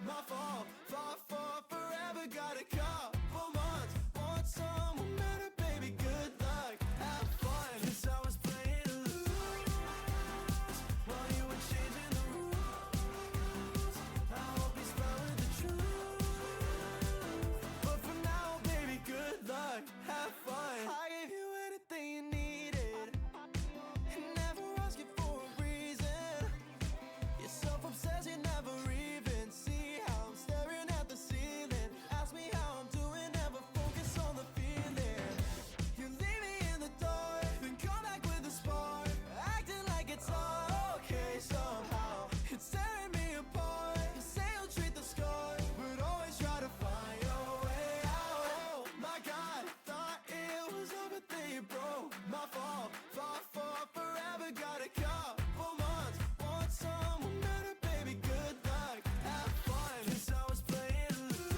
My fault, fought for forever, got a couple months. Want someone better, baby, good luck, have fun. 'Cause I was playing loose while you were changing the rules. I hope you smile with the truth. But for now, baby, good luck, have fun. I gave you anything you needed and never asked you for a reason. You're self-obsessed, you never even see how I'm staring at the ceiling. Ask me how I'm doing, never focus on the feeling. You leave me in the dark, then come back with a spark, acting like it's all okay somehow. It's tearing me apart. You say you'll treat the scars, but always try to find your way out. Oh my God, thought it was over, then you broke. My fault, fought for forever, got a couple months. Want someone better, baby, good luck, have fun. 'Cause I was playing loose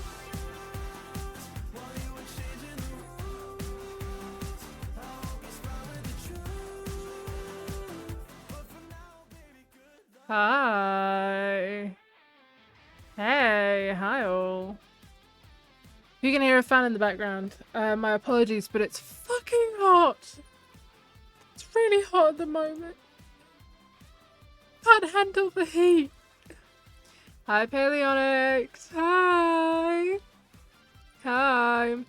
while you were changing the rules. I hope you smile with the truth. But for now, baby, good luck. Hi. Hey, hi all. You can hear a fan in the background. My apologies, but it's fucking hot. It's really hot at the moment. Can't handle the heat. Hi, Paleonics. Hi. Hi.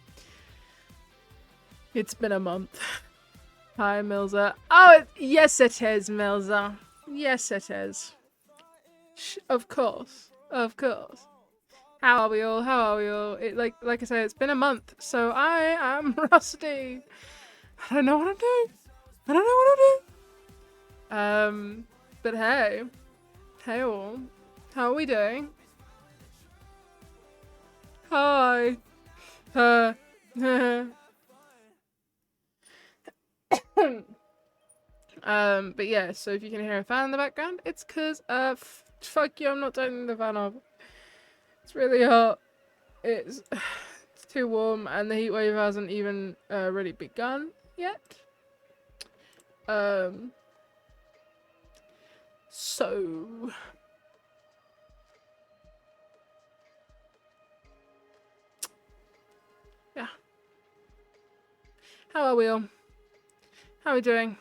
It's been a month. Hi, Milza. Oh, yes it is, Milza. Yes it is. Of course. Of course. How are we all? How are we all? Like I said, it's been a month, so I am rusty. I don't know what I'm doing. I don't know what I'm doing. But hey. Hey all. How are we doing? Hi. But yeah, so if you can hear a fan in the background, it's cause fuck you, I'm not turning the fan off. It's really hot. It's too warm, and the heat wave hasn't even really begun yet. So yeah. How are we all? How are we doing?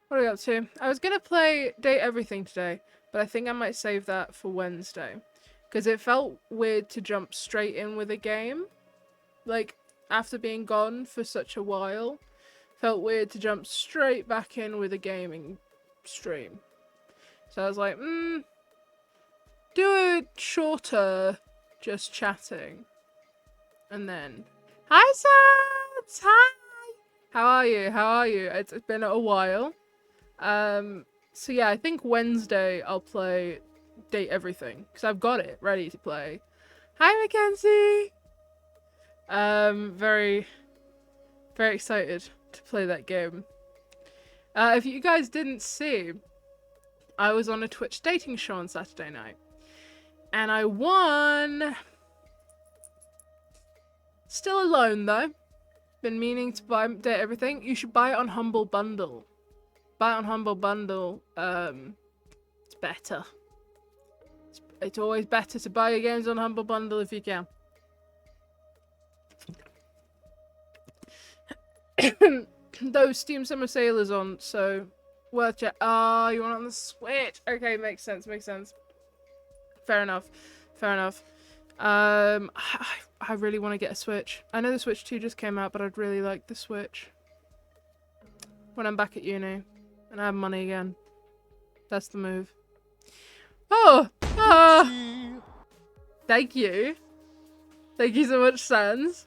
What are we up to? I was gonna play Date Everything today, but I think I might save that for Wednesday. Because it felt weird to jump straight in with a game. Like, after being gone for such a while. Felt weird to jump straight back in with a gaming stream. So I was like, do it shorter, just chatting. And then, hi Sans! Hi! How are you? How are you? It's been a while. So yeah, I think Wednesday I'll play Date Everything, because I've got it ready to play. Hi Mackenzie! Very, very excited to play that game. If you guys didn't see, I was on a Twitch dating show on Saturday night. And I won! Still alone though. Been meaning to buy Date Everything. You should buy it on Humble Bundle. Buy it on Humble Bundle. It's better. It's always better to buy your games on Humble Bundle if you can. Those Steam Summer Sale is on, so worth check. Ah, you want it on the Switch? Okay, makes sense. Makes sense. Fair enough. Fair enough. I really want to get a Switch. I know the Switch 2 just came out, but I'd really like the Switch when I'm back at uni and I have money again. That's the move. Oh! Ah! Thank you. Thank you so much, Sans,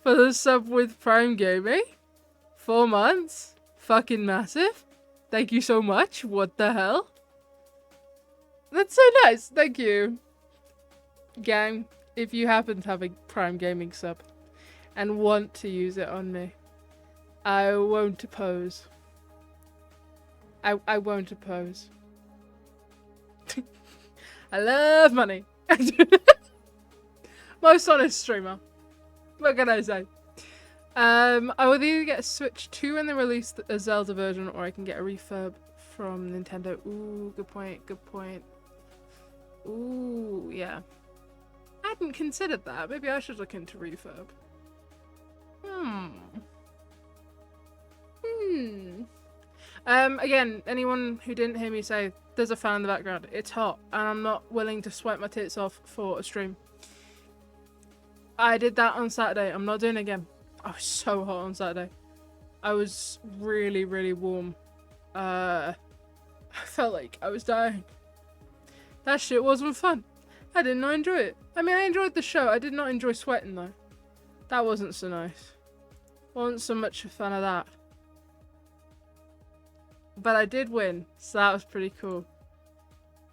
for the sub with Prime Gaming. 4 months. Fucking massive. Thank you so much. What the hell? That's so nice. Thank you. Gang, if you happen to have a Prime Gaming sub and want to use it on me, I won't oppose. I won't oppose. I love money. Most honest streamer. What can I say? I will either get a Switch 2 when they release a Zelda version, or I can get a refurb from Nintendo. Ooh, good point, good point. Ooh, yeah. hadn't considered that. Maybe I should look into refurb. Again, anyone who didn't hear me say, there's a fan in the background. It's hot, and I'm not willing to sweat my tits off for a stream. I did that on Saturday. I'm not doing it again. I was so hot on Saturday. I was really, really warm. I felt like I was dying. That shit wasn't fun. I did not enjoy it. I mean, I enjoyed the show. I did not enjoy sweating, though. That wasn't so nice. Wasn't so much a fan of that. But I did win, so that was pretty cool.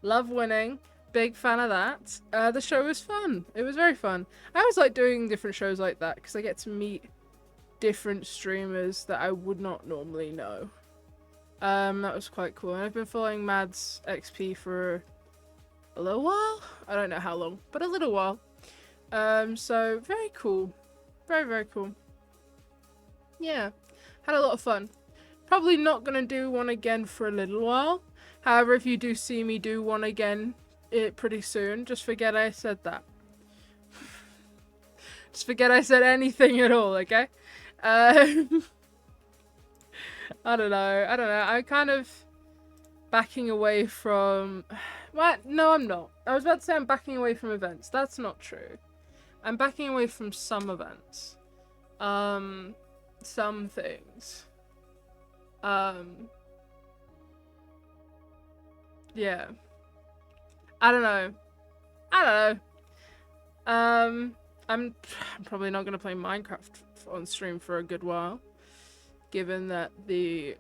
Love winning. Big fan of that. The show was fun. It was very fun. I always like doing different shows like that because I get to meet different streamers that I would not normally know. That was quite cool. And I've been following Mads XP for a little while. I don't know how long, but a little while. So very cool. Very, very cool. Yeah. Had a lot of fun. Probably not going to do one again for a little while. However, if you do see me do one again pretty soon, just forget I said that. Just forget I said anything at all, okay? I don't know. I'm kind of backing away from... What? No, I'm not. I was about to say I'm backing away from events. That's not true. I'm backing away from some events. Some things. Yeah. I don't know. I'm probably not going to play Minecraft on stream for a good while, given that the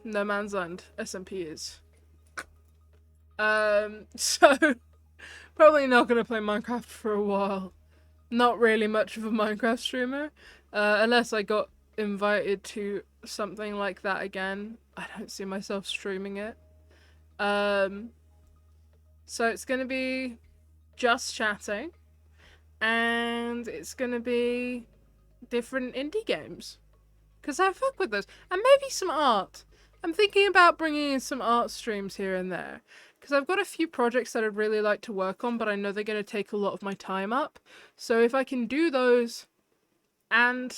No Man's Land SMP is. So probably not going to play Minecraft for a while. Not really much of a Minecraft streamer, unless I got invited to something like that again. I don't see myself streaming it. So it's gonna be just chatting, and it's gonna be different indie games, because I fuck with those, and maybe some art. I'm thinking about bringing in some art streams here and there, because I've got a few projects that I'd really like to work on, but I know they're going to take a lot of my time up. So if I can do those and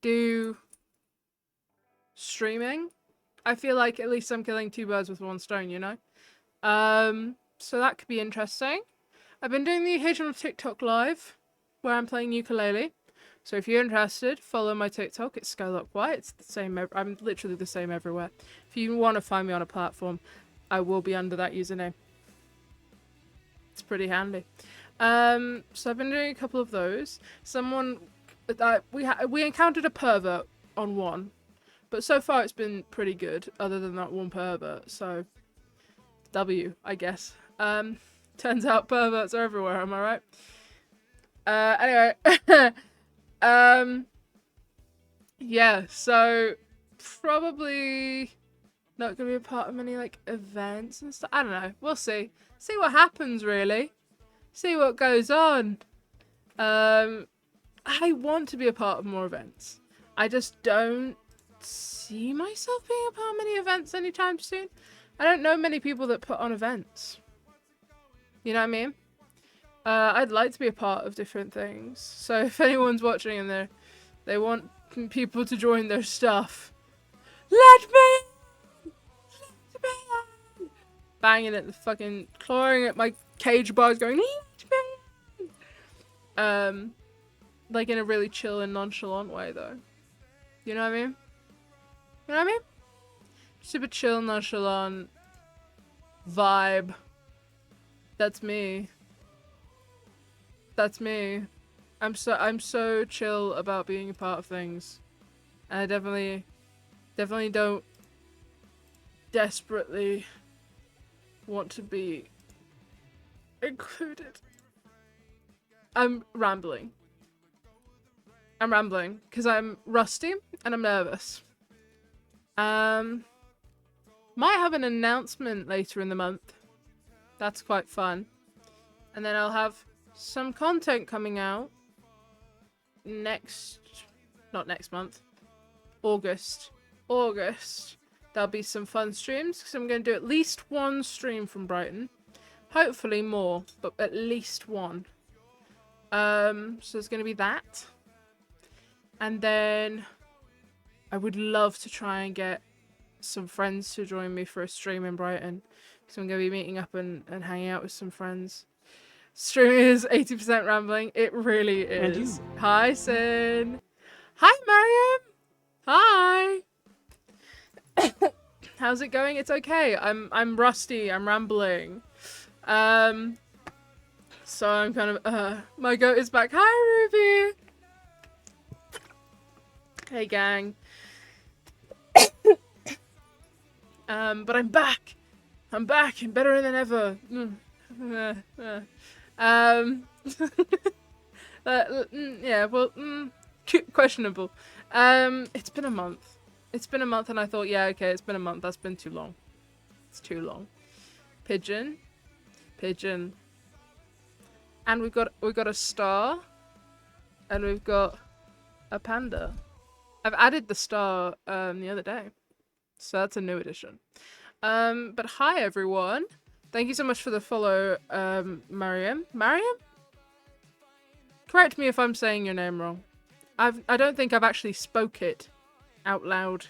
do streaming, I feel like at least I'm killing two birds with one stone, you know? So that could be interesting. I've been doing the occasional TikTok live where I'm playing ukulele. So if you're interested, follow my TikTok. It's Skylark White. It's the same. I'm literally the same everywhere. If you want to find me on a platform, I will be under that username. It's pretty handy. So I've been doing a couple of those. We encountered a pervert on one, but so far it's been pretty good. Other than that one pervert, so W, I guess. Turns out perverts are everywhere. Am I right? Anyway. Yeah, so probably not gonna be a part of many like events and stuff. I don't know. We'll see. See what happens, really. See what goes on. I want to be a part of more events. I just don't see myself being a part of many events anytime soon. I don't know many people that put on events. You know what I mean? I'd like to be a part of different things. So if anyone's watching and they want people to join their stuff, let me in! Let me in! Banging at the fucking, clawing at my cage bars, going, let me in! Like in a really chill and nonchalant way, though. You know what I mean? You know what I mean? Super chill, nonchalant vibe. That's me. That's me. I'm so chill about being a part of things. And I definitely don't desperately want to be included. I'm rambling because I'm rusty and I'm nervous. Might have an announcement later in the month. That's quite fun. And then I'll have some content coming out not next month, August. There'll be some fun streams because I'm going to do at least one stream from Brighton. Hopefully more, but at least one. So there's going to be that. And then I would love to try and get some friends to join me for a stream in Brighton. So I'm going to be meeting up and hanging out with some friends. Streaming is 80% rambling. It really is. Hi, Sin. Hi, Mariam. Hi. How's it going? It's okay. I'm rusty. I'm rambling. So I'm kind of my goat is back. Hi, Ruby. Hey, gang. But I'm back. I'm back and better than ever. Yeah, well, questionable. It's been a month. It's been a month, and I thought, yeah, okay, it's been a month. That's been too long. It's too long. Pigeon, pigeon, and we've got a star, and we've got a panda. I've added the star the other day, so that's a new addition. But hi everyone. Thank you so much for the follow, Mariam. Mariam? Correct me if I'm saying your name wrong. I don't think I've actually spoke it out loud.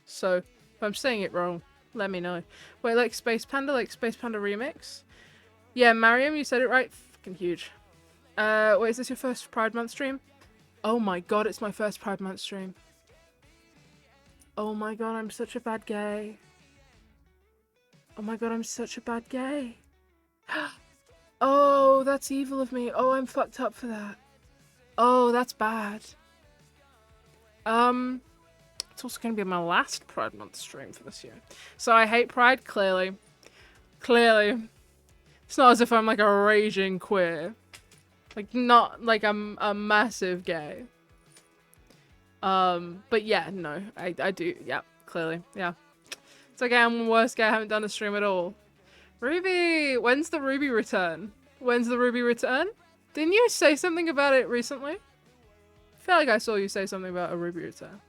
So, if I'm saying it wrong, let me know. Wait, like Space Panda Remix? Yeah, Mariam, you said it right. Fucking huge. Wait, is this your first Pride Month stream? Oh my god, it's my first Pride Month stream. Oh my god, I'm such a bad gay. Oh my god, I'm such a bad gay. Oh, that's evil of me. Oh, I'm fucked up for that. Oh, that's bad. It's also going to be my last Pride Month stream for this year. So I hate Pride, clearly. Clearly. It's not as if I'm like a raging queer. Like, not like I'm a massive gay. But yeah, no, I do, yeah, clearly, yeah. It's okay, I'm the worst guy, I haven't done a stream at all. Ruby! When's the Ruby return? When's the Ruby return? Didn't you say something about it recently? I feel like I saw you say something about a Ruby return.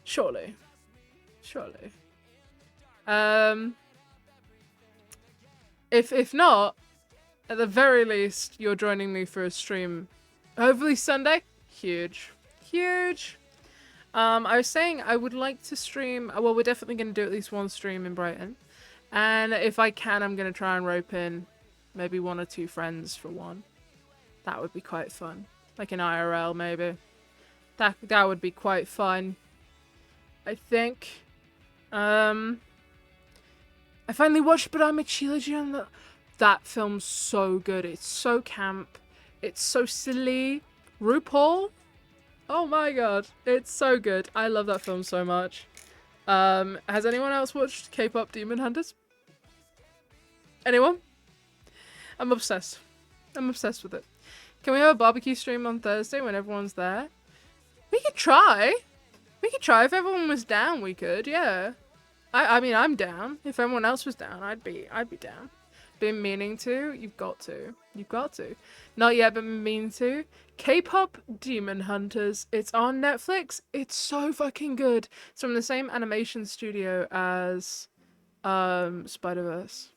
Surely. Surely. If not, at the very least, you're joining me for a stream. Hopefully Sunday. Huge. Huge. I was saying I would like to stream, well, we're definitely going to do at least one stream in Brighton. And if I can, I'm going to try and rope in maybe 1 or 2 friends for one. That would be quite fun. Like an IRL, maybe. That would be quite fun. I think. I finally watched But I'm a Trilogy on that film's so good. It's so camp. It's so silly. RuPaul? Oh my god. It's so good. I love that film so much. Has anyone else watched K-pop Demon Hunters? Anyone? I'm obsessed. I'm obsessed with it. Can we have a barbecue stream on Thursday when everyone's there? We could try. We could try. If everyone was down, we could, yeah. I mean, I'm down. If everyone else was down, I'd be down. Been meaning to. You've got to. You've got to. Not yet, but mean to. K-pop Demon Hunters. It's on Netflix. It's so fucking good. It's from the same animation studio as Spider-Verse.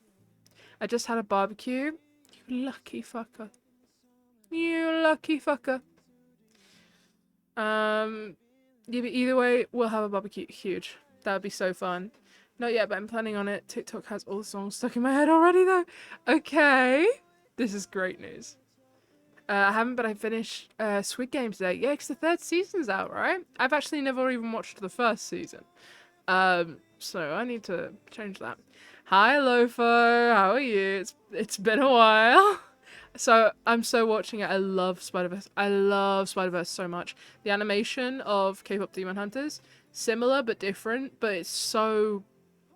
I just had a barbecue. You lucky fucker. You lucky fucker. Yeah, but either way, we'll have a barbecue. Huge. That would be so fun. Not yet, but I'm planning on it. TikTok has all the songs stuck in my head already, though. Okay. This is great news. I haven't, but I finished Squid Game today. Yeah, because the 3rd season's out, right? I've actually never even watched the 1st season. So I need to change that. Hi, Lofo. How are you? It's been a while. So I'm so watching it. I love Spider-Verse. I love Spider-Verse so much. The animation of K-pop Demon Hunters, similar but different, but it's so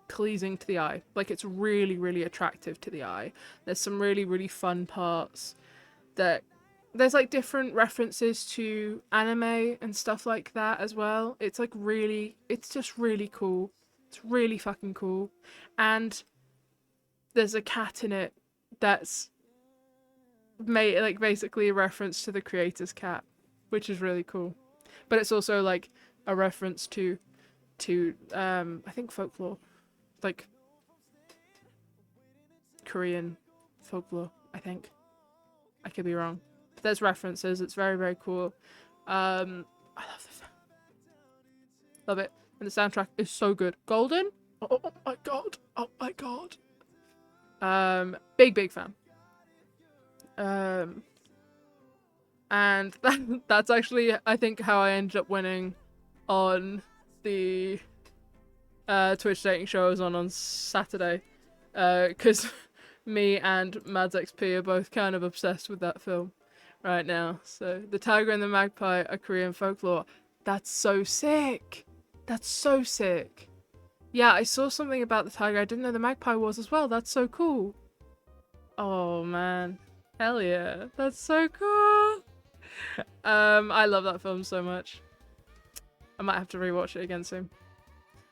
pleasing to the eye. Like, it's really, really attractive to the eye. There's some really, really fun parts that there's like different references to anime and stuff like that as well. It's like really, it's just really cool. It's really fucking cool. And there's a cat in it that's made like basically a reference to the creator's cat, which is really cool. But it's also like a reference to I think folklore, like Korean folklore, I think. I could be wrong. But there's references. It's very, very cool. I love the film. Love it. And the soundtrack is so good. Golden? Oh my god. Oh my god. Big, big fan. And that's actually, I think, how I ended up winning on the Twitch dating show I was on Saturday. Because me and Mads XP are both kind of obsessed with that film right now. So, The Tiger and the Magpie are Korean folklore. That's so sick. That's so sick. Yeah, I saw something about the tiger. I didn't know the magpie was as well. That's so cool. Oh, man. Hell yeah. That's so cool. I love that film so much. I might have to rewatch it again soon.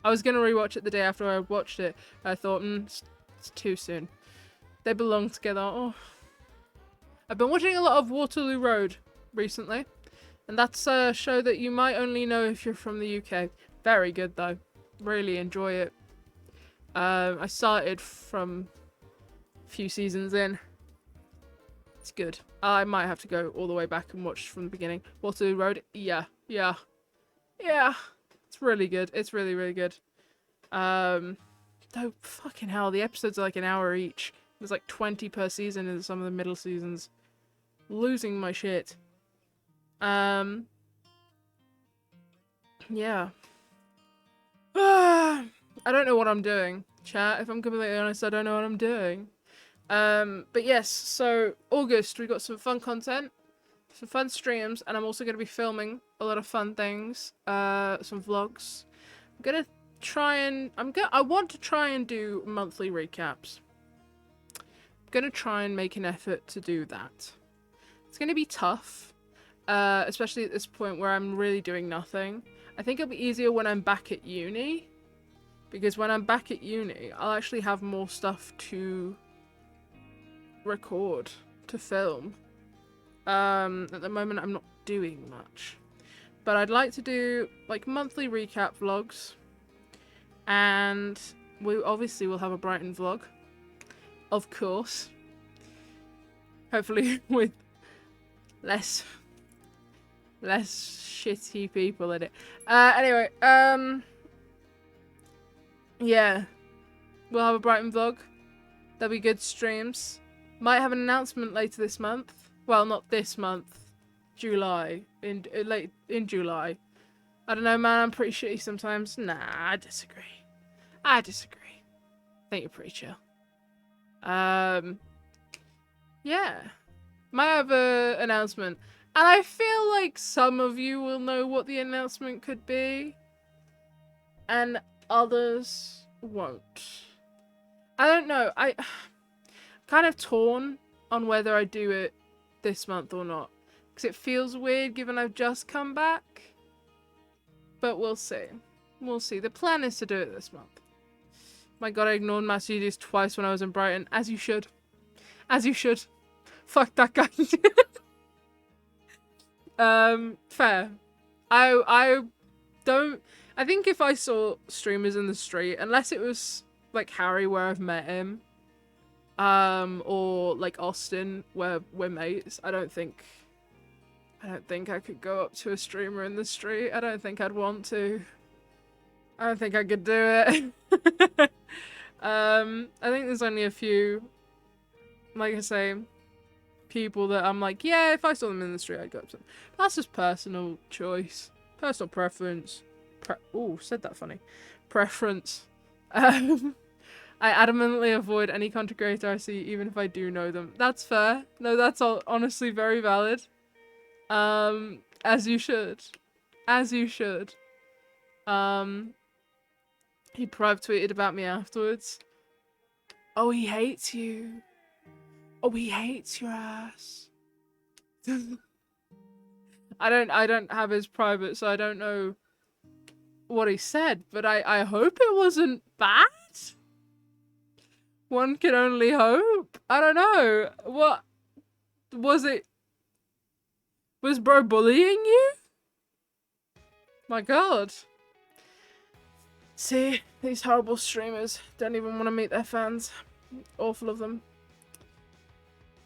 I was going to rewatch it the day after I watched it. I thought, it's too soon. They belong together. Oh. I've been watching a lot of Waterloo Road recently. And that's a show that you might only know if you're from the UK. Very good though. Really enjoy it. I started from a few seasons in. It's good. I might have to go all the way back and watch from the beginning. Waterloo Road, yeah. It's really good. It's really, really good. Though, fucking hell, the episodes are like an hour each. There's like 20 per season in some of the middle seasons. Losing my shit. Yeah. I don't know what I'm doing, chat. If I'm completely honest, I don't know what I'm doing. But yes, so August, we got some fun content, some fun streams, and I'm also going to be filming a lot of fun things, some vlogs. I'm going to try and, I want to try and do monthly recaps. I'm going to try and make an effort to do that. It's going to be tough, especially at this point where I'm really doing nothing. I think it'll be easier when I'm back at uni, because when I'm back at uni, I'll actually have more stuff to record, to film. At the moment, I'm not doing much. But I'd like to do, like, monthly recap vlogs. And we obviously will have a Brighton vlog. Of course. Hopefully with less shitty people in it. Anyway, yeah. We'll have a Brighton vlog. There'll be good streams. Might have an announcement later this month. Well, not this month. July. Late in July. I don't know, man. I'm pretty shitty sometimes. Nah, I disagree. I think you're pretty chill. Yeah. Might have an announcement. And I feel like some of you will know what the announcement could be. And others won't. I don't know. I'm kind of torn on whether I do it this month or not. Because it feels weird given I've just come back. But we'll see. We'll see. The plan is to do it this month. My god, I ignored Mass Studios twice when I was in Brighton. As you should. As you should. Fuck that guy. Fair. I think if I saw streamers in the street, unless it was like Harry where I've met him, or like Austin where we're mates, I don't think I could go up to a streamer in the street. I don't think I'd want to. I don't think I could do it. I think there's only a few, like I say, people that I'm like, yeah, if I saw them in the street, I'd go up to them. That's just personal choice. Personal preference. Ooh, said that funny. Preference. I adamantly avoid any content creator I see, even if I do know them. That's fair. No, that's honestly very valid. As you should. As you should. He private tweeted about me afterwards. Oh, he hates you. Oh, he hates your ass. I don't have his private, so I don't know what he said, but I hope it wasn't bad. One can only hope. I don't know. What was it? Was bro bullying you? My god. See, these horrible streamers don't even want to meet their fans. Awful of them.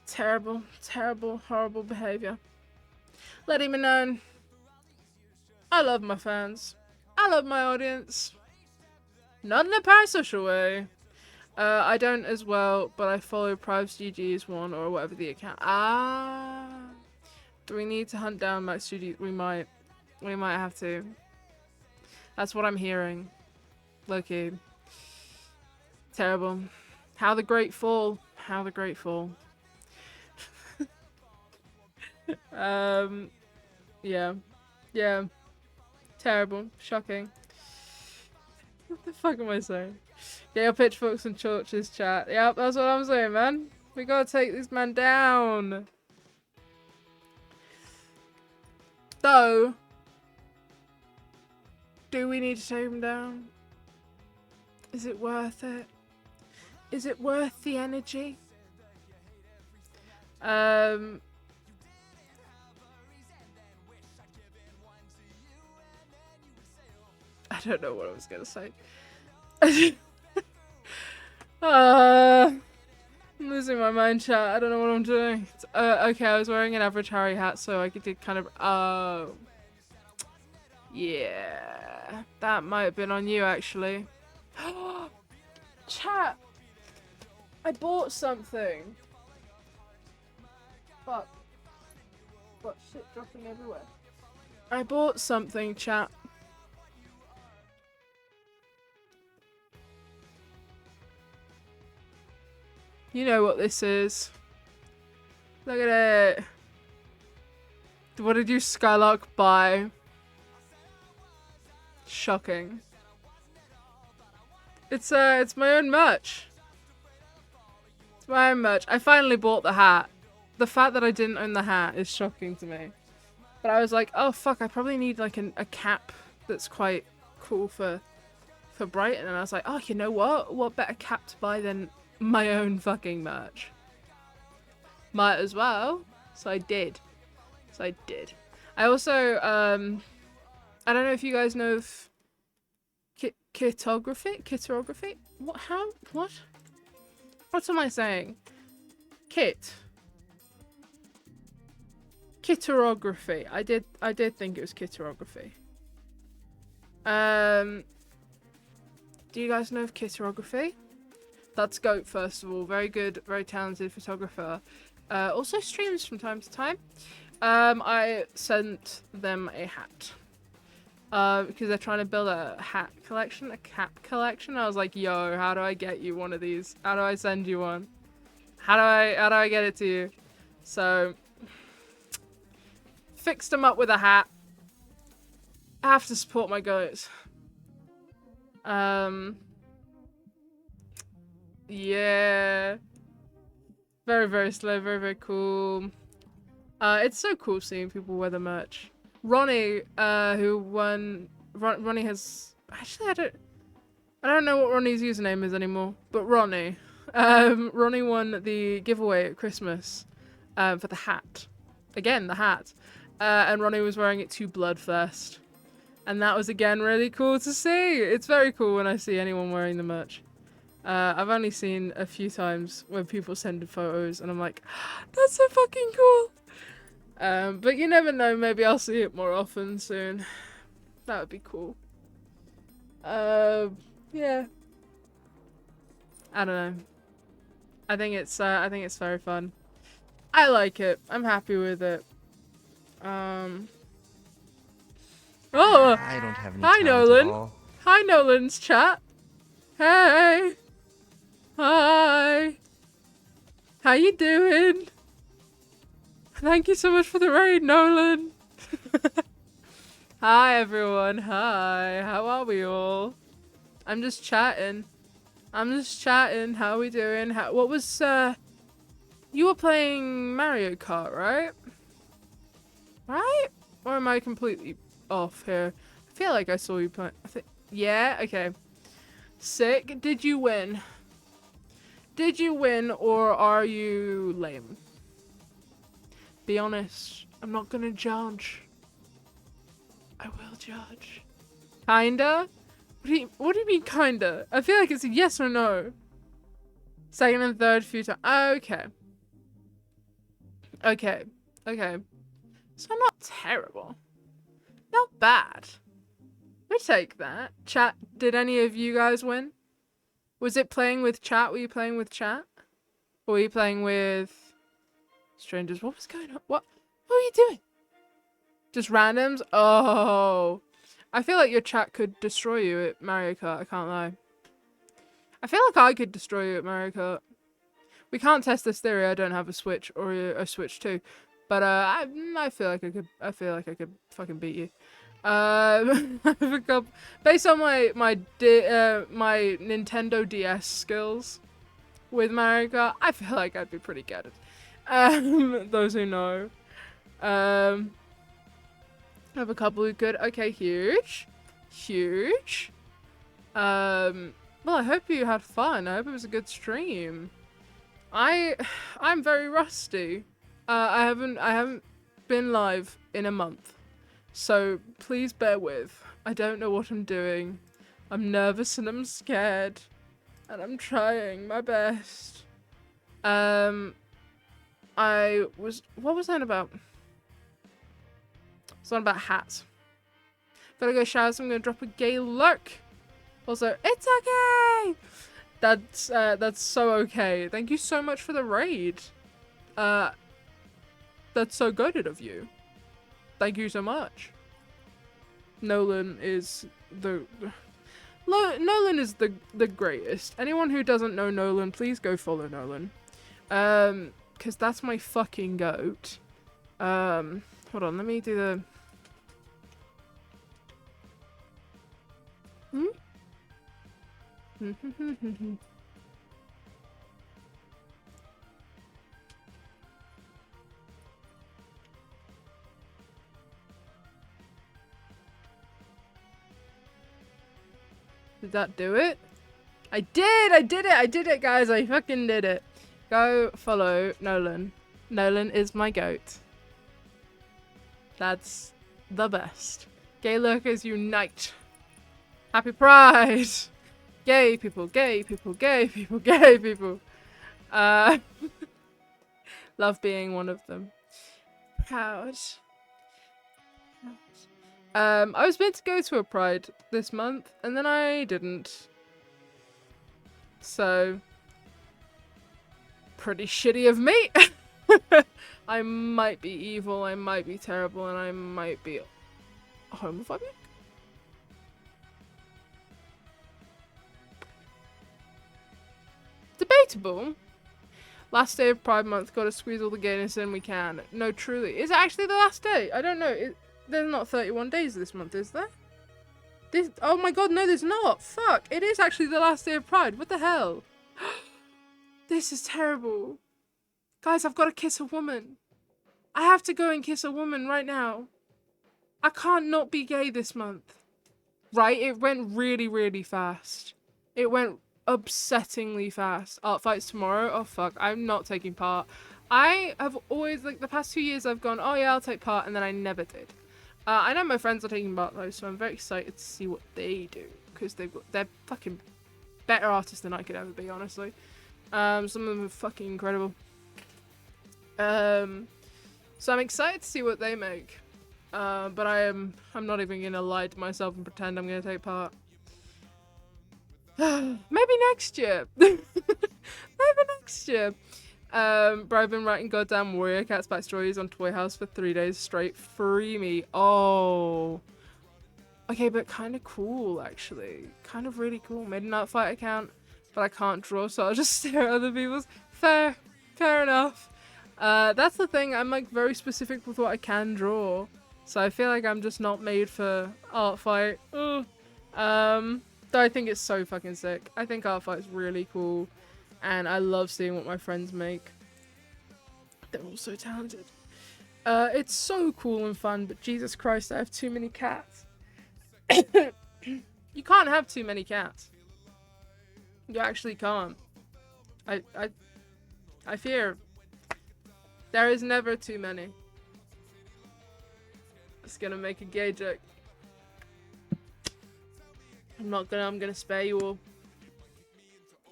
Terrible, terrible, horrible behaviour. Let it be known, I love my fans. I love my audience. Not in a parasocial way. I don't as well, but I follow Prives GG's one or whatever the account. Do we need to hunt down Max GG? We might have to. That's what I'm hearing. Low-key. Terrible. How the great fall. How the great fall. Yeah. Yeah. Terrible. Shocking. What the fuck am I saying? Get your pitchforks and torches, chat. Yep, that's what I'm saying, man. We gotta take this man down. Though, do we need to take him down? Is it worth it? Is it worth the energy? I don't know what I was gonna say. I'm losing my mind, chat. I don't know what I'm doing. Okay, I was wearing an average Harry hat, so I did kind of. Oh, yeah, that might have been on you actually. Chat, I bought something. Fuck. Got shit dropping everywhere. I bought something, chat. You know what this is. Look at it. What did you Skylark buy? Shocking. It's my own merch. It's my own merch. I finally bought the hat. The fact that I didn't own the hat is shocking to me. But I was like, oh fuck, I probably need like a cap that's quite cool for Brighton. And I was like, oh, you know what? What better cap to buy than my own fucking merch? Might as well. So I did. I also, I don't know if you guys know of Kitography? What? How? What? What am I saying? Kitography. I did think it was Kitography. Do you guys know of Kitography? That's GOAT, first of all. Very good, very talented photographer. Also streams from time to time. I sent them a hat. Because they're trying to build a hat collection, a cap collection. I was like, yo, how do I get you one of these? How do I send you one? How do I get it to you? So, fixed them up with a hat. I have to support my goats. Yeah. Very, very slow, very, very cool. It's so cool seeing people wear the merch. Ronnie, who won... Ronnie has... Actually, I don't know what Ronnie's username is anymore. But Ronnie. Ronnie won the giveaway at Christmas. For the hat. Again, the hat. And Ronnie was wearing it to Bloodfest. And that was, again, really cool to see. It's very cool when I see anyone wearing the merch. I've only seen a few times when people send photos and I'm like, that's so fucking cool. But you never know, maybe I'll see it more often soon. That would be cool. Yeah. I don't know. I think it's very fun. I like it. I'm happy with it. Oh! I don't have any Hi, talent Nolan. at all. Hi, Nolan's chat. Hey. Hi. How you doing? Thank you so much for the raid, Nolan. Hi, everyone. Hi. How are we all? I'm just chatting. How are we doing? What was, you were playing Mario Kart, right? Right? Or am I completely off here? I feel like I saw you play. Yeah? Okay. Sick. Did you win? Did you win or are you lame? Be honest. I'm not gonna judge. I will judge. Kinda? What do you mean kinda? I feel like it's a yes or no. Second and third few times. Okay. Okay. Okay. So not terrible. Not bad. We take that. Chat, did any of you guys win? Was it playing with chat? Were you playing with chat? Or were you playing with strangers? What was going on? What were you doing? Just randoms? Oh. I feel like your chat could destroy you at Mario Kart, I can't lie. I feel like I could destroy you at Mario Kart. We can't test this theory, I don't have a Switch or a Switch 2. But I feel like I could fucking beat you. Based on my Nintendo DS skills with Mario Kart, I feel like I'd be pretty good at those who know. I have a couple who could. Okay, huge. Huge. Well, I hope you had fun. I hope it was a good stream. I'm very rusty. I haven't been live in a month. So please bear with. I don't know what I'm doing. I'm nervous and I'm scared. And I'm trying my best. What was that about? It's not about hats. Gotta go shower, so I'm gonna drop a gay lurk. Also, it's okay! That's so okay. Thank you so much for the raid. That's so goated of you. Thank you so much. Nolan is the greatest. Anyone who doesn't know Nolan, please go follow Nolan. Cause that's my fucking goat. Hold on, let me do the Did that do it? I did it, guys. I fucking did it. Go follow Nolan. Nolan is my goat. That's the best. Gay lurkers unite. Happy Pride. Gay people, gay people, gay people, gay people. Love being one of them. Proud. I was meant to go to a Pride this month, and then I didn't. So, pretty shitty of me. I might be evil, I might be terrible, and I might be homophobic? Debatable. Last day of Pride Month, gotta squeeze all the gayness in we can. No, truly. Is it actually the last day? I don't know. There's not 31 days this month, is there? Oh my god, no there's not! Fuck! It is actually the last day of Pride. What the hell? This is terrible. Guys, I've got to kiss a woman. I have to go and kiss a woman right now. I can't not be gay this month. Right? It went really, really fast. It went upsettingly fast. Art fights tomorrow? Oh fuck, I'm not taking part. I have always, like, the past 2 years I've gone, oh yeah, I'll take part, and then I never did. I know my friends are taking part though, so I'm very excited to see what they do. Because they're fucking better artists than I could ever be, honestly. Some of them are fucking incredible. So I'm excited to see what they make. But I'm not even gonna lie to myself and pretend I'm gonna take part. Maybe next year. Maybe next year. Bro, I've been writing goddamn Warrior Cats backstories on Toy House for 3 days straight. Free me. Oh. Okay, but kind of cool, actually. Kind of really cool. Made an art fight account, but I can't draw, so I'll just stare at other people's. Fair enough. That's the thing. I'm, like, very specific with what I can draw. So I feel like I'm just not made for art fight. Though I think it's so fucking sick. I think art fight is really cool. And I love seeing what my friends make. They're all so talented. It's so cool and fun, but Jesus Christ, I have too many cats. You can't have too many cats. You actually can't. I fear. There is never too many. Just gonna make a gay joke. I'm gonna spare you all.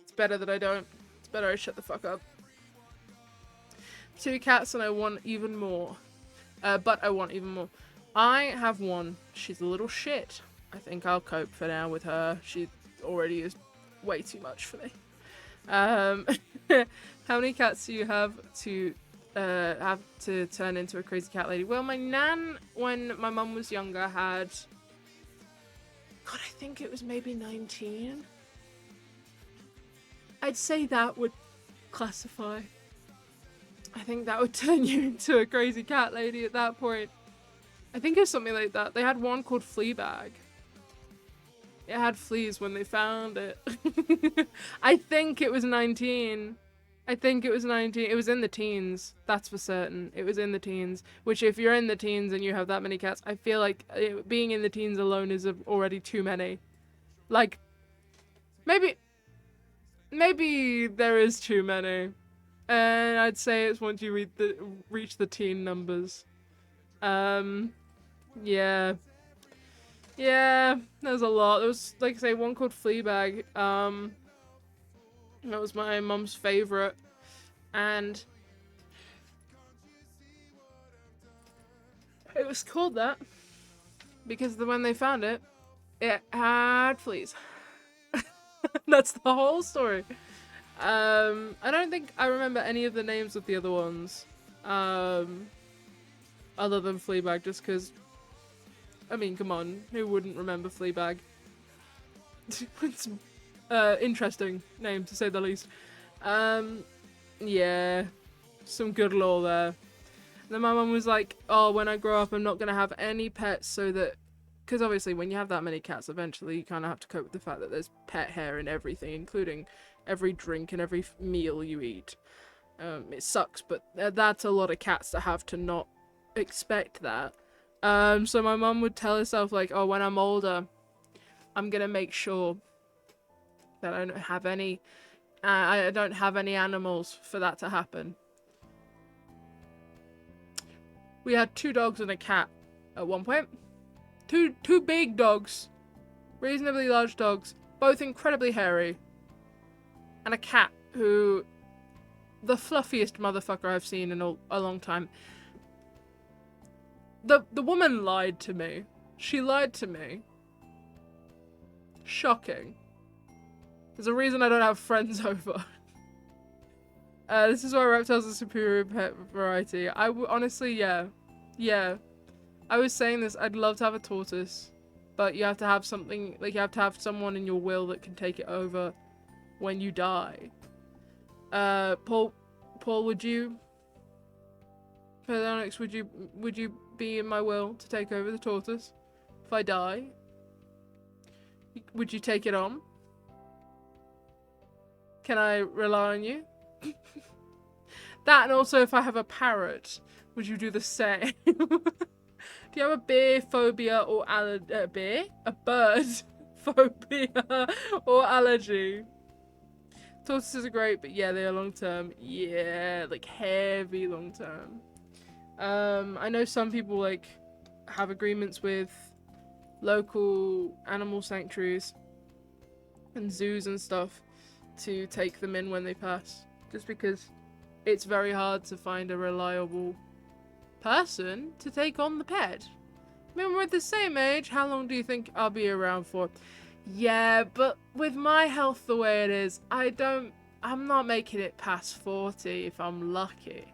It's better that I don't. It's better I shut the fuck up. 2 cats and I want even more. But I want even more. I have one. She's a little shit. I think I'll cope for now with her. She already is way too much for me. How many cats do you have to turn into a crazy cat lady? Well, my nan, when my mum was younger, had... God, I think it was maybe 19. I'd say that would classify. I think that would turn you into a crazy cat lady at that point. I think it was something like that. They had one called Fleabag. It had fleas when they found it. I think it was 19. I think it was 19. It was in the teens. That's for certain. It was in the teens. Which, if you're in the teens and you have that many cats, I feel like being in the teens alone is already too many. Like, maybe there is too many. And I'd say it's once you reach the teen numbers. Yeah. Yeah, there's a lot. There was, like I say, one called Fleabag. That was my mum's favourite. And it was called that because when they found it, it had fleas. That's the whole story. I don't think I remember any of the names of the other ones. Other than Fleabag, just because... I mean, come on, who wouldn't remember Fleabag? It's interesting name, to say the least. Yeah, some good lore there. And then my mum was like, oh, when I grow up, I'm not going to have any pets so that... Because obviously, when you have that many cats, eventually you kind of have to cope with the fact that there's pet hair in everything, including every drink and every meal you eat. It sucks, but that's a lot of cats to have to not expect that. So my mum would tell herself, like, oh, when I'm older, I'm gonna make sure that I don't have any animals for that to happen. We had 2 dogs and a cat at one point. Two big dogs. Reasonably large dogs. Both incredibly hairy. And a cat who... the fluffiest motherfucker I've seen in a long time. The woman lied to me. She lied to me. Shocking. There's a reason I don't have friends over. This is why reptiles are superior pet variety. Honestly, yeah. Yeah. I was saying this, I'd love to have a tortoise. But you have to have something, like you have to have someone in your will that can take it over when you die. Paul, would you... Onyx, would you be in my will to take over the tortoise if I die? Would you take it on? Can I rely on you? That, and also if I have a parrot, would you do the same? Do you have a bear phobia or a bird phobia or allergy? Tortoises are great, but yeah, they are long term. Yeah, like heavy long term. I know some people like have agreements with local animal sanctuaries and zoos and stuff to take them in when they pass, just because it's very hard to find a reliable person to take on the pet. I mean, we're the same age. How long do you think I'll be around for? Yeah, but with my health the way it is, I'm not making it past 40 if I'm lucky.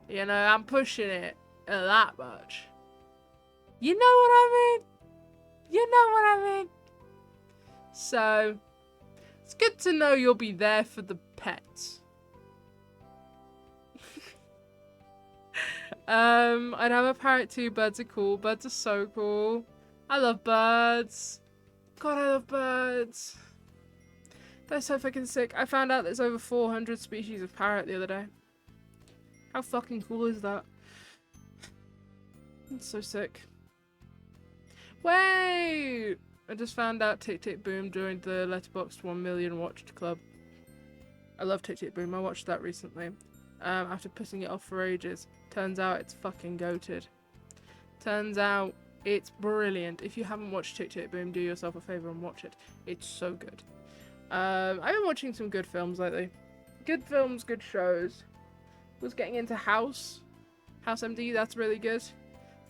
You know, I'm pushing it that much. You know what I mean? You know what I mean? So, it's good to know you'll be there for the pets. I'd have a parrot too. Birds are cool. Birds are so cool. I love birds. God, I love birds. They're so fucking sick. I found out there's over 400 species of parrot the other day. How fucking cool is that? It's so sick. Wait! I just found out Tick Tick Boom joined the Letterboxd 1 million watched club. I love Tick Tick Boom. I watched that recently. After putting it off for ages. Turns out it's fucking goated. Turns out it's brilliant. If you haven't watched Tick Tick Boom, do yourself a favour and watch it. It's so good. I've been watching some good films lately. Good films, good shows. Was getting into House MD, that's really good.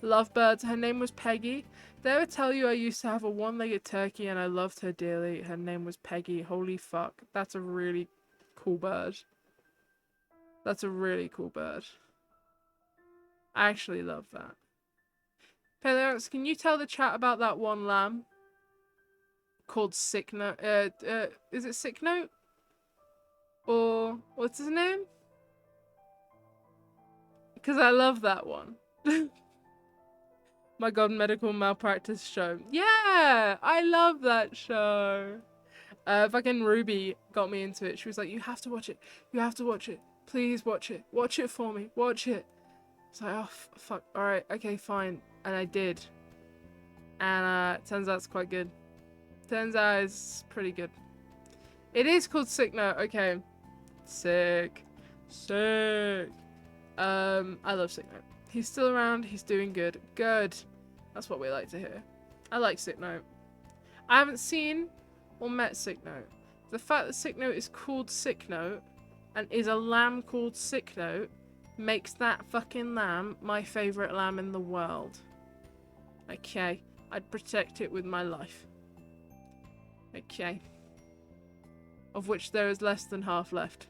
Lovebirds, her name was Peggy. Did I ever tell you I used to have a one-legged turkey and I loved her dearly? Her name was Peggy. Holy fuck. That's a really cool bird. That's a really cool bird. I actually love that. Paleox, can you tell the chat about that one lamb? Called Sick Note. Is it Sick Note? Or what's his name? Because I love that one. My god, medical malpractice show. Yeah, I love that show. Fucking Ruby got me into it. She was like, you have to watch it. You have to watch it. Please watch it. Watch it for me. Watch it. It's like, oh, fuck. Alright, okay, fine. And I did. And turns out it's quite good. Turns out it's pretty good. It is called Sick Note. Okay. Sick. Sick. I love Sick Note. He's still around. He's doing good. Good. That's what we like to hear. I like Sick Note. I haven't seen or met Sick Note. The fact that Sick Note is called Sick Note and is a lamb called Sick Note makes that fucking lamb my favourite lamb in the world. Okay. I'd protect it with my life. Okay. Of which there is less than half left.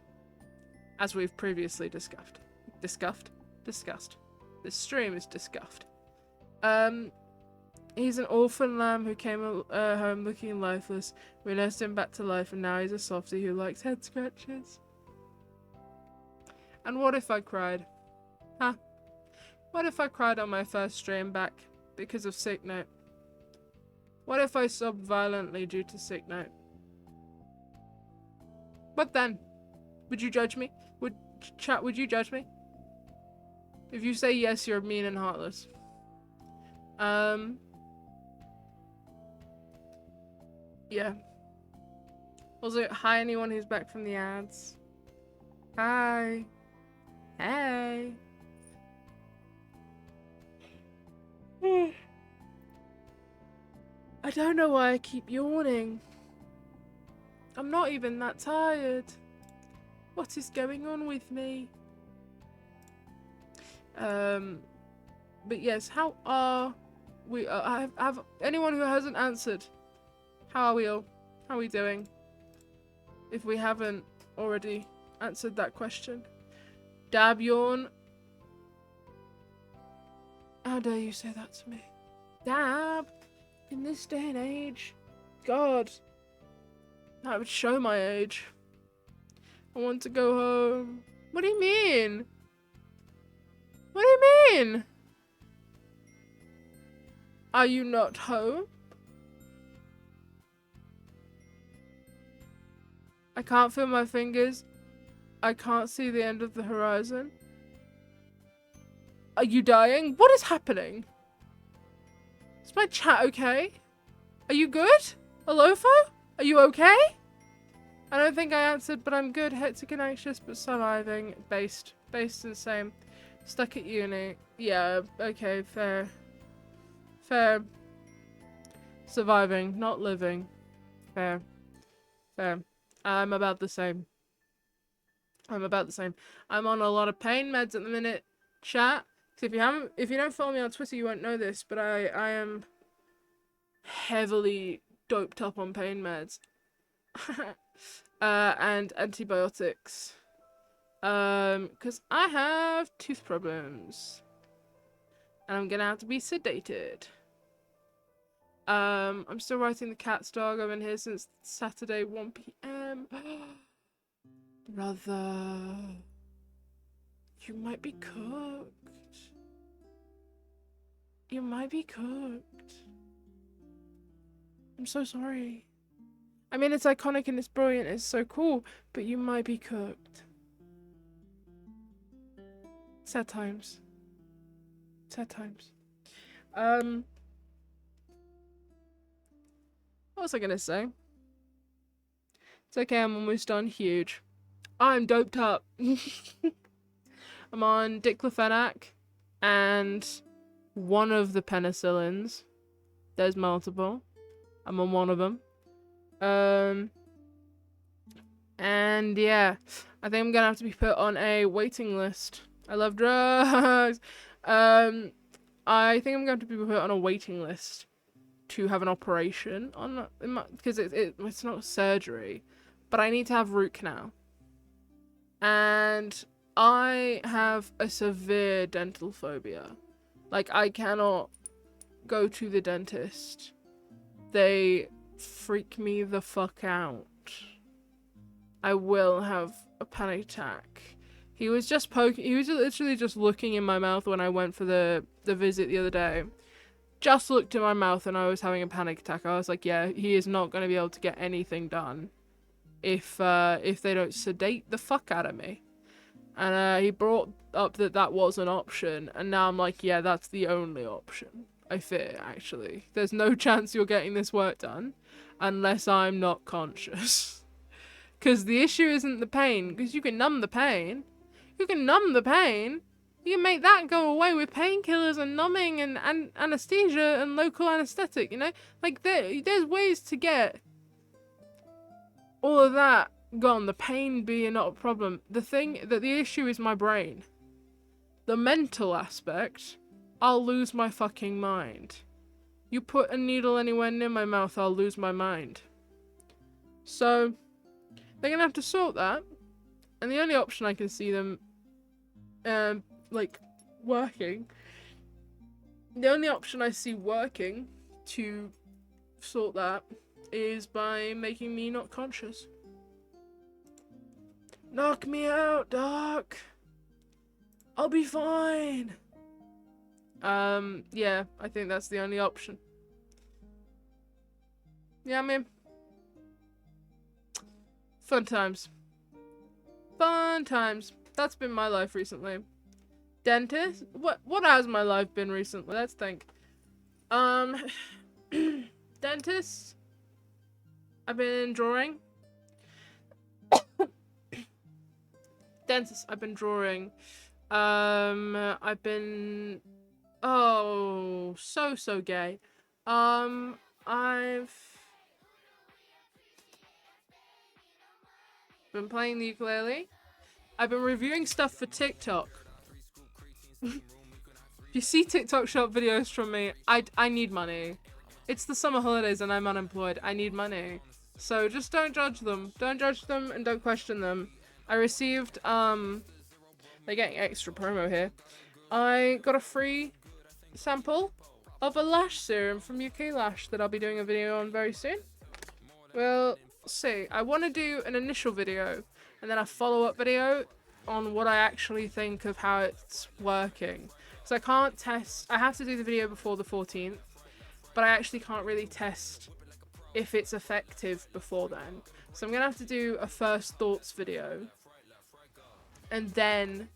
As we've previously discussed. Discussed. This stream is discussed. He's an orphan lamb who came home looking lifeless. We nursed him back to life and now he's a softie who likes head scratches. And what if I cried? Huh? What if I cried on my first stream back because of Sick Note? What if I sobbed violently due to Sick Note? What then? Would you judge me? Would you judge me? If you say yes, you're mean and heartless. Yeah. Also, hi anyone who's back from the ads. Hi. Hey. I don't know why I keep yawning. I'm not even that tired. What is going on with me? But yes, how are we? Have anyone who hasn't answered? How are we all? How are we doing? If we haven't already answered that question. Dab yawn. How dare you say that to me? Dab! In this day and age. God. That would show my age. I want to go home. What do you mean? What do you mean? Are you not home? I can't feel my fingers. I can't see the end of the horizon. Are you dying? What is happening? Is my chat okay? Are you good? Alofo? Are you okay? I don't think I answered, but I'm good. Hectic and anxious, but surviving. Based and same. Stuck at uni. Yeah, okay, fair. Fair. Surviving, not living. Fair. Fair. I'm about the same. I'm about the same. I'm on a lot of pain meds at the minute, chat. So if you don't follow me on Twitter, you won't know this, but I am heavily doped up on pain meds. And antibiotics. Because I have tooth problems. And I'm gonna have to be sedated. I'm still writing the cat's dog. I've been here since Saturday, 1 PM. Brother. You might be cooked. You might be cooked. I'm so sorry. I mean, it's iconic and it's brilliant. It's so cool. But you might be cooked. Sad times. Sad times. What was I gonna say? It's okay, I'm almost done. Huge. I'm doped up. I'm on diclofenac and one of the penicillins. There's multiple. I'm on one of them. And yeah, I think I'm gonna have to be put on a waiting list. I love drugs. I think I'm going to be put on a waiting list to have an operation on because it's not surgery, but I need to have root canal. And I have a severe dental phobia. Like, I cannot go to the dentist. They freak me the fuck out. I will have a panic attack. He was just he was literally just looking in my mouth when I went for the visit the other day. Just looked in my mouth and I was having a panic attack. I was like, yeah, he is not going to be able to get anything done if they don't sedate the fuck out of me. And he brought up that was an option, and now I'm like, yeah, that's the only option. I fear, actually. There's no chance you're getting this work done unless I'm not conscious. Because the issue isn't the pain, because you can numb the pain. You can numb the pain. You can make that go away with painkillers and numbing and anesthesia and local anesthetic, you know? Like, there's ways to get all of that gone. The pain being not a problem. The issue is my brain. The mental aspect, I'll lose my fucking mind. You put a needle anywhere near my mouth, I'll lose my mind. So, they're gonna have to sort that. And the only option I can see them like working, the only option I see working to sort that is by making me not conscious. Knock me out, Doc. I'll be fine. Yeah, I think that's the only option. Yeah, I mean, fun times. Fun times. That's been my life recently. Dentist? What has my life been recently? Let's think. Dentist? I've been drawing. Dentist, I've been drawing. I've been... Oh, so gay. I've been playing the ukulele. I've been reviewing stuff for TikTok. If you see TikTok short videos from me, I need money. It's the summer holidays and I'm unemployed. I need money. So just don't judge them. Don't judge them and don't question them. I received, they're getting extra promo here. I got a free sample of a lash serum from UK Lash that I'll be doing a video on very soon. We'll see. I want to do an initial video and then a follow-up video on what I actually think of how it's working. So I can't test, I have to do the video before the 14th, but I actually can't really test if it's effective before then. So I'm gonna have to do a first thoughts video, and then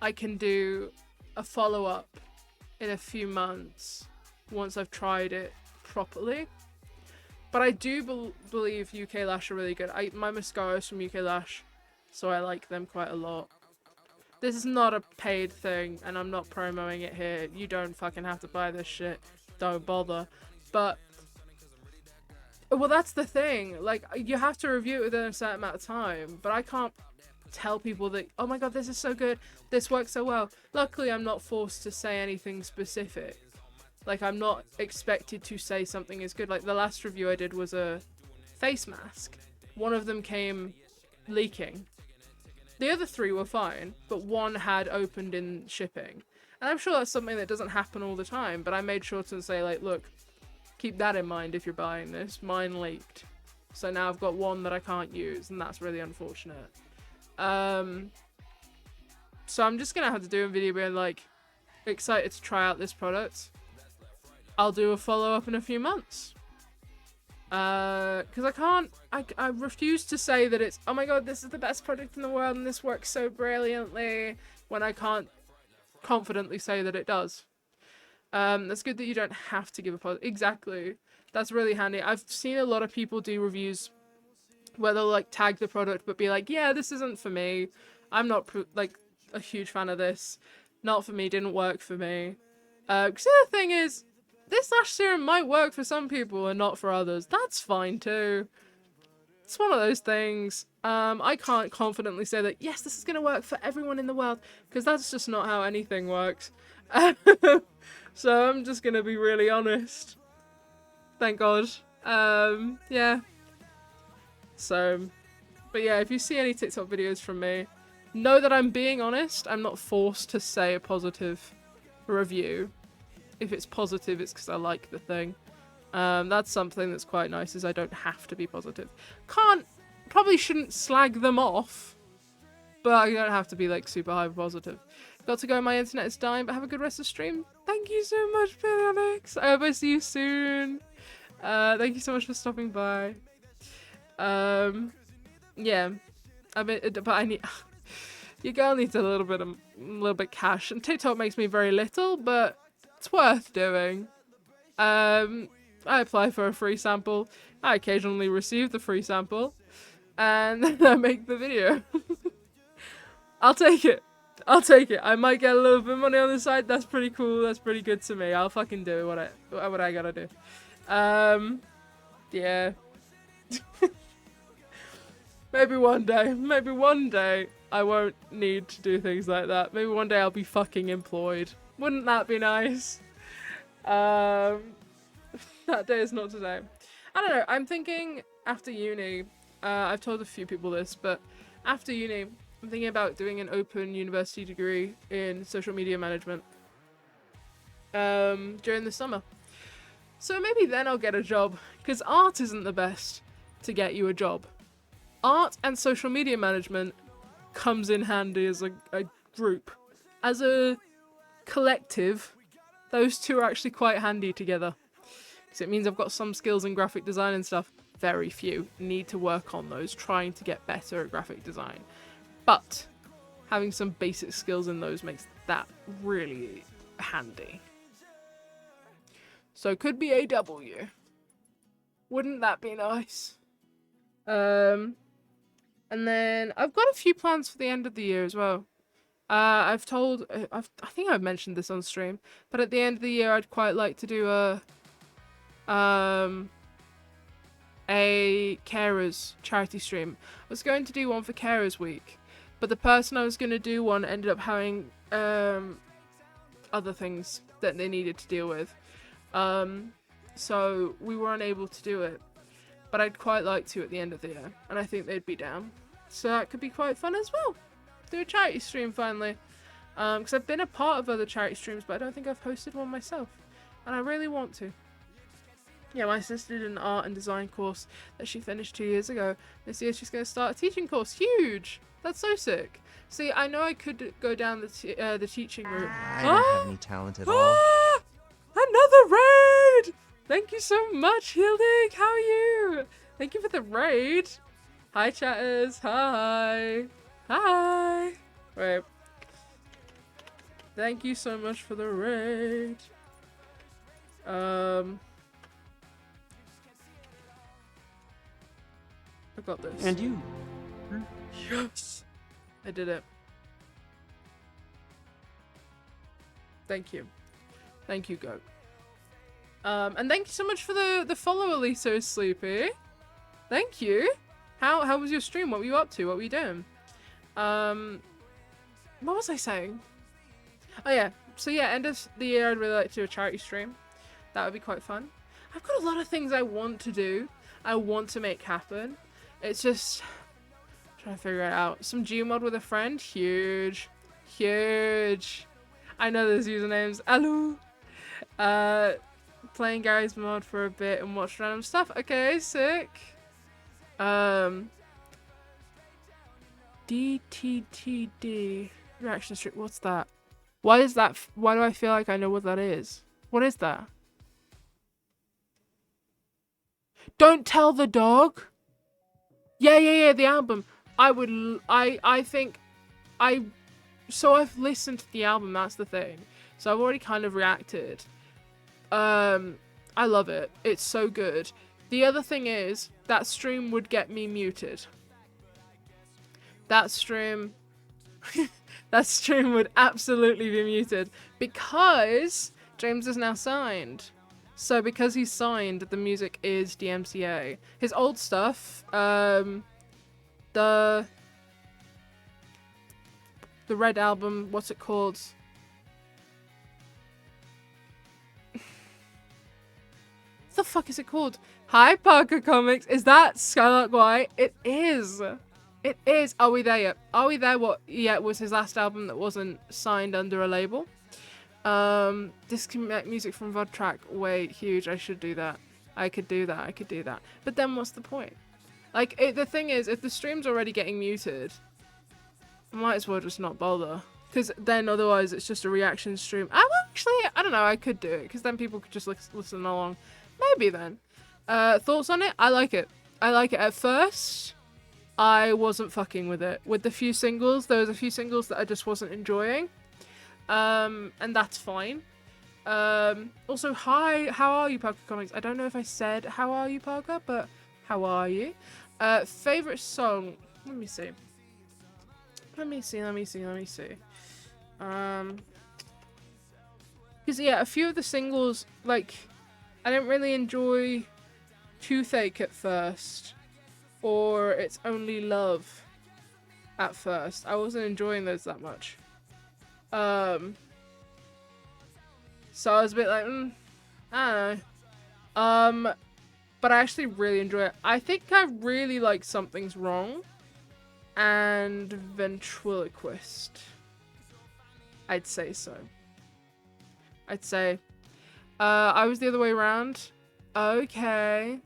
I can do a follow-up in a few months once I've tried it properly. But I do believe UK Lash are really good. My mascara is from UK Lash, so I like them quite a lot. This is not a paid thing, and I'm not promoting it here. You don't fucking have to buy this shit. Don't bother. But, well, that's the thing. Like, you have to review it within a certain amount of time, but I can't tell people that, oh my god, this is so good, this works so well. Luckily, I'm not forced to say anything specific. Like, I'm not expected to say something is good. Like, the last review I did was a face mask. One of them came leaking. The other three were fine, but one had opened in shipping. And I'm sure that's something that doesn't happen all the time, but I made sure to say, like, look, keep that in mind if you're buying this. Mine leaked. So now I've got one that I can't use, and that's really unfortunate. So I'm just gonna have to do a video being like, excited to try out this product. I'll do a follow-up in a few months. Because I refuse to say that it's, oh my god, this is the best product in the world and this works so brilliantly, when I can't confidently say that it does. That's good that you don't have to give a positive. Exactly. That's really handy. I've seen a lot of people do reviews where they'll like tag the product but be like, yeah, this isn't for me. I'm not like a huge fan of this. Not for me, didn't work for me. Because the other thing is, this lash serum might work for some people and not for others. That's fine too. it's one of those things. I can't confidently say that, yes, this is going to work for everyone in the world, because that's just not how anything works. So I'm just going to be really honest. Thank God. Yeah. So, but yeah, if you see any TikTok videos from me, know that I'm being honest. I'm not forced to say a positive review. If it's positive, it's because I like the thing. That's something that's quite nice, is I don't have to be positive. Probably shouldn't slag them off, but I don't have to be like super hyper positive. Got to go, my internet is dying, but have a good rest of the stream. Thank you so much, Alex. I hope I see you soon. Thank you so much for stopping by. Yeah. I mean, but I need... Your girl needs a little bit cash, and TikTok makes me very little, but it's worth doing. I apply for a free sample. I occasionally receive the free sample, and then I make the video. I'll take it. I'll take it. I might get a little bit of money on the side. That's pretty cool. That's pretty good to me. I'll fucking do what I gotta do. Yeah. Maybe one day I won't need to do things like that. Maybe one day I'll be fucking employed. Wouldn't that be nice? That day is not today. I don't know. I'm thinking after uni, I've told a few people this, but after uni, I'm thinking about doing an open university degree in social media management during the summer. So maybe then I'll get a job, because art isn't the best to get you a job. Art and social media management comes in handy as a group. As a collective, those two are actually quite handy together. Because it means I've got some skills in graphic design and stuff. Very few. Need to work on those, trying to get better at graphic design. But having some basic skills in those makes that really handy. So could be AW. Wouldn't that be nice? And then I've got a few plans for the end of the year as well. I think I've mentioned this on stream, but at the end of the year I'd quite like to do a carers charity stream. I was going to do one for Carers Week, but the person I was going to do one ended up having other things that they needed to deal with. So we were unable to do it, but I'd quite like to at the end of the year, and I think they'd be down. So that could be quite fun as well. Do a charity stream finally. Because I've been a part of other charity streams, but I don't think I've hosted one myself, and I really want to. Yeah, my sister did an art and design course that she finished 2 years ago. This year she's going to start a teaching course. Huge! That's so sick. See, I know I could go down the teaching route. I don't have any talent at all. Another raid! Thank you so much, Hildig. How are you? Thank you for the raid. Hi, chatters. Hi. Hi. Wait. Thank you so much for the raid. I got this. And you. Yes! I did it. Thank you. Thank you, Goat. And thank you so much for the follow, Elisa is Sleepy. Thank you. How was your stream? What were you up to? What were you doing? What was I saying? Oh yeah. So yeah, end of the year I'd really like to do a charity stream. That would be quite fun. I've got a lot of things I want to do. I want to make happen. It's just trying to figure it out. Some Gmod with a friend. Huge. Huge. I know those usernames. Aloo. Playing Gary's mod for a bit and watch random stuff. Okay, sick. DTTD. Reaction stream. What's that? Why is that? Why do I feel like I know what that is? What is that? Don't Tell the Dog? Yeah, the album. I think so I've listened to the album, that's the thing. So I've already kind of reacted. I love it. It's so good. The other thing is, that stream would get me muted. That stream would absolutely be muted because James is now signed. So because he's signed, the music is DMCA. His old stuff, the Red album, what's it called? What the fuck is it called? Hi, Parker Comics. Is that Skylark White? It is. It is. Are We There Yet? Are We There? What? Yeah, it was his last album that wasn't signed under a label. Disconnect music from VOD track. Wait, huge. I should do that. I could do that. I could do that. But then what's the point? Like, the thing is, if the stream's already getting muted, I might as well just not bother. Because then otherwise it's just a reaction stream. I well, actually, I don't know. I could do it. Because then people could just listen along. Maybe then. Thoughts on it? I like it. I like it. At first, I wasn't fucking with it. With the few singles, there was a few singles that I just wasn't enjoying. And that's fine. Also, hi, how are you, Parker Comics? I don't know if I said how are you, Parker, but how are you? Favorite song? Let me see. Because yeah, a few of the singles, like, I didn't really enjoy Toothache at first, or It's Only Love at first. I wasn't enjoying those that much. So I was a bit like, I don't know. But I actually really enjoy it. I think I really like Something's Wrong and Ventriloquist. I'd say so. I'd say. I was the other way around. Okay.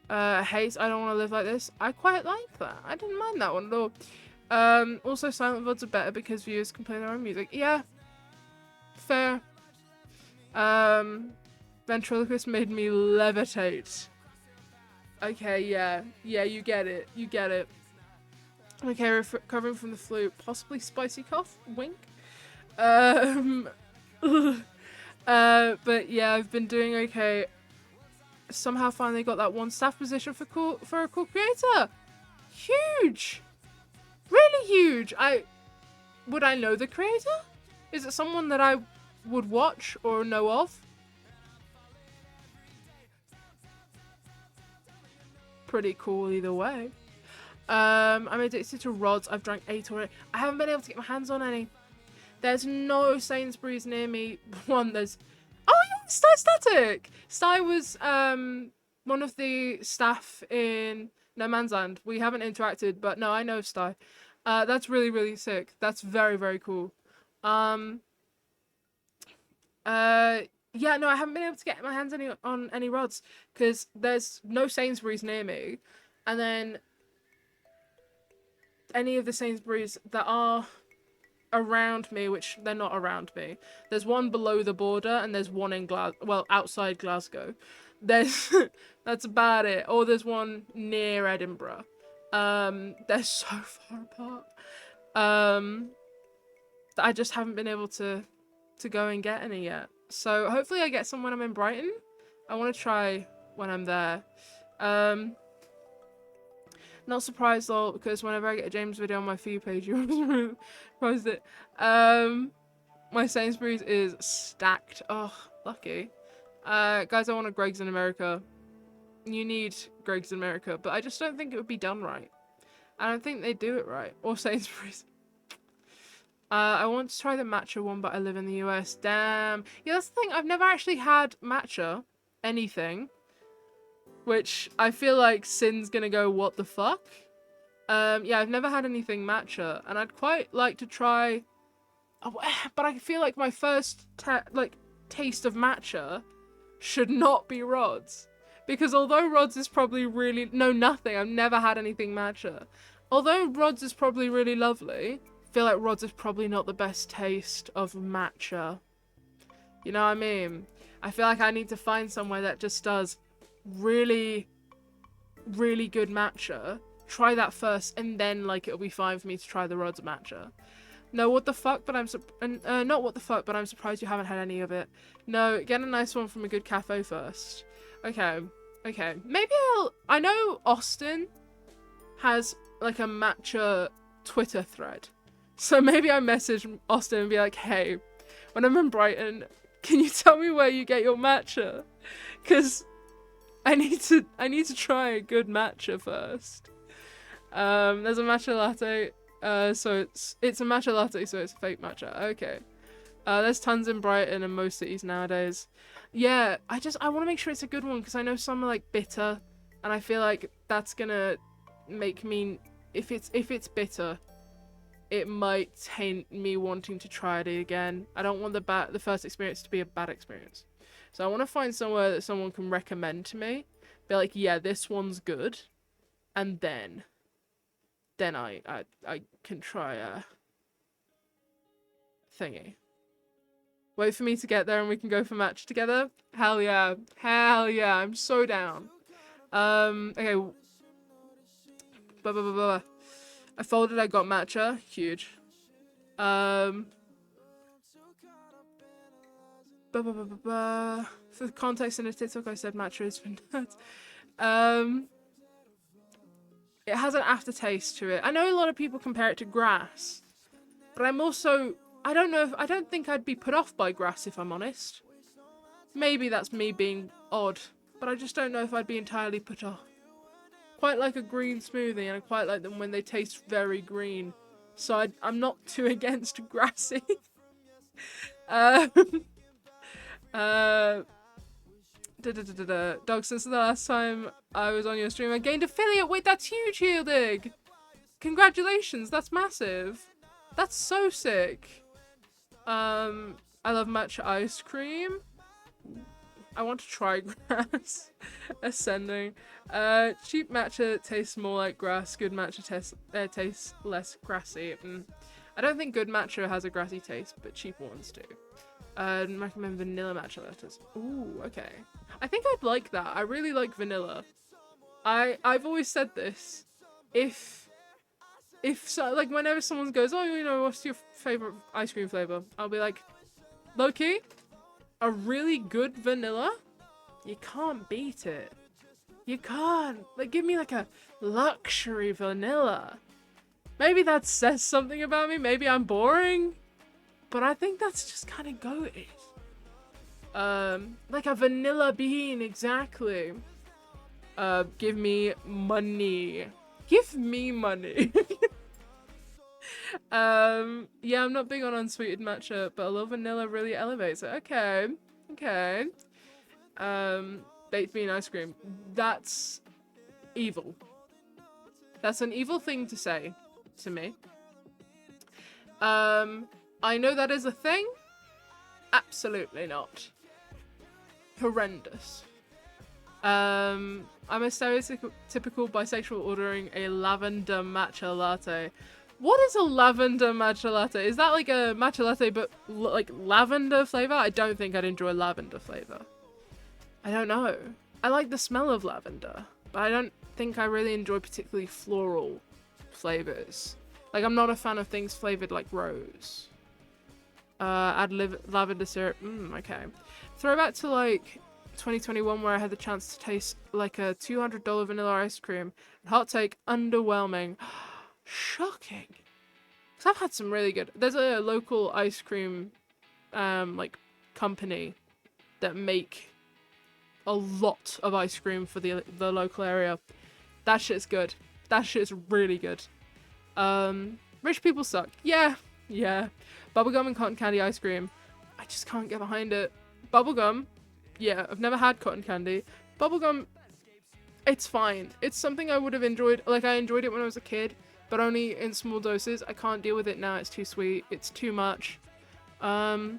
Hates I Don't Want to Live Like This. I quite like that. I didn't mind that one at all. Also, silent VODs are better because viewers can play their own music. Yeah. Fair. Ventriloquist made me levitate. Okay, yeah. Yeah, you get it. You get it. Okay, recovering from the flu. Possibly spicy cough? Wink. But yeah, I've been doing okay. Somehow finally got that one staff position for a cool creator. Huge! Really huge. Would I know the creator? Is it someone that I would watch or know of? Pretty cool either way. I'm addicted to rods. I've drank 8 already. I haven't been able to get my hands on any. There's no Sainsbury's near me. There's... Oh, yeah, Static! Sty was one of the staff in No Man's Land. We haven't interacted, but no, I know Sty. That's really, really sick. That's very, very cool. Yeah, no, I haven't been able to get my hands on any rods because there's no Sainsbury's near me. And then any of the Sainsbury's that are around me, which they're not around me. There's one below the border and there's one in outside Glasgow. There's that's about it. Or there's one near Edinburgh. They're so far apart. That I just haven't been able to go and get any yet. So hopefully I get some when I'm in Brighton. I want to try when I'm there. Not surprised though, because whenever I get a James video on my feed page, you always post it. My Sainsbury's is stacked. Oh, lucky. Guys, I want a Greggs in America. You need Greggs in America, but I just don't think it would be done right. I don't think they do it right. Or Sainsbury's. I want to try the matcha one, but I live in the US. Damn. Yeah, that's the thing. I've never actually had matcha anything. Which I feel like Sin's gonna go, what the fuck? Yeah, I've never had anything matcha. And I'd quite like to try... Oh, but I feel like my first taste of matcha should not be Rod's. Because although Rod's is probably really... No, nothing. I've never had anything matcha. Although Rod's is probably really lovely, I feel like Rod's is probably not the best taste of matcha. You know what I mean? I feel like I need to find somewhere that just does really, really good matcha. Try that first, and then, like, it'll be fine for me to try the Rod's matcha. No, what the fuck, but not what the fuck, but I'm surprised you haven't had any of it. No, get a nice one from a good cafe first. Okay. Maybe I know Austin has, like, a matcha Twitter thread. So maybe I message Austin and be like, hey, when I'm in Brighton, Can you tell me where you get your matcha? Because I need to try a good matcha first. There's a matcha latte. So it's a matcha latte, so it's a fake matcha. Okay. There's tons in Brighton and most cities nowadays. Yeah, I want to make sure it's a good one because I know some are like bitter, and I feel like that's gonna make me, if it's bitter, it might taint me wanting to try it again. I don't want the first experience to be a bad experience. So I want to find somewhere that someone can recommend to me. Be like, yeah, this one's good, and then I can try a thingy. Wait for me to get there and we can go for match together. Hell yeah, I'm so down. Okay. I folded, I got matcha. Huge. For the context in the TikTok, I said matcha is for nuts. It has an aftertaste to it. I know a lot of people compare it to grass, but I'm also, I don't think I'd be put off by grass if I'm honest. Maybe that's me being odd, but I just don't know if I'd be entirely put off. Quite like a green smoothie, and I quite like them when they taste very green. So I'm not too against grassy. Dog, since the last time I was on your stream, I gained affiliate. Wait, that's huge, Heeldig! Congratulations, that's massive. That's so sick. I love matcha ice cream. I want to try grass. Ascending. Cheap matcha tastes more like grass. Good matcha tastes less grassy. I don't think good matcha has a grassy taste, but cheap ones do. Recommend vanilla matcha letters. Ooh, okay. I think I'd like that. I really like vanilla. I've always said this. If so, like whenever someone goes, oh, you know, what's your favorite ice cream flavor? I'll be like, low-key, a really good vanilla, you can't beat it. You can't. Like, give me like a luxury vanilla. Maybe that says something about me. Maybe I'm boring. But I think that's just kind of goated. Like a vanilla bean, exactly. Give me money. Give me money. Yeah, I'm not big on unsweetened matcha, but a little vanilla really elevates it. Okay. Okay. Baked bean ice cream. That's evil. That's an evil thing to say to me. I know that is a thing. Absolutely not. Horrendous. I'm a stereotypical bisexual ordering a lavender matcha latte. What is a lavender matcha latte? Is that like a matcha latte but like lavender flavor? I don't think I'd enjoy lavender flavor. I don't know. I like the smell of lavender, but I don't think I really enjoy particularly floral flavors. Like, I'm not a fan of things flavored like rose. Add lavender syrup. Okay. Throwback to like 2021 where I had the chance to taste like a $200 vanilla ice cream. Hot take, underwhelming. Shocking. Because I've had some really good. There's a local ice cream like company that make a lot of ice cream for the local area. That shit's good. That shit's really good. Rich people suck. Yeah. Bubblegum and cotton candy ice cream. I just can't get behind it. Bubblegum. Yeah, I've never had cotton candy. Bubblegum, it's fine. It's something I would have enjoyed. Like, I enjoyed it when I was a kid, but only in small doses. I can't deal with it now. It's too sweet. It's too much. I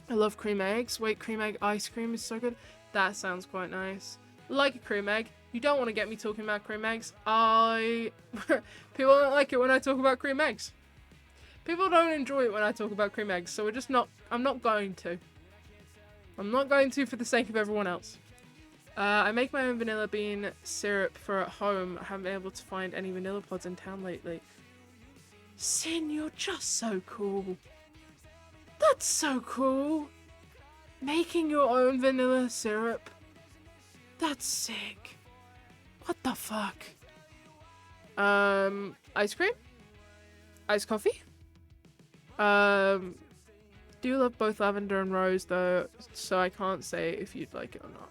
love cream eggs. Wait, cream egg ice cream is so good. That sounds quite nice. Like a cream egg. You don't want to get me talking about cream eggs. People don't like it when I talk about cream eggs. People don't enjoy it when I talk about cream eggs, so we're just not. I'm not going to. I'm not going to for the sake of everyone else. I make my own vanilla bean syrup for at home. I haven't been able to find any vanilla pods in town lately. Sin, you're just so cool. That's so cool. Making your own vanilla syrup. That's sick. What the fuck? Ice cream? Iced coffee? Do do love both lavender and rose though, so I can't say if you'd like it or not.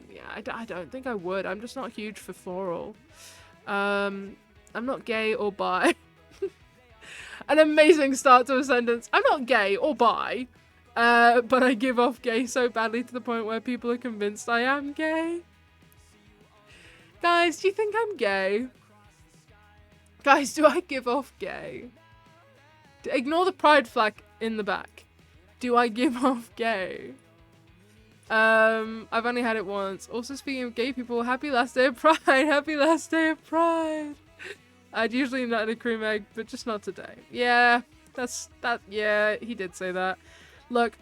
Yeah, I don't think I would. I'm just not huge for floral. I'm not gay or bi. An amazing start to a sentence. I'm not gay or bi, but I give off gay so badly to the point where people are convinced I am gay. Guys, do you think I'm gay? Guys, do I give off gay? Ignore the pride flag in the back. Do I give off gay? I've only had it once. Also, speaking of gay people, happy last day of Pride. Happy last day of Pride. I'd usually nut in a cream egg, but just not today. Yeah, yeah, he did say that. Look,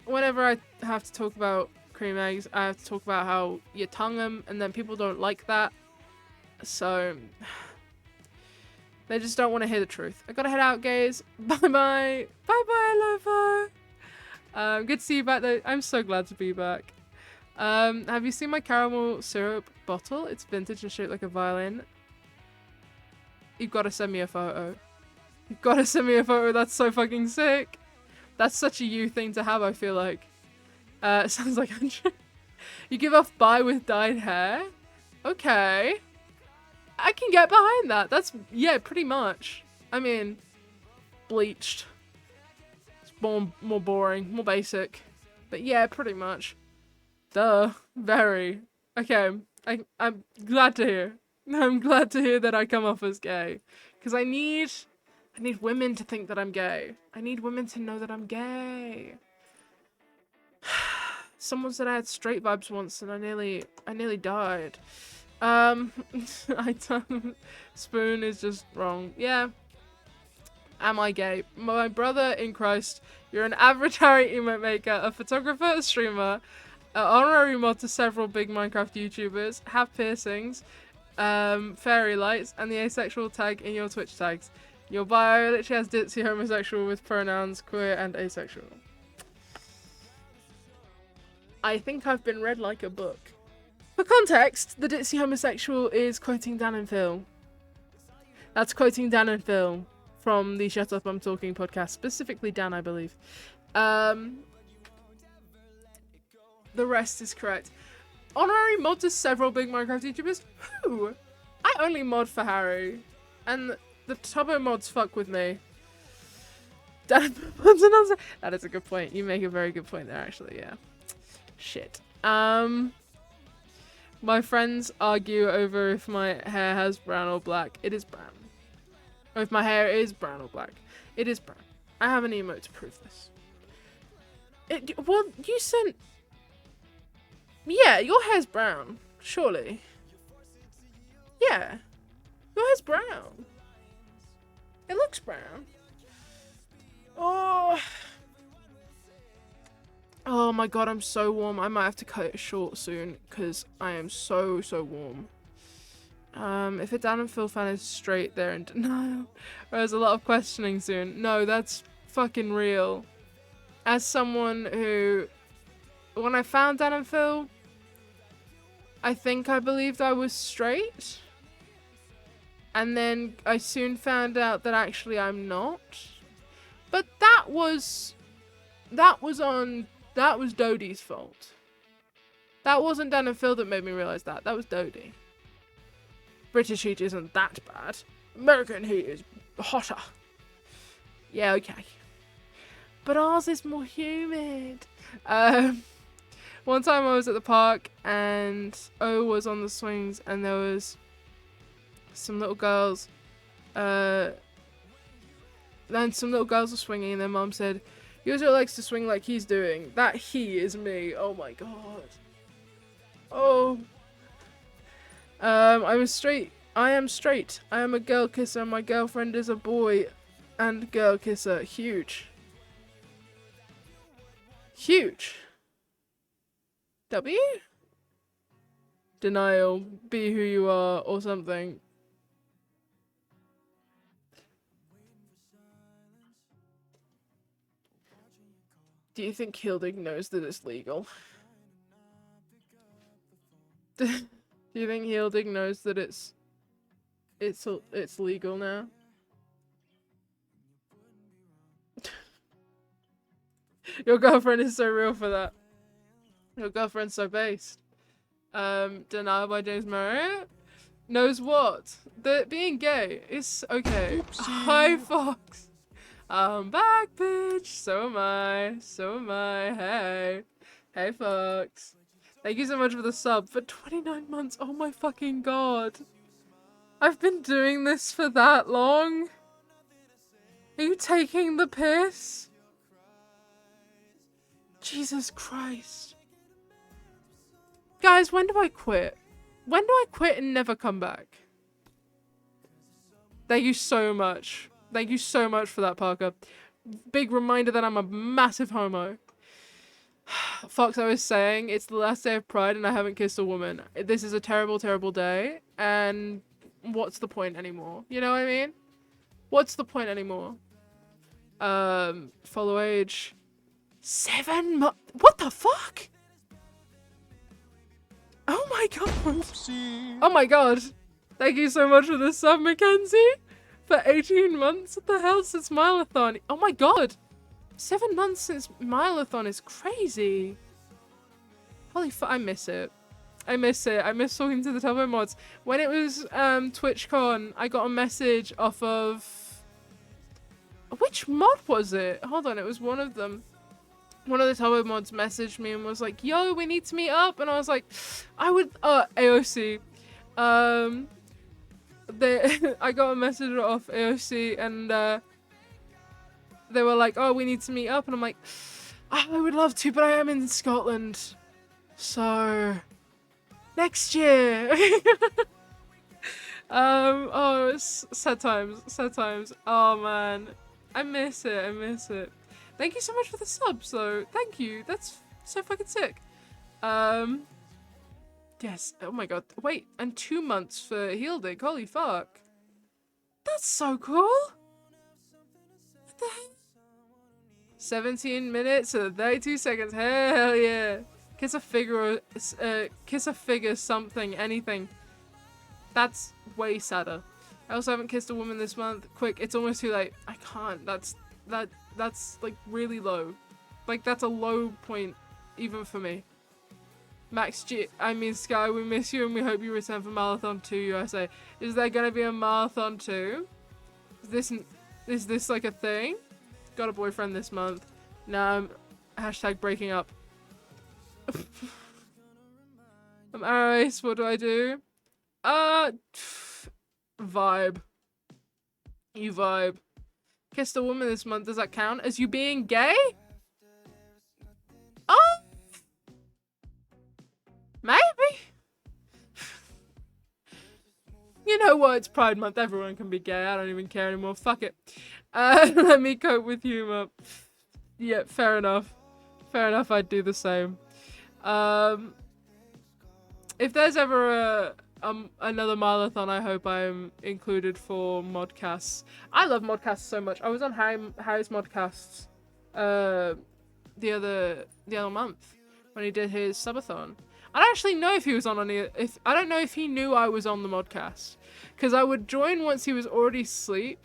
whenever I have to talk about cream eggs, I have to talk about how you tongue them, and then people don't like that. So, they just don't want to hear the truth. I gotta head out, guys. Bye-bye. Bye-bye, Lovo. Good to see you back though. I'm so glad to be back. Have you seen my caramel syrup bottle? It's vintage and shaped like a violin. You've got to send me a photo. You've got to send me a photo. That's so fucking sick. That's such a you thing to have, I feel like. Sounds like Andrew. You give off bi with dyed hair? Okay. I can get behind that. That's, yeah, pretty much. I mean, bleached. It's more boring, more basic. But yeah, pretty much. Duh. Very. Okay. I'm glad to hear. I'm glad to hear that I come off as gay. Because I need women to think that I'm gay. I need women to know that I'm gay. Someone said I had straight vibes once and I nearly died. Spoon is just wrong. Yeah. Am I gay? My brother in Christ, you're an average Harry emote maker, a photographer, a streamer, an honorary mod to several big Minecraft YouTubers, have piercings, fairy lights, and the asexual tag in your Twitch tags. Your bio literally has ditzy homosexual with pronouns queer and asexual. I think I've been read like a book. For context, the ditzy homosexual is quoting Dan and Phil. That's quoting Dan and Phil from the Shut Up I'm Talking podcast, specifically Dan, I believe. The rest is correct. Honorary mod to several big Minecraft YouTubers? Who? I only mod for Harry. And the Tubbo mods fuck with me. That is a good point. You make a very good point there, actually, yeah. Shit. My friends argue over if my hair has brown or black. It is brown. Or if my hair is brown or black. It is brown. I have an emote to prove this. Well, you sent... Yeah, your hair's brown. Surely. Yeah. Your hair's brown. It looks brown. Oh... Oh my god, I'm so warm. I might have to cut it short soon because I am so warm. If a Dan and Phil fan is straight, they're in denial. There's a lot of questioning soon. No, that's fucking real. As someone who, when I found Dan and Phil, I think I believed I was straight. And then I soon found out that actually I'm not. But that was Dodie's fault. That wasn't Dan and Phil that made me realise that. That was Dodie. British heat isn't that bad. American heat is hotter. Yeah, okay. But ours is more humid. One time I was at the park and O was on the swings and there was some little girls. Then some little girls were swinging and their mum said, "He also likes to swing like he's doing." That he is me. Oh my god. Oh. I am straight. I am a girl kisser. My girlfriend is a boy and girl kisser. Huge. Huge. W? Denial. Be who you are or something. Do you think Hilding knows that it's legal? Do you think Hilding knows that it's legal now? Your girlfriend is so real for that. Your girlfriend's so based. Denial by James Marriott. Knows what? That being gay is okay. Oopsie. Hi, Fox. I'm back, bitch. So am I. So am I. Hey. Hey, Fox. Thank you so much for the sub for 29 months. Oh my fucking god. I've been doing this for that long? Are you taking the piss? Jesus Christ. Guys, when do I quit? When do I quit and never come back? Thank you so much. Thank you so much for that, Parker. Big reminder that I'm a massive homo. Fox, I was saying, it's the last day of Pride and I haven't kissed a woman. This is a terrible, terrible day. And what's the point anymore? You know what I mean? What's the point anymore? Follow age. 7 months. What the fuck? Oh my god. Oopsie. Oh my god. Thank you so much for the sub, Mackenzie. For 18 months. What the hell since Mileathon? Oh my god. 7 months since Mileathon is crazy. Holy fuck, I miss it. I miss it. I miss talking to the Telvo mods. When it was TwitchCon, I got a message off of... Which mod was it? Hold on, it was one of them. One of the Telvo mods messaged me and was like, yo, we need to meet up. And I was like, I would... AOC. I got a message off AOC and they were like, oh, we need to meet up. And I'm like, oh, I would love to, but I am in Scotland. So... next year. Oh, it's sad times. Sad times. Oh, man. I miss it. I miss it. Thank you so much for the subs, though. Thank you. That's so fucking sick. Yes. Oh my god. Wait, and 2 months for Healdig. Holy fuck. That's so cool. What the heck? 17 minutes and 32 seconds. Hell yeah. Kiss a figure, something, anything. That's way sadder. I also haven't kissed a woman this month. Quick, it's almost too late. I can't. That's like really low. Like that's a low point even for me. Max G, I mean Sky, we miss you and we hope you return for Marathon 2 USA. Is there gonna be a Marathon 2? Is this like a thing? Got a boyfriend this month. Nah, hashtag breaking up. I'm Aris, what do I do? Vibe. You vibe. Kissed a woman this month, does that count as you being gay? Oh! Maybe. You know what, it's Pride Month, everyone can be gay, I don't even care anymore, fuck it. Let me cope with humor. Yeah, fair enough. Fair enough, I'd do the same. If there's ever another Mileathon, I hope I'm included for modcasts. I love modcasts so much. I was on Harry's modcasts the other month when he did his subathon. I don't actually know if he was on any. I don't know if he knew I was on the modcast because I would join once he was already asleep.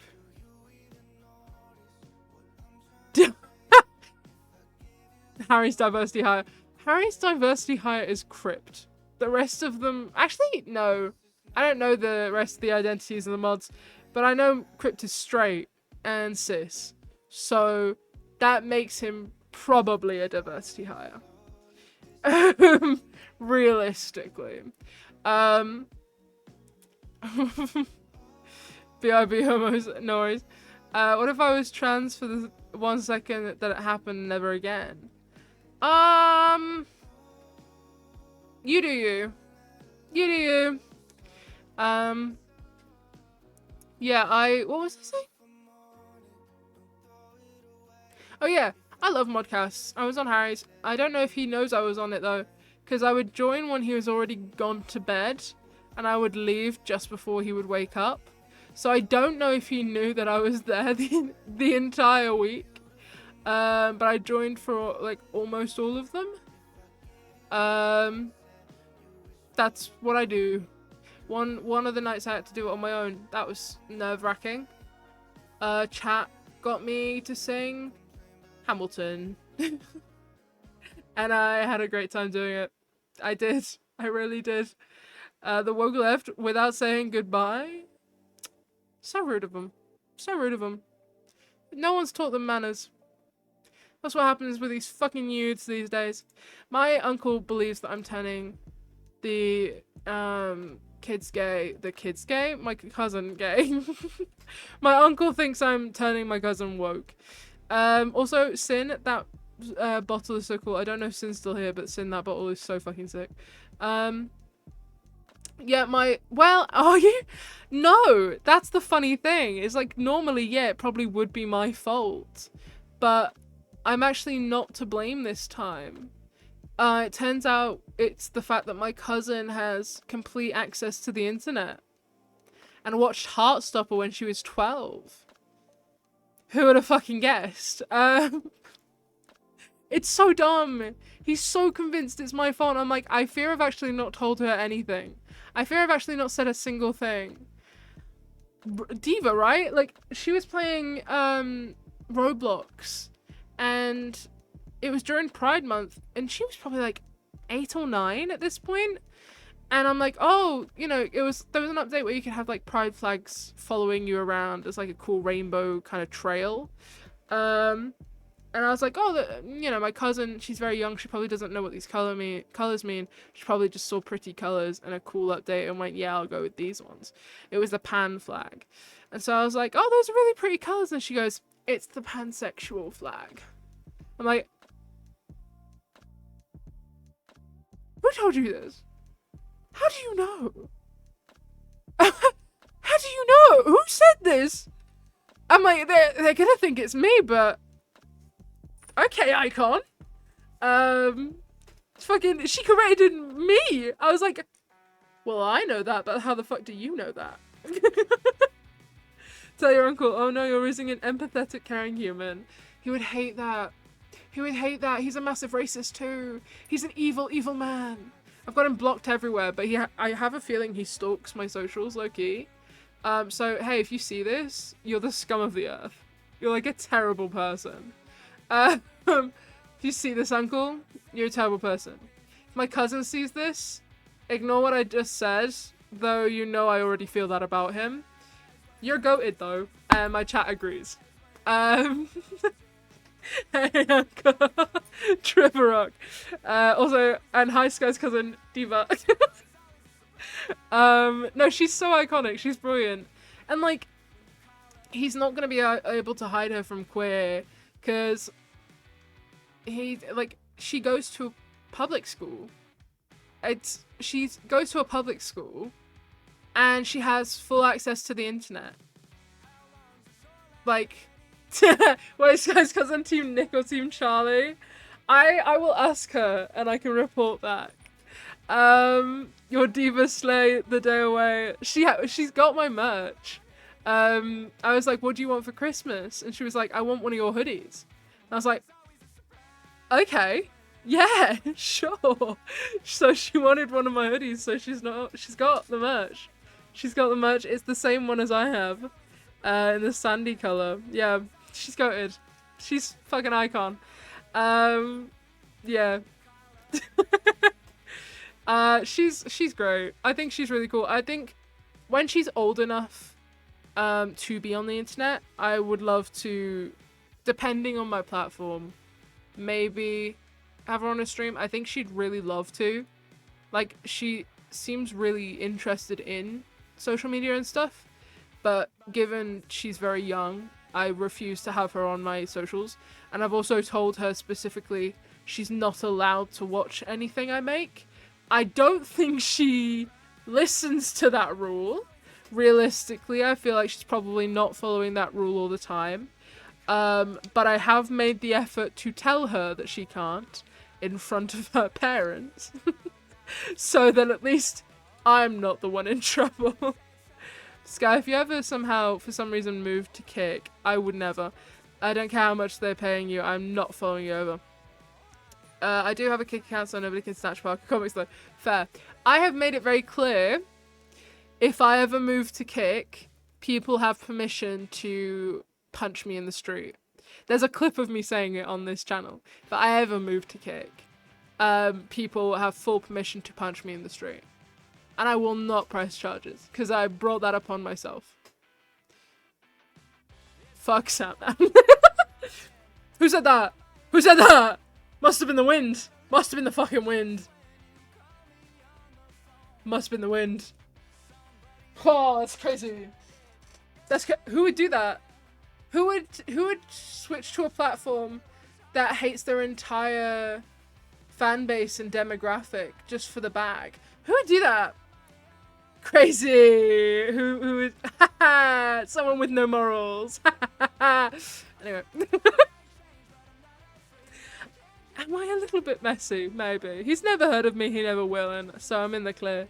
Harry's diversity hire. Harry's diversity hire is crypt. The rest of them... Actually, no. I don't know the rest of the identities of the mods. But I know crypt is straight and cis. So that makes him probably a diversity hire. Realistically. BIB homos. No worries. What if I was trans for the 1 second that it happened, never again? You do you. You do you. Yeah, what was I saying? Oh yeah, I love modcasts. I was on Harry's. I don't know if he knows I was on it though, because I would join when he was already gone to bed, and I would leave just before he would wake up. So I don't know if he knew that I was there the entire week. But I joined for like almost all of them. That's what I do. One of the nights I had to do it on my own. That was nerve-wracking. Chat got me to sing Hamilton. And I had a great time doing it. I did. I really did. The woke left without saying goodbye. So rude of them. So rude of them. No one's taught them manners. That's what happens with these fucking youths these days. My uncle believes that I'm turning the kids gay. The kids gay? My cousin gay. My uncle thinks I'm turning my cousin woke. Also, Sin, that bottle is so cool. I don't know if Sin's still here, but Sin, that bottle is so fucking sick. Yeah, well, are you? No, that's the funny thing. It's like, normally, yeah, it probably would be my fault. But I'm actually not to blame this time. It turns out it's the fact that my cousin has complete access to the internet and watched Heartstopper when she was 12. Who would have fucking guessed? It's so dumb. He's so convinced it's my fault. I'm like, I fear I've actually not told her anything. I fear I've actually not said a single thing. Diva, right? Like, she was playing Roblox, and it was during Pride Month, and she was probably like 8 or 9 at this point. And I'm like, oh, you know, there was an update where you could have like pride flags following you around as like a cool rainbow kind of trail. And I was like, oh, you know, my cousin, she's very young. She probably doesn't know what these colors mean. She probably just saw pretty colors and a cool update and went, yeah, I'll go with these ones. It was the pan flag. And so I was like, oh, those are really pretty colors. And she goes, it's the pansexual flag. I'm like, who told you this? How do you know? How do you know? Who said this? I'm like, they're gonna think it's me, but okay, icon. Fucking, she corrected me. I was like, well, I know that, but how the fuck do you know that? Tell your uncle, oh no, you're raising an empathetic, caring human. He would hate that. He would hate that. He's a massive racist too. He's an evil, evil man. I've got him blocked everywhere, but I have a feeling he stalks my socials low-key. So, hey, if you see this, you're the scum of the earth. You're like a terrible person. If you see this, uncle, you're a terrible person. If my cousin sees this, ignore what I just said, though you know I already feel that about him. You're goated, though, and my chat agrees. Hey, uncle. Trevor Rock. Also, and hi, Sky's cousin, Diva. No, she's so iconic. She's brilliant. And, like, he's not going to be able to hide her from queer, because she goes to a public school. She goes to a public school, and she has full access to the internet. Like, wait, guys, cousin Team Nick or Team Charlie? I will ask her, and I can report back. Your diva slay the day away. She's got my merch. I was like, what do you want for Christmas? And she was like, I want one of your hoodies. And I was like, okay, yeah, sure. So she wanted one of my hoodies, so she's got the merch. She's got the merch. It's the same one as I have, in the sandy color. Yeah, she's goated. She's fucking icon. Yeah. She's great. I think she's really cool. I think when she's old enough to be on the internet, I would love to, depending on my platform, maybe have her on a stream. I think she'd really love to. Like, she seems really interested in social media and stuff, but given she's very young, I refuse to have her on my socials. And I've also told her specifically she's not allowed to watch anything I make. I don't think she listens to that rule. Realistically, I feel like she's probably not following that rule all the time. But I have made the effort to tell her that she can't in front of her parents. So that at least I'm not the one in trouble. Sky, if you ever somehow, for some reason, moved to Kick, I would never. I don't care how much they're paying you, I'm not following you over. I do have a Kick account, so nobody can snatch Parker comics though. Fair. I have made it very clear, if I ever move to Kick, people have permission to punch me in the street. There's a clip of me saying it on this channel. If I ever move to Kick, people have full permission to punch me in the street. And I will not press charges, because I brought that upon myself. Fuck Satman. Who said that? Who said that? Must have been the wind. Must have been the fucking wind. Must have been the wind. Oh, that's crazy. Who would do that? Who would switch to a platform that hates their entire fan base and demographic just for the bag? Who would do that? Crazy. Who would someone with no morals. Anyway. Am I a little bit messy? Maybe. He's never heard of me, he never will, and so I'm in the clear.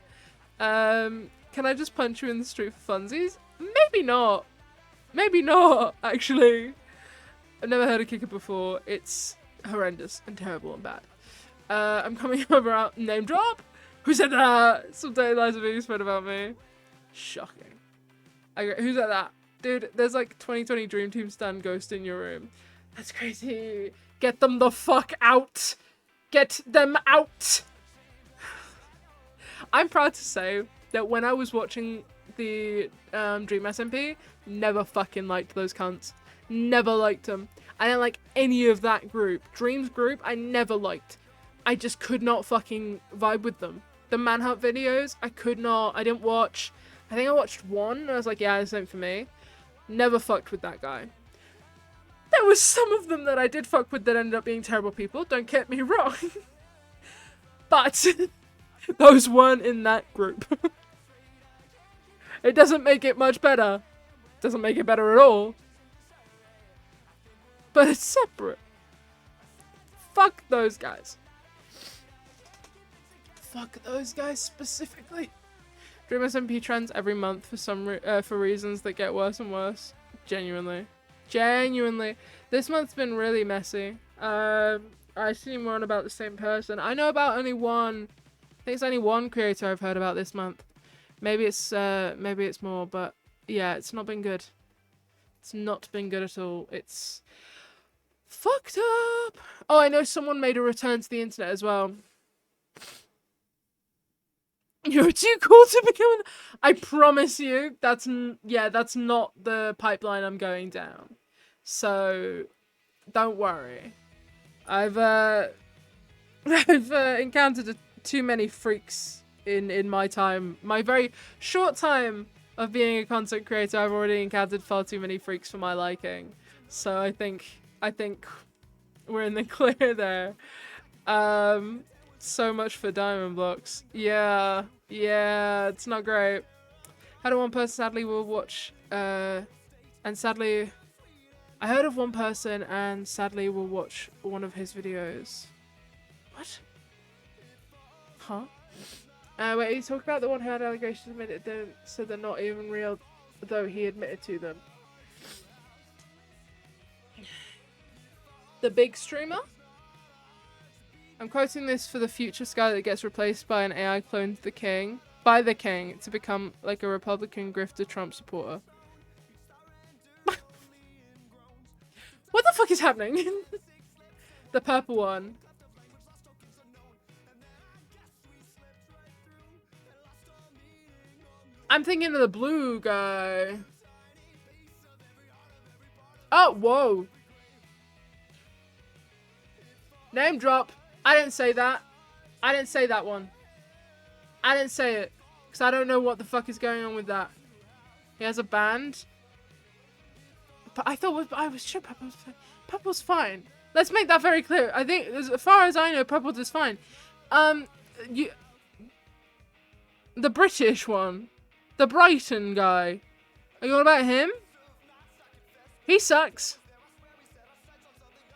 Can I just punch you in the street for funsies? Maybe not. Maybe not, actually. I've never heard of Kicker before. It's horrendous and terrible and bad. I'm coming over out name drop. Who said that? Some dirty lies are being spread about me. Shocking. Who said that? Dude, there's like 2020 Dream Team Stan Ghost in your room. That's crazy. Get them the fuck out. Get them out. I'm proud to say that when I was watching the Dream SMP, never fucking liked those cunts. Never liked them. I didn't like any of that group. Dream's group, I never liked. I just could not fucking vibe with them. The Manhunt videos, I could not. I didn't watch. I think I watched one and I was like, yeah, this ain't for me. Never fucked with that guy. There was some of them that I did fuck with that ended up being terrible people, don't get me wrong. But those weren't in that group. It doesn't make it much better. Doesn't make it better at all. But it's separate. Fuck those guys. Fuck those guys specifically. Dream SMP trends every month for reasons that get worse and worse. Genuinely. This month's been really messy. I assume we're on about the same person. I know about only one. I think it's only one creator I've heard about this month. Maybe it's more, but yeah, it's not been good. It's not been good at all. It's fucked up. Oh, I know someone made a return to the internet as well. You're too cool to become. I promise you, that's not the pipeline I'm going down. So, don't worry. I've encountered too many freaks in my time, my very short time of being a content creator. I've already encountered far too many freaks for my liking. So I think we're in the clear there. So much for diamond blocks. Yeah, it's not great. I had one person sadly will watch, and sadly, I heard of one person and sadly will watch one of his videos. What? Huh? Wait, you talk about the one who had allegations admitted them, so they're not even real, though he admitted to them. The big streamer? I'm quoting this for the future Sky that gets replaced by an AI clone to the king, by the king, to become like a Republican grifter Trump supporter. What the fuck is happening? The purple one. I'm thinking of the blue guy. Oh, whoa. Name drop. I didn't say that. I didn't say that one. I didn't say it. Because I don't know what the fuck is going on with that. He has a band. But I thought I was sure Purple's fine. Let's make that very clear. I think, as far as I know, Purple is fine. The British one. The Brighton guy. Are you on about him? He sucks.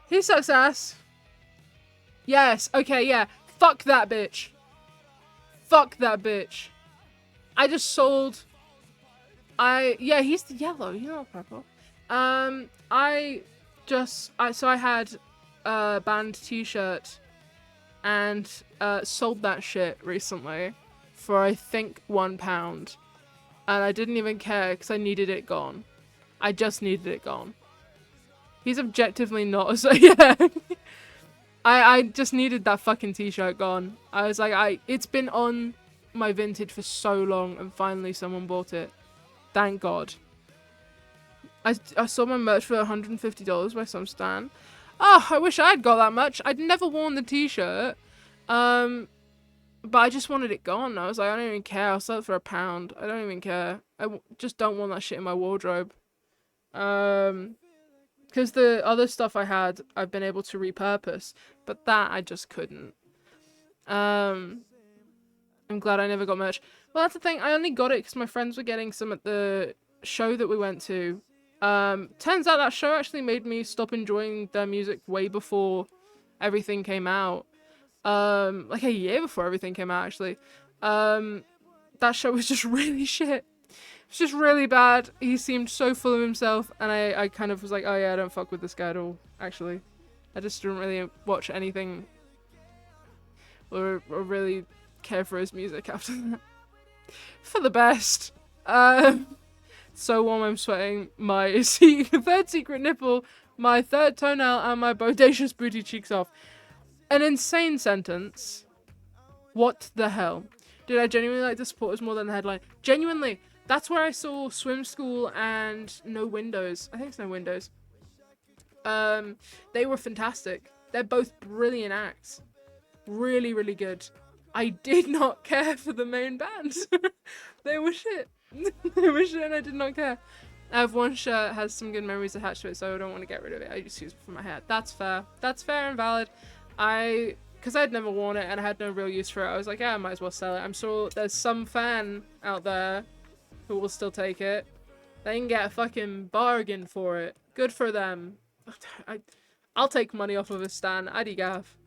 He sucks ass. Yes, okay, yeah. Fuck that bitch. Fuck that bitch. I just sold... Yeah, he's the yellow, you're not purple. So I had a band t-shirt and sold that shit recently for I think £1. And I didn't even care because I needed it gone. I just needed it gone. He's objectively not. So yeah. I just needed that fucking t-shirt gone. I was like, it's been on my Vinted for so long, and finally someone bought it. Thank God. I saw my merch for $150 by some stan. Oh, I wish I had got that much. I'd never worn the t-shirt. But I just wanted it gone. I was like, I don't even care. I'll sell it for £1. I don't even care. Just don't want that shit in my wardrobe. Because the other stuff I had, I've been able to repurpose. But that, I just couldn't. I'm glad I never got merch. Well, that's the thing. I only got it because my friends were getting some at the show that we went to. Turns out that show actually made me stop enjoying their music way before everything came out. Like a year before everything came out, actually. That show was just really shit. It's just really bad. He seemed so full of himself, and I kind of was like, oh yeah, I don't fuck with this guy at all, actually. I just didn't really watch anything or really care for his music after that. For the best. So warm I'm sweating. My third secret nipple, my third toenail, and my bodacious booty cheeks off. An insane sentence. What the hell? Did I genuinely like the supporters more than the headline? Genuinely. That's where I saw Swim School and No Windows. I think it's No Windows. They were fantastic. They're both brilliant acts. Really, really good. I did not care for the main band. They were shit. They were shit and I did not care. I have one shirt, has some good memories attached to it, so I don't want to get rid of it. I just use it for my hair. That's fair. That's fair and valid. Because I'd never worn it and I had no real use for it, I was like, yeah, I might as well sell it. I'm sure there's some fan out there who will still take it. They can get a fucking bargain for it. Good for them. I'll take money off of a stan. Addy gaff.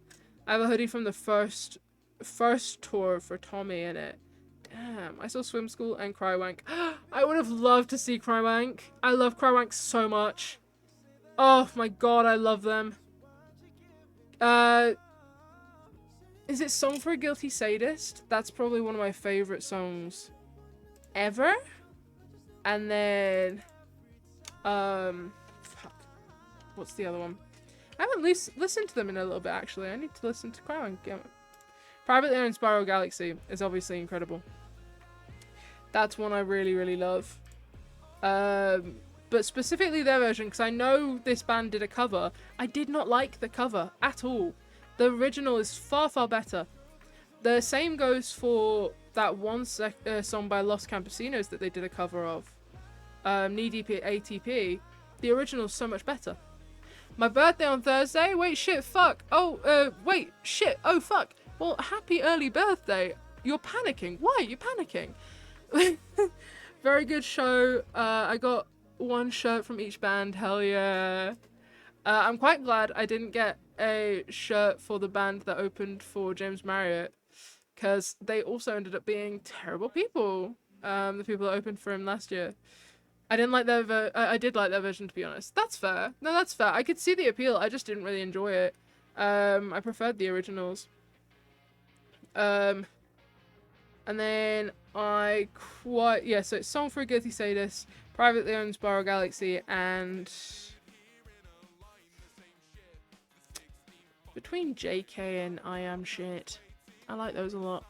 I have a hoodie from the first tour for Tommy in it. Damn, I saw Swim School and Crywank. I would have loved to see Crywank. I love Crywank so much. Oh my god, I love them. Is it Song for a Guilty Sadist? That's probably one of my favorite songs ever. And then, fuck. What's the other one? I haven't listened to them in a little bit, actually. I need to listen to Crywank. Privately Owned Spiral Galaxy is obviously incredible. That's one I really, really love. But specifically their version, because I know this band did a cover. I did not like the cover at all. The original is far, far better. The same goes for that one song by Los Campesinos that they did a cover of. Knee Deep ATP. The original is so much better. My birthday on Thursday? Wait, shit, fuck. Oh, wait, shit, oh, fuck. Well, happy early birthday. You're panicking. Why are you panicking? Very good show. I got one shirt from each band. Hell yeah. I'm quite glad I didn't get a shirt for the band that opened for James Marriott, because they also ended up being terrible people. The people that opened for him last year. I didn't like their I did like their version, to be honest. That's fair. No, that's fair. I could see the appeal. I just didn't really enjoy it. I preferred the originals. And then so it's Song for a Guilty Sadist, Privately Owned Spiral Galaxy, and between JK and I Am Shit. I like those a lot.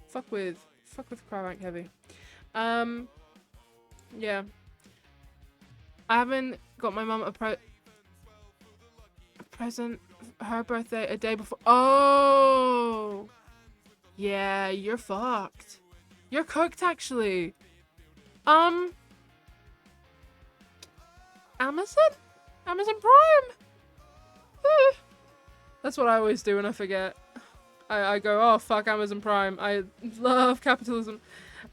Fuck with Crywank heavy. Yeah. I haven't got my mum a present. Her birthday a day before. Oh! Yeah, you're fucked. You're cooked, actually. Amazon Prime? That's what I always do when I forget. I go, oh, fuck Amazon Prime. I love capitalism.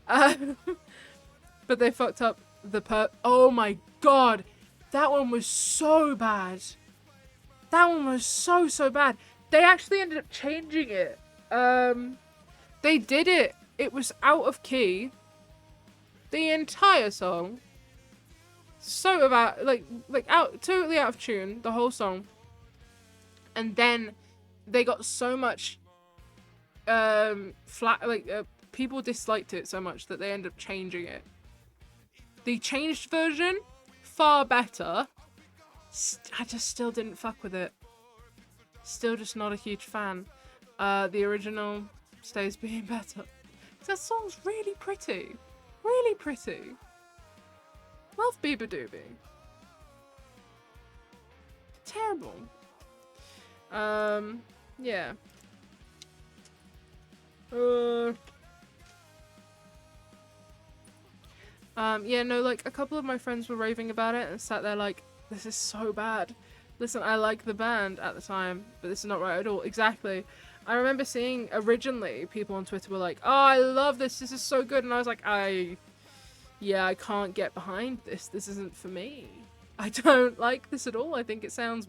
But they fucked up the oh my god. That one was so bad. That one was so bad. They actually ended up changing it. They did it. It was out of key. The entire song. So about like totally out of tune, the whole song. And then they got so much people disliked it so much that they ended up changing it. The changed version, far better. I just still didn't fuck with it. Still just not a huge fan. The original stays being better. That song's really pretty. Really pretty. Love Bieber Doobie. Terrible. Yeah. Yeah, no, like, a couple of my friends were raving about it and sat there like, this is so bad. Listen, I like the band at the time, but this is not right at all. Exactly. I remember seeing, originally, people on Twitter were like, oh, I love this is so good, and I was like, yeah, I can't get behind this. This isn't for me. I don't like this at all. I think it sounds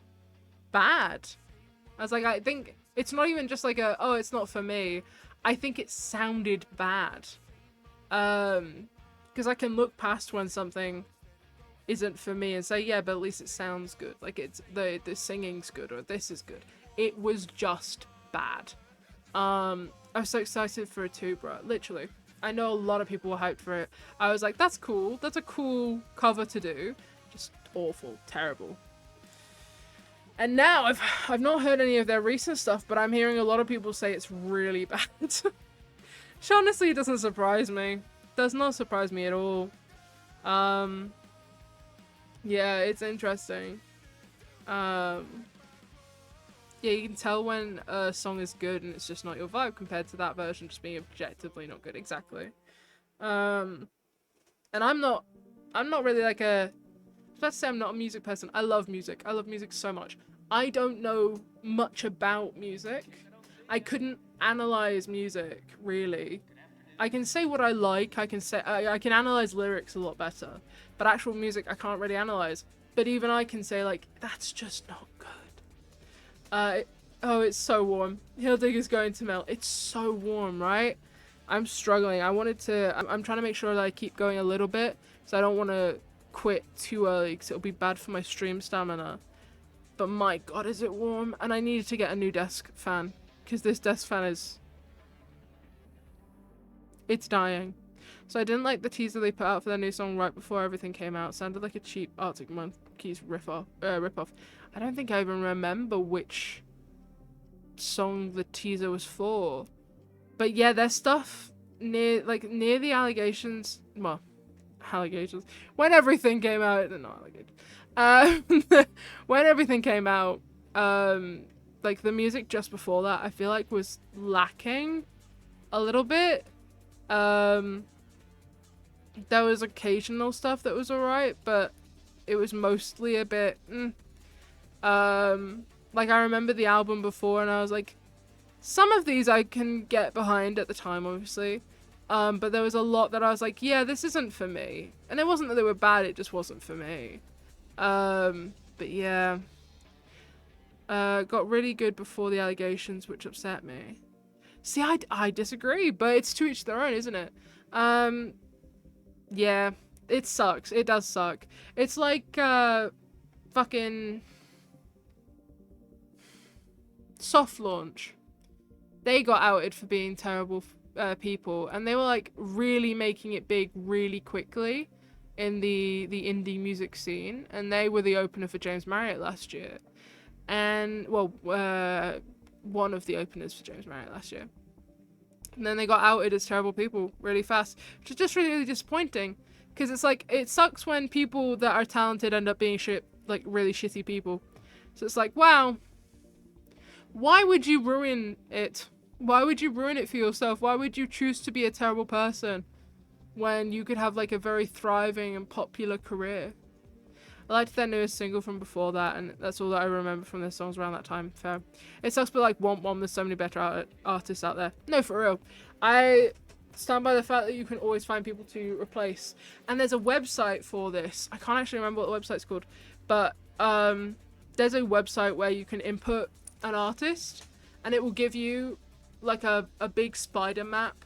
bad. I was like, I think it's not even just like oh, it's not for me. I think it sounded bad. Because I can look past when something isn't for me and say, yeah, but at least it sounds good. Like, it's the singing's good, or this is good. It was just bad. I was so excited for it too, bro. Literally. I know a lot of people were hyped for it. I was like, that's cool. That's a cool cover to do. Just awful. Terrible. And now I've not heard any of their recent stuff, but I'm hearing a lot of people say it's really bad. Which honestly doesn't surprise me. Does not surprise me at all. Yeah, it's interesting. Yeah, you can tell when a song is good and it's just not your vibe compared to that version just being objectively not good. Exactly. And I'm not really like I was about to say I'm not a music person. I love music. I love music so much. I don't know much about music. I couldn't analyze music, really. I can say what I like. I can say I can analyze lyrics a lot better. But actual music, I can't really analyze. But even I can say, like, that's just not good. Oh, it's so warm. Hill Digger's going to melt. It's so warm, right? I'm struggling. I'm trying to make sure that I keep going a little bit. So I don't want to quit too early because it'll be bad for my stream stamina. But my god, is it warm? And I needed to get a new desk fan. Because this desk fan is... it's dying. So I didn't like the teaser they put out for their new song right before everything came out. It sounded like a cheap Arctic Monkeys rip-off. I don't think I even remember which song the teaser was for. But yeah, their stuff near the allegations. Well, allegations. When everything came out, not allegations. When everything came out, like the music just before that, I feel like was lacking a little bit. There was occasional stuff that was alright, but it was mostly a bit. Like I remember the album before, and I was like, some of these I can get behind at the time, obviously. But there was a lot that I was like, yeah, this isn't for me. And it wasn't that they were bad, it just wasn't for me. But yeah. Got really good before the allegations, which upset me. See, I disagree, but it's to each their own, isn't it? Yeah, it sucks. It does suck. It's like, fucking... Soft Launch. They got outed for being terrible people, and they were like really making it big really quickly in the indie music scene, and they were the opener for James Marriott last year. And well, one of the openers for James Marriott last year. And then they got outed as terrible people really fast, which is just really, really disappointing. Because it's like, it sucks when people that are talented end up being like really shitty people. So it's like, wow, why would you ruin it? Why would you ruin it for yourself? Why would you choose to be a terrible person when you could have like a very thriving and popular career? I liked their newest single from before that, and that's all that I remember from their songs around that time. Fair. It sucks, but like, Womp Womp, there's so many better artists out there. No, for real. I stand by the fact that you can always find people to replace. And there's a website for this. I can't actually remember what the website's called, but there's a website where you can input an artist, and it will give you like a big spider map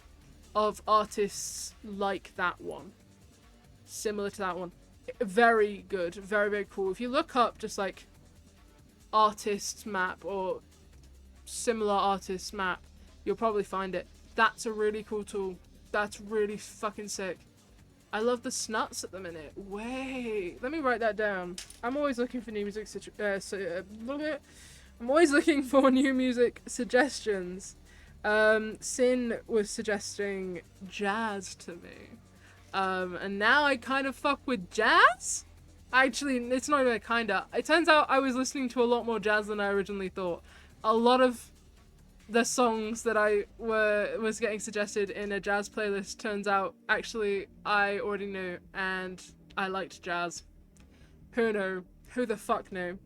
of artists like that one. Similar to that one. Very good, very, very cool. If you look up just like artist map or similar artist map, you'll probably find it. That's a really cool tool. That's really fucking sick. I love the snuts at the minute. Wait, let me write that down. I'm always looking for new music. I'm always looking for new music suggestions. Sin was suggesting jazz to me. And now I kind of fuck with jazz? Actually, it's not even kinda. It turns out I was listening to a lot more jazz than I originally thought. A lot of the songs that I was getting suggested in a jazz playlist turns out actually I already knew, and I liked jazz. Who knew? Who the fuck knew?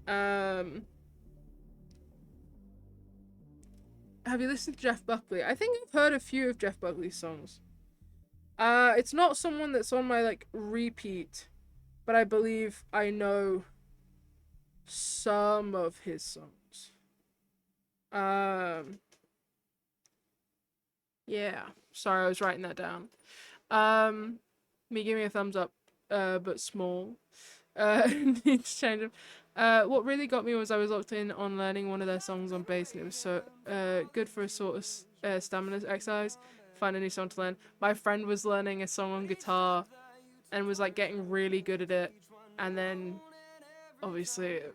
Have you listened to Jeff Buckley? I think I've heard a few of Jeff Buckley's songs. It's not someone that's on my like repeat, but I believe I know some of his songs. Yeah. Sorry, I was writing that down. Give me a thumbs up, but small. Need to change them. What really got me was I was locked in on learning one of their songs on bass, and it was so good for a sort of stamina exercise. Find a new song to learn. My friend was learning a song on guitar, and was like getting really good at it, and then obviously it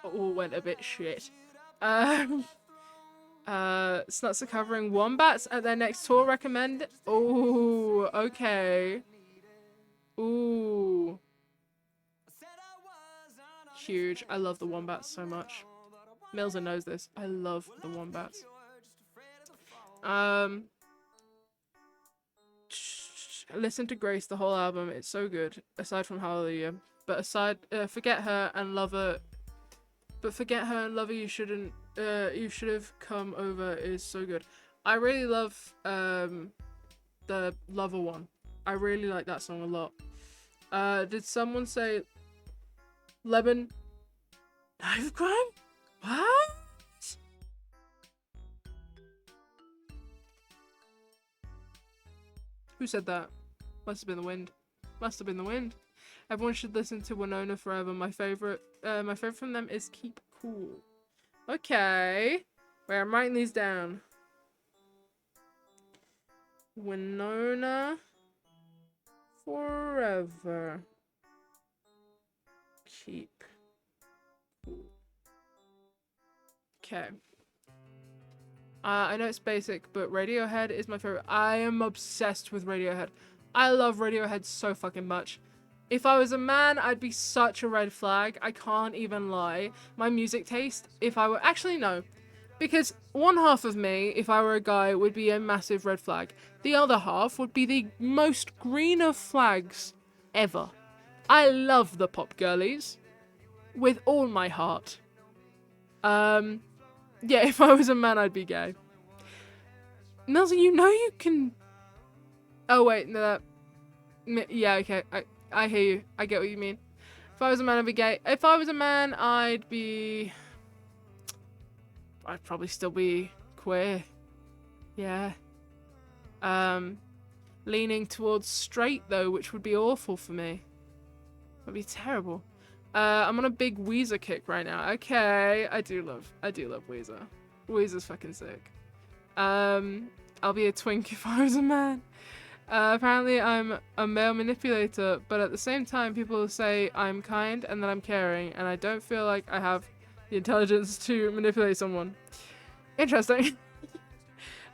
all went a bit shit. Snuts are covering Wombats at their next tour. Recommend. Oh, okay. Ooh. Huge. I love the Wombats so much. Milza knows this. I love the Wombats. Listen to Grace, the whole album. It's so good. Aside from Hallelujah. But Forget Her and Lover. But Forget Her and Lover, you shouldn't. You should have come over is so good. I really love the Lover one. I really like that song a lot. Did someone say Lemon Knife Crime? What? Who said that? Must have been the wind. Must have been the wind. Everyone should listen to Winona Forever. My favorite from them is Keep Cool. Okay. Wait, I'm writing these down. Winona Forever. Keep cool. Okay. I know it's basic, but Radiohead is my favorite. I am obsessed with Radiohead. I love Radiohead so fucking much. If I was a man, I'd be such a red flag. I can't even lie. My music taste, if I were... Actually, no. Because one half of me, if I were a guy, would be a massive red flag. The other half would be the most green of flags ever. I love the pop girlies. With all my heart. Yeah, if I was a man, I'd be gay. Milza, you know you can... Oh, wait, no, yeah, okay, I hear you. I get what you mean. If I was a man, I'd be gay. If I was a man, I'd probably still be queer. Yeah. Leaning towards straight, though, which would be awful for me. That'd be terrible. I'm on a big Weezer kick right now. Okay, I do love Weezer. Weezer's fucking sick. I'll be a twink if I was a man. Apparently I'm a male manipulator, but at the same time people say I'm kind and that I'm caring, and I don't feel like I have the intelligence to manipulate someone. Interesting.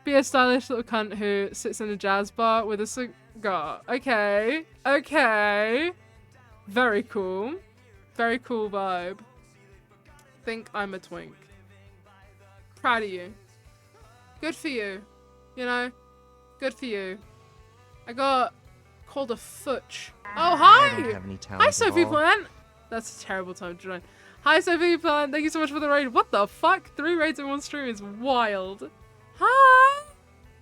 Be a stylish little cunt who sits in a jazz bar with a cigar. Okay. Okay. Very cool. Very cool vibe. Think I'm a twink. Proud of you. Good for you. You know? Good for you. I got called a futch. Oh, hi! I don't have any talent Hi, at Sophie all. Plant. That's a terrible time to join. Hi, Sophie Plant. Thank you so much for the raid. What the fuck? 3 raids in one stream is wild. Hi!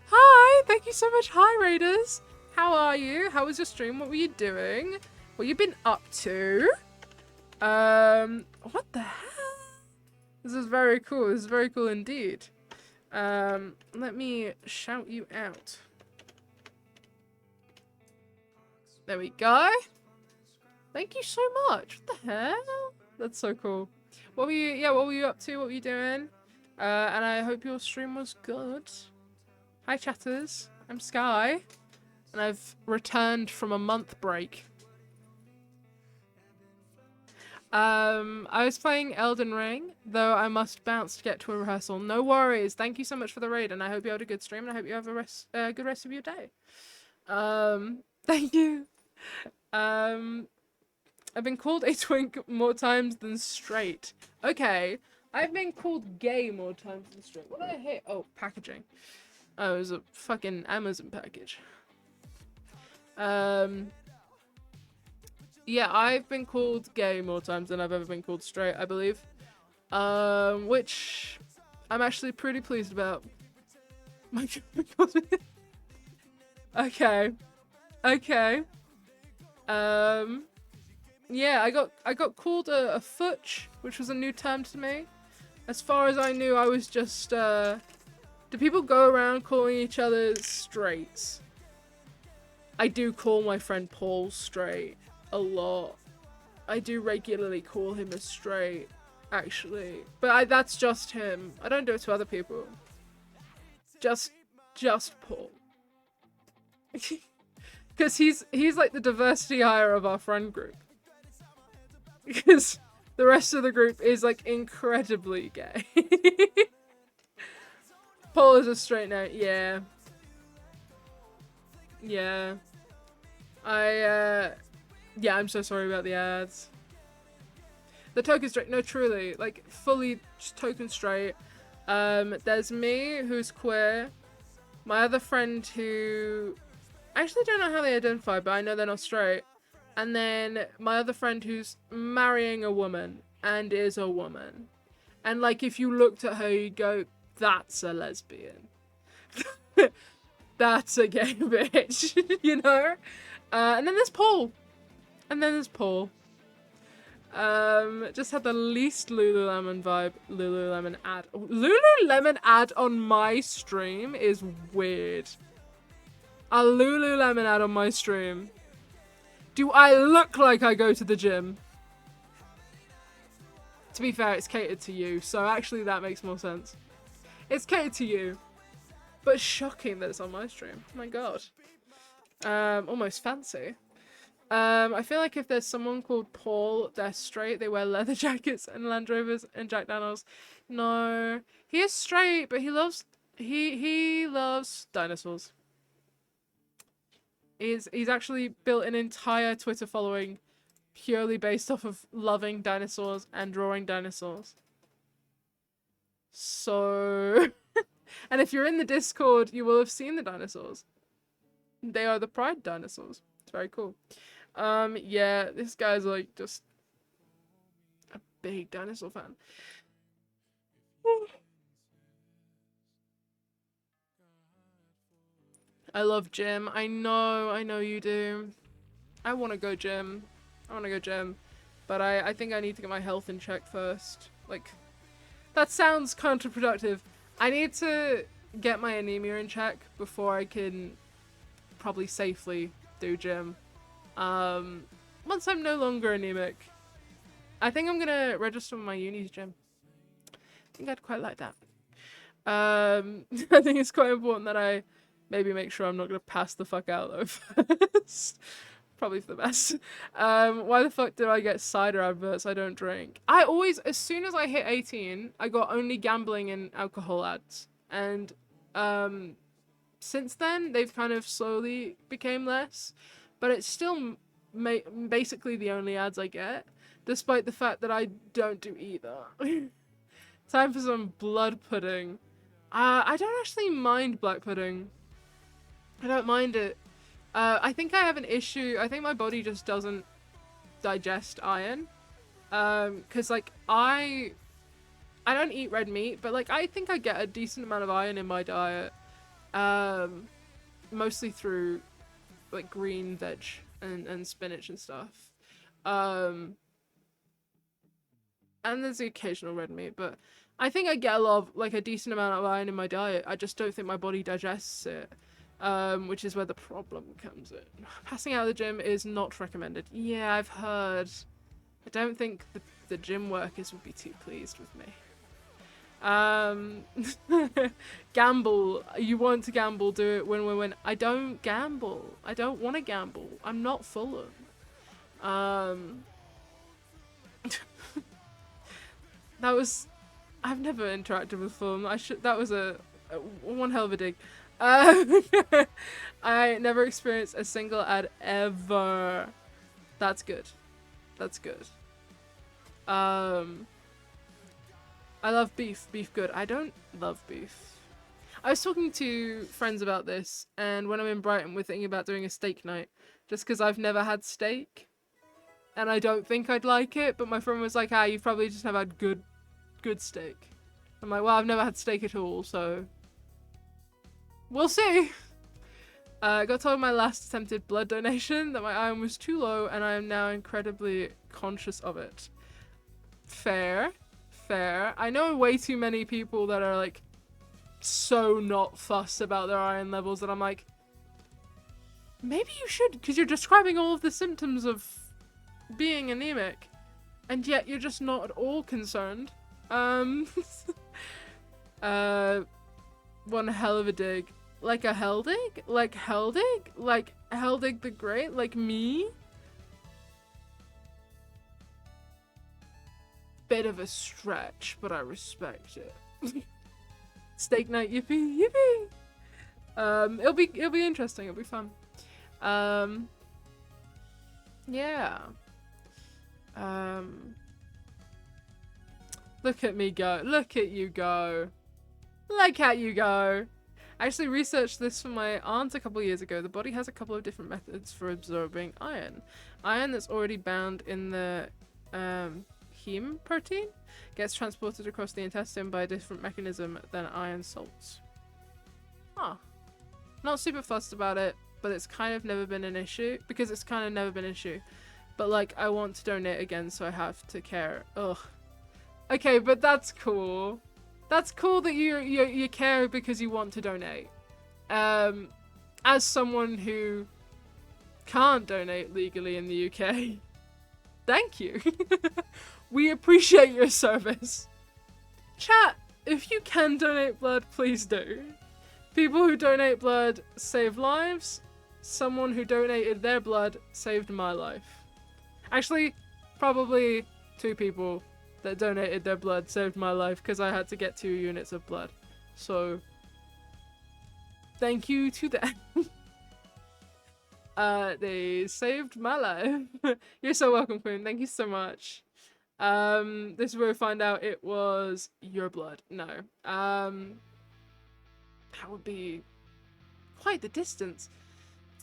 Hi! Thank you so much. Hi, raiders. How are you? How was your stream? What were you doing? What you been up to? What the hell? This is very cool. This is very cool indeed. Let me shout you out. There we go. Thank you so much. What the hell? That's so cool. What were you up to? What were you doing? And I hope your stream was good. Hi, chatters. I'm Sky, and I've returned from a month break. I was playing Elden Ring, though I must bounce to get to a rehearsal. No worries. Thank you so much for the raid, and I hope you had a good stream, and I hope you have a good rest of your day. Thank you. I've been called a twink more times than straight. Okay. I've been called gay more times than straight. What did I hit? Oh, packaging. Oh, it was a fucking Amazon package. Yeah, I've been called gay more times than I've ever been called straight, I believe. Which I'm actually pretty pleased about. My God. Okay. Okay. Yeah, I got called a futch, which was a new term to me. As far as I knew, I was just, do people go around calling each other straights? I do call my friend Paul straight a lot. I do regularly call him a straight, actually. But that's just him. I don't do it to other people. Just Paul. Because he's like the diversity hire of our friend group. Because the rest of the group is like incredibly gay. Paul is a straight now. Yeah. Yeah. Yeah, I'm so sorry about the ads. The token straight. No, truly. Like, fully just token straight. There's me, who's queer. My other friend who... I actually don't know how they identify, but I know they're not straight. And then my other friend who's marrying a woman and is a woman. And like, if you looked at her, you'd go, that's a lesbian. That's a gay bitch, you know? And then there's Paul. Just had the least Lululemon vibe. Lululemon ad. Lululemon ad on my stream is weird. A Lululemon ad on my stream. Do I look like I go to the gym? To be fair, it's catered to you, so actually that makes more sense. It's catered to you. But shocking that it's on my stream. Oh my god. Almost fancy. I feel like if there's someone called Paul, they're straight, they wear leather jackets and Land Rovers and Jack Daniels. No. He is straight, but he loves dinosaurs. He's actually built an entire Twitter following purely based off of loving dinosaurs and drawing dinosaurs. So... And if you're in the Discord, you will have seen the dinosaurs. They are the Pride dinosaurs. It's very cool. Yeah, this guy's like just a big dinosaur fan. I love gym. I know you do. I want to go gym. But I think I need to get my health in check first. Like, that sounds counterproductive. I need to get my anemia in check before I can probably safely do gym. Once I'm no longer anemic, I think I'm gonna register with my uni's gym. I think I'd quite like that. I think it's quite important that I maybe make sure I'm not gonna pass the fuck out though first. Probably for the best. Why the fuck did I get cider adverts? I don't drink. I always, as soon as I hit 18, I got only gambling and alcohol ads. And since then, they've kind of slowly became less. But it's still basically the only ads I get, despite the fact that I don't do either. Time for some blood pudding. I don't actually mind black pudding. I don't mind it. I think I have an issue. I think my body just doesn't digest iron. Cause like I don't eat red meat, but like I think I get a decent amount of iron in my diet. Mostly through like green veg and spinach and stuff. And there's the occasional red meat, but I think I get a decent amount of iron in my diet. I just don't think my body digests it. Which is where the problem comes in. Passing out of the gym is not recommended. Yeah, I've heard. I don't think the gym workers would be too pleased with me. Gamble. You want to gamble, do it, win, win, win. I don't gamble. I don't want to gamble. I'm not Fulham. That was... I've never interacted with Fulham. That was a one hell of a dig. I never experienced a single ad ever. That's good. That's good. I love beef. Beef good. I don't love beef. I was talking to friends about this, and when I'm in Brighton, we're thinking about doing a steak night. Just because I've never had steak. And I don't think I'd like it, but my friend was like, you've probably just never had good steak. I'm like, well, I've never had steak at all, so... We'll see! I got told my last attempted blood donation that my iron was too low, and I am now incredibly conscious of it. Fair. Fair. I know way too many people that are, like, so not fussed about their iron levels that I'm like, maybe you should, because you're describing all of the symptoms of being anemic, and yet you're just not at all concerned. One hell of a dig. Like a Heldig? Like Heldig? Like Heldig the Great? Like me? Bit of a stretch, but I respect it. Steak night, yippee, yippee! It'll be interesting, it'll be fun. Yeah. Look at me go. Look at you go. Look at you go. I actually researched this for my aunt a couple of years ago. The body has a couple of different methods for absorbing iron. Iron that's already bound in the heme protein gets transported across the intestine by a different mechanism than iron salts. Huh. Not super fussed about it, but it's kind of never been an issue. Because it's kind of never been an issue. But like, I want to donate again, so I have to care. Ugh. Okay, but that's cool. That's cool that you care because you want to donate. As someone who can't donate legally in the UK, thank you. We appreciate your service. Chat, if you can donate blood, please do. People who donate blood save lives. Someone who donated their blood saved my life. Actually, probably 2 people that donated their blood saved my life because I had to get 2 units of blood. So, thank you to them. They saved my life. You're so welcome, Queen. Thank you so much. This is where we find out it was your blood. No. That would be quite the distance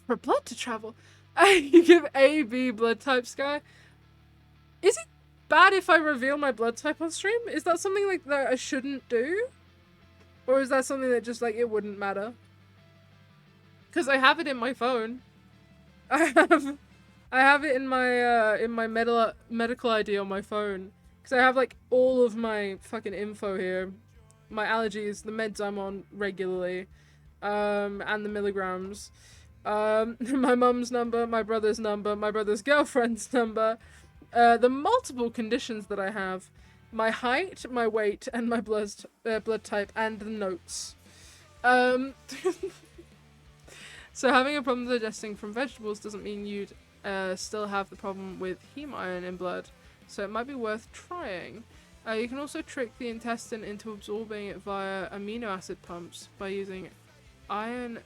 for blood to travel. You give AB blood type, Sky. Is it bad if I reveal my blood type on stream? Is that something like that I shouldn't do? Or is that something that just like it wouldn't matter? Because I have it in my phone. I have it in my medical ID on my phone. Because I have like all of my fucking info here. My allergies, the meds I'm on regularly, and the milligrams. My mum's number, my brother's girlfriend's number. The multiple conditions that I have, my height, my weight, and my blood type, and the notes. So having a problem digesting from vegetables doesn't mean you'd still have the problem with heme iron in blood, so it might be worth trying. You can also trick the intestine into absorbing it via amino acid pumps by using iron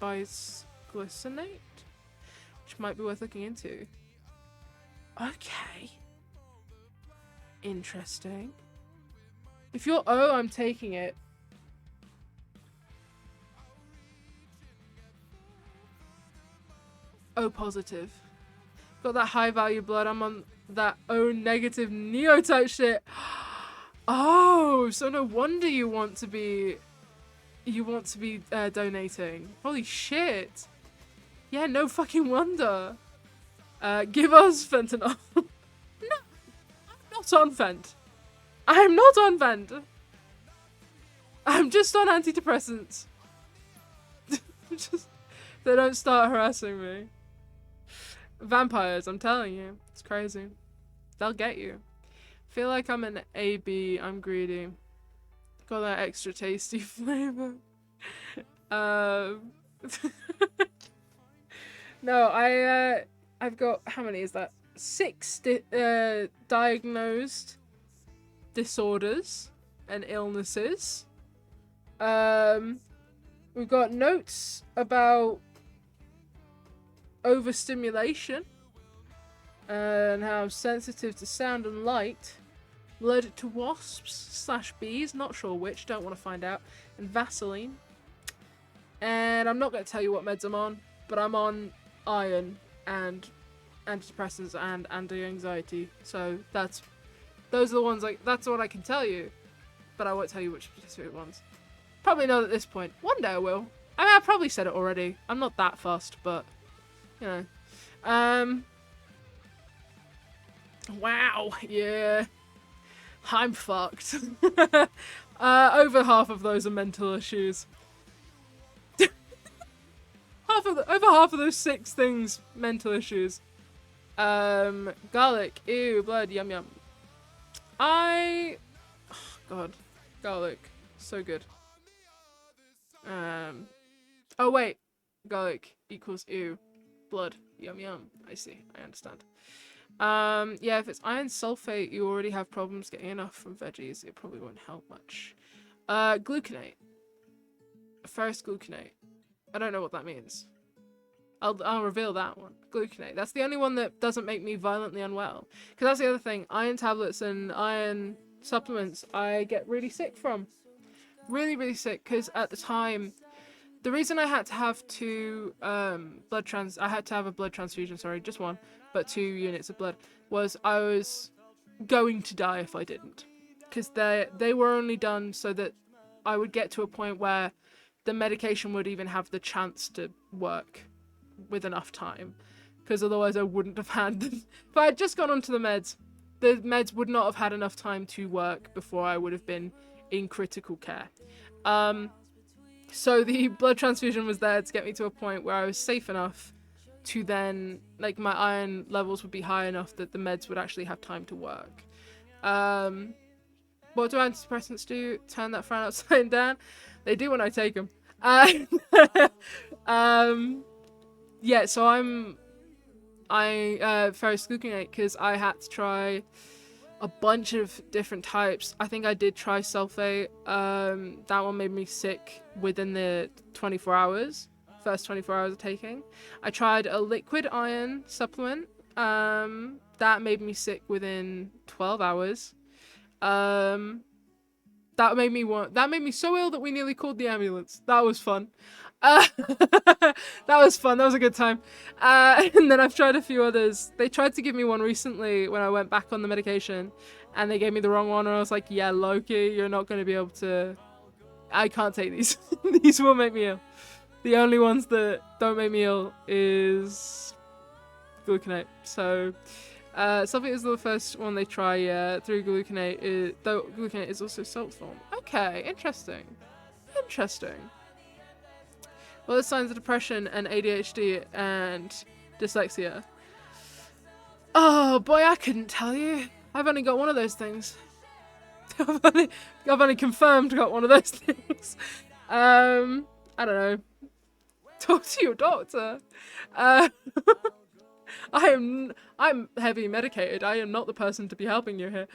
bisglycinate, which might be worth looking into. Okay. Interesting. If you're O, I'm taking it. O positive. Got that high value blood. I'm on that O negative neotype shit. Oh, so no wonder you want to be donating. Holy shit. Yeah, no fucking wonder. Give us fentanyl. No, I'm not on Fent. I'm not on Fent. I'm just on antidepressants. Just, they don't start harassing me. Vampires, I'm telling you. It's crazy. They'll get you. Feel like I'm an AB. I'm greedy. Got that extra tasty flavor. No, I've got, how many is that? 6 diagnosed disorders and illnesses. We've got notes about overstimulation and how I'm sensitive to sound and light, allergic to wasps / bees, not sure which, don't want to find out, and Vaseline. And I'm not going to tell you what meds I'm on, but I'm on iron and antidepressants and anti-anxiety. So those are the ones, like, that's what I can tell you, but I won't tell you which specific ones. Probably know at this point. One day I will. I mean, I probably said it already. I'm not that fussed, but you know. Wow, yeah. I'm fucked. Over half of those are mental issues. Over half of those 6 things, mental issues. Garlic, ew, blood, yum yum. Oh, God, garlic, so good. Oh wait, garlic equals ew, blood, yum yum. I see, I understand. Yeah, if it's iron sulfate, you already have problems getting enough from veggies. It probably won't help much. Gluconate. Ferrous gluconate. I don't know what that means. I'll reveal that one. Gluconate. That's the only one that doesn't make me violently unwell. Because that's the other thing. Iron tablets and iron supplements I get really sick from. Really, really sick. Because at the time, the reason I had to have I had to have a blood transfusion, sorry, just one, but 2 units of blood, was I was going to die if I didn't. Because they were only done so that I would get to a point where the medication would even have the chance to work with enough time, because otherwise I wouldn't have had them. If I had just gone onto the meds would not have had enough time to work before I would have been in critical care. So the blood transfusion was there to get me to a point where I was safe enough to then, like, my iron levels would be high enough that the meds would actually have time to work. What do antidepressants do? Turn that frown upside down? They do when I take them. Yeah, so I ferrous gluconate because I had to try a bunch of different types. I think I did try sulfate. That one made me sick within the 24 hours. First 24 hours of taking. I tried a liquid iron supplement. That made me sick within 12 hours. That made me so ill that we nearly called the ambulance. That was fun. That was fun. That was a good time. And then I've tried a few others. They tried to give me one recently when I went back on the medication, and they gave me the wrong one, and I was like, yeah, Loki, you're not going to be able to... I can't take these. These will make me ill. The only ones that don't make me ill is gluconate. So... sulfate is the first one they try, yeah, through gluconate, though gluconate is also salt form. Okay, interesting. Interesting. Well, the signs of depression and ADHD and dyslexia. Oh boy, I couldn't tell you. I've only got one of those things. I've only confirmed got one of those things. I don't know. Talk to your doctor. I'm heavy medicated. I am not the person to be helping you here.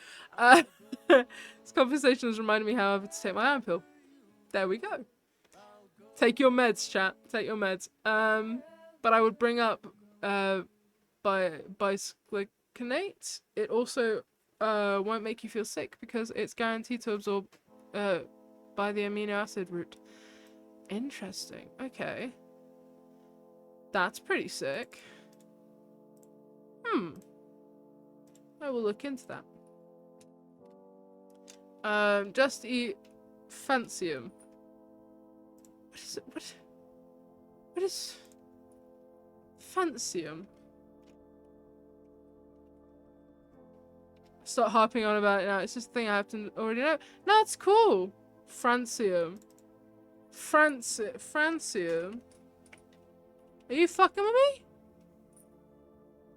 This conversation has reminded me, however, to take my iron pill. There we go. Take your meds, chat. Take your meds. But I would bring up bisglycinate. It also won't make you feel sick because it's guaranteed to absorb by the amino acid route. Interesting. Okay. That's pretty sick. I will look into that. Just eat Fancium. What is it? What is Fancium? Stop harping on about it now. It's just a thing I have to already know. No, it's cool. Francium. Francium. Are you fucking with me?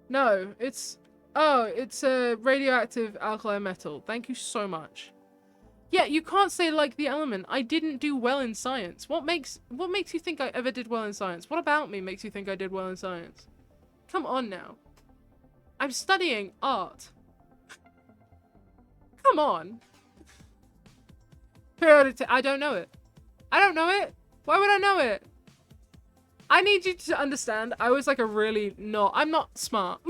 No, it's Oh, it's a radioactive alkali metal. Thank you so much. Yeah, you can't say like the element. I didn't do well in science. What makes you think I ever did well in science? What about me makes you think I did well in science? Come on now. I'm studying art. Come on. Periodic I don't know it. I don't know it. Why would I know it? I need you to understand, I was like I'm not smart.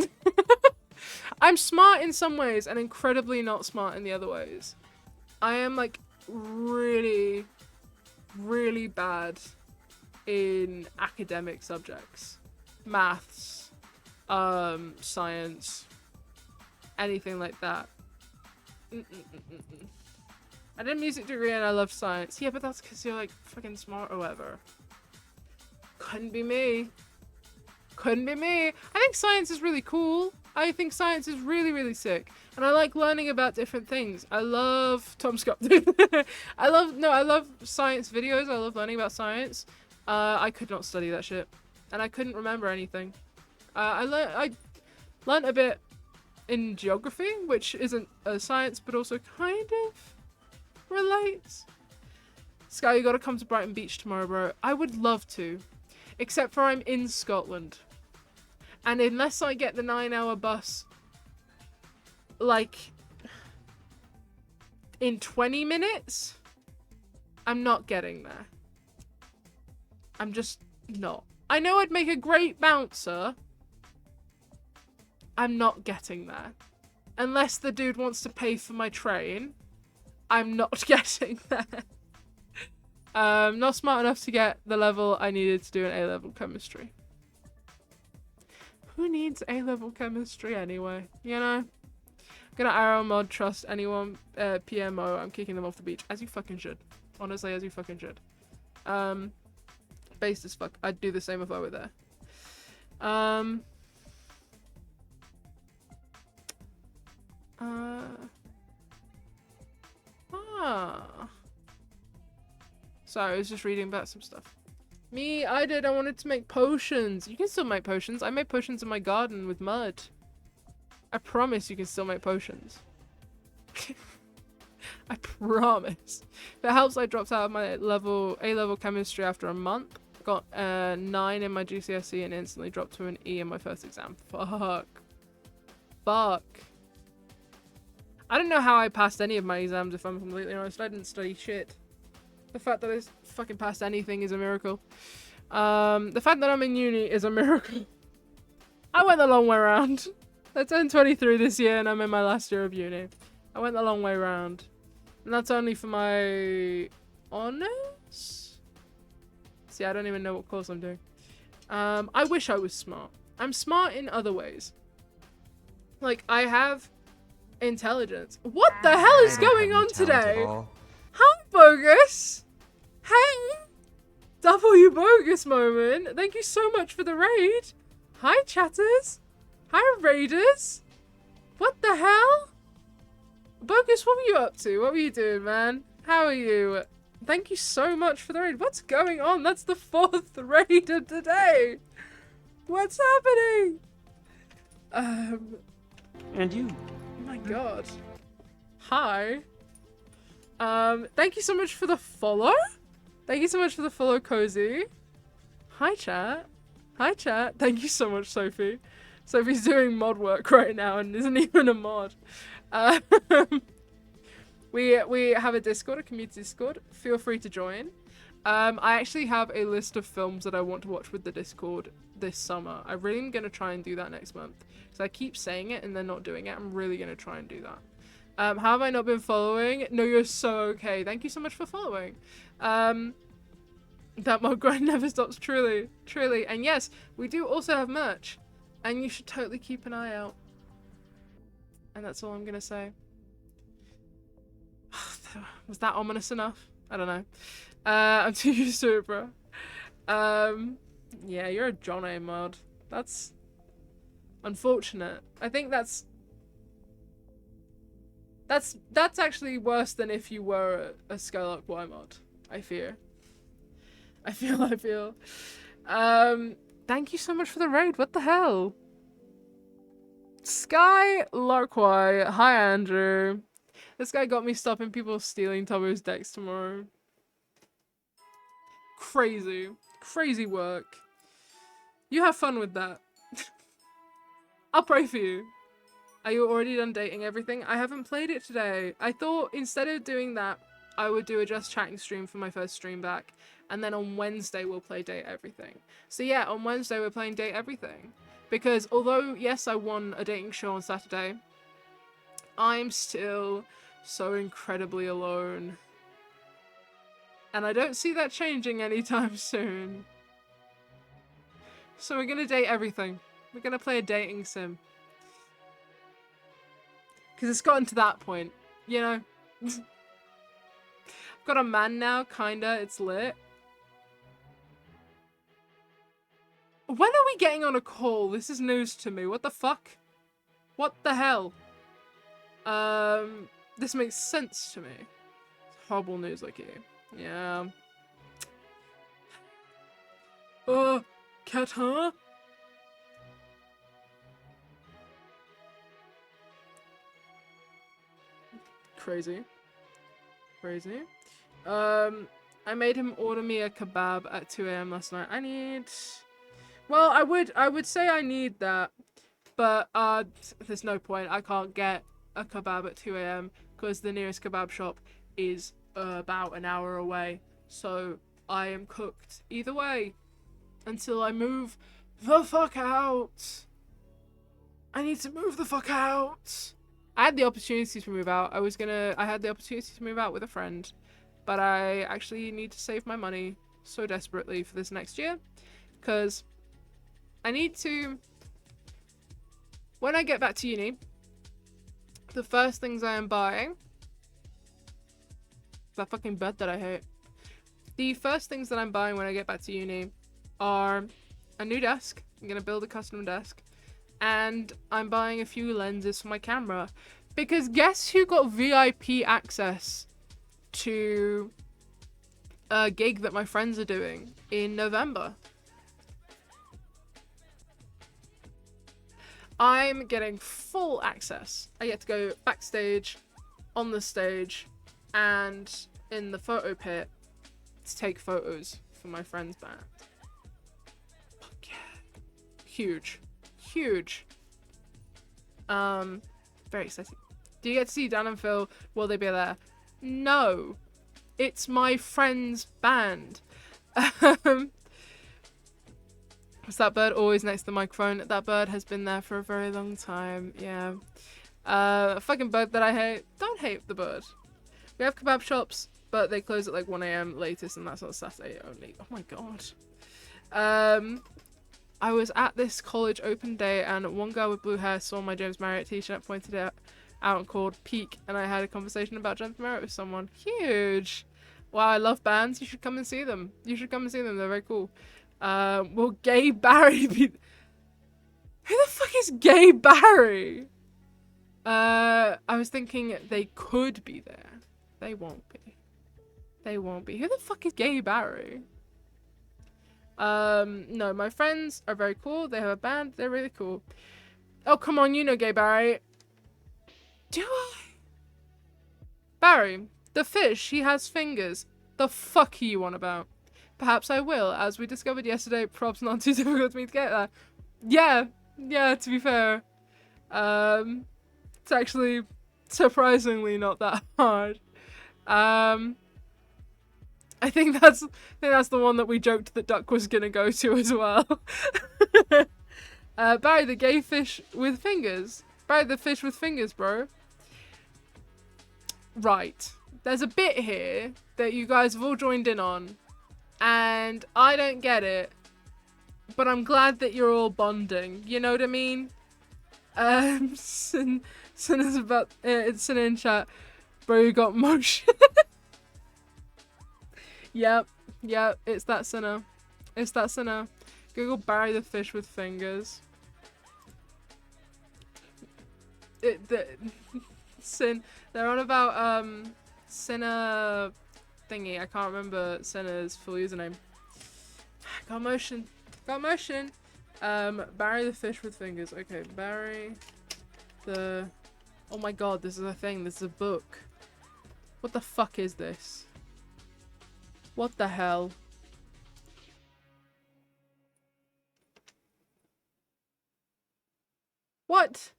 I'm smart in some ways and incredibly not smart in the other ways. I am like really, really bad in academic subjects. Maths, science, anything like that. I did a music degree and I love science. Yeah, but that's because you're like fucking smart or whatever. Couldn't be me. Couldn't be me. I think science is really cool. I think science is really, really sick. And I like learning about different things. I love Tom Scott. I love science videos. I love learning about science. I could not study that shit. And I couldn't remember anything. I learned a bit in geography, which isn't a science, but also kind of relates. Sky, you gotta come to Brighton Beach tomorrow, bro. I would love to. Except for I'm in Scotland. And unless I get the 9-hour bus, like, in 20 minutes, I'm not getting there. I'm just not. I know I'd make a great bouncer. I'm not getting there. Unless the dude wants to pay for my train, I'm not getting there. Not smart enough to get the level I needed to do an A-level chemistry. Who needs A-level chemistry anyway? You know? I'm gonna arrow mod trust anyone PMO. I'm kicking them off the beach. As you fucking should. Honestly, as you fucking should. Based as fuck. I'd do the same if I were there. Sorry, I was just reading about some stuff. I wanted to make potions. You can still make potions. I made potions in my garden with mud. I promise you can still make potions. I promise. If it helps, I dropped out of my A-level chemistry after a month. Got a 9 in my GCSE and instantly dropped to an E in my first exam. Fuck. I don't know how I passed any of my exams, if I'm completely honest. I didn't study shit. The fact that I fucking passed anything is a miracle. The fact that I'm in uni is a miracle. I went the long way around. I turned 23 this year and I'm in my last year of uni. I went the long way around. And that's only for my honours? See, I don't even know what course I'm doing. I wish I was smart. I'm smart in other ways. Like, I have intelligence. What the hell is going on today? Hi, Bogus! Hey! W Bogus moment. Thank you so much for the raid. Hi, chatters. Hi, raiders. What the hell? Bogus, what were you up to? What were you doing, man? How are you? Thank you so much for the raid. What's going on? That's the 4th raid of the day. What's happening? And you. Oh my god. Hi. Thank you so much for the follow. Thank you so much for the follow, Cozy. Hi, chat. Hi, chat. Thank you so much, Sophie. Sophie's doing mod work right now and isn't even a mod. We have a Discord, a community Discord. Feel free to join. I actually have a list of films that I want to watch with the Discord this summer. I really am going to try and do that next month. Because I keep saying it and then not doing it. I'm really going to try and do that. How have I not been following? No, you're so okay. Thank you so much for following. That mod grind never stops, truly. Truly. And yes, we do also have merch. And you should totally keep an eye out. And that's all I'm going to say. Was that ominous enough? I don't know. I'm too used to it, bro. Yeah, you're a John A mod. That's unfortunate. I think that's actually worse than if you were a Skylark Y mod. I feel. Thank you so much for the raid. What the hell? Sky Larkwai. Hi, Andrew. This guy got me stopping people stealing Tobo's decks tomorrow. Crazy. Crazy work. You have fun with that. I'll pray for you. Are you already done dating everything? I haven't played it today. I thought instead of doing that, I would do a just chatting stream for my first stream back. And then on Wednesday, we'll play Date Everything. So yeah, on Wednesday, we're playing Date Everything. Because although, yes, I won a dating show on Saturday, I'm still so incredibly alone. And I don't see that changing anytime soon. So we're gonna date everything. We're gonna play a dating sim. Because it's gotten to that point, you know? I've got a man now, kinda, it's lit. When are we getting on a call? This is news to me. What the fuck? What the hell? This makes sense to me. It's horrible news like you. Yeah. Cat, huh? Crazy. Crazy. I made him order me a kebab at 2 AM last night. Well, I would say I need that, but there's no point. I can't get a kebab at 2 AM because the nearest kebab shop is about an hour away. So I am cooked either way until I move the fuck out. I need to move the fuck out. I had the opportunity to move out. I had the opportunity to move out with a friend, but I actually need to save my money so desperately for this next year because I need to, when I get back to uni, the first things I am buying, that fucking bed that I hate. The first things that I'm buying when I get back to uni are a new desk. I'm gonna build a custom desk. And I'm buying a few lenses for my camera. Because guess who got VIP access to a gig that my friends are doing in November? I'm getting full access. I get to go backstage, on the stage, and in the photo pit to take photos for my friend's band. Fuck yeah. Huge. Huge. Very exciting. Do you get to see Dan and Phil? Will they be there? No. It's my friend's band. Was that bird always next to the microphone? That bird has been there for a very long time. Yeah. A fucking bird that I hate. Don't hate the bird. We have kebab shops, but they close at like 1 AM latest, and that's on Saturday only. Oh my god. I was at this college open day, and one girl with blue hair saw my James Marriott t-shirt, pointed it out and called Peak, and I had a conversation about James Marriott with someone. Huge. Wow, I love bands. You should come and see them. You should come and see them. They're very cool. Will Gay Barry be... Who the fuck is Gay Barry? I was thinking they could be there. They won't be. They won't be. Who the fuck is Gay Barry? No, my friends are very cool. They have a band. They're really cool. Oh, come on, you know Gay Barry. Do I? Barry, the fish, he has fingers. The fuck are you on about? Perhaps I will. As we discovered yesterday, props not too difficult for me to get there. Yeah, to be fair. It's actually surprisingly not that hard. I think that's the one that we joked that Duck was gonna go to as well. Barry the gay fish with fingers. Barry the fish with fingers, bro. Right. There's a bit here that you guys have all joined in on, and I don't get it, but I'm glad that you're all bonding. You know what I mean? Sin is about it's Sin in chat. Bro, you got motion. Yep, it's that Sinner. It's that Sinner. Google Barry the fish with fingers. Sin. They're on about Sinner thingy. I can't remember Sinner's full username. Got motion. Barry the fish with fingers. Okay, Barry the... Oh my god, this is a thing. This is a book. What the fuck is this? What the hell? What?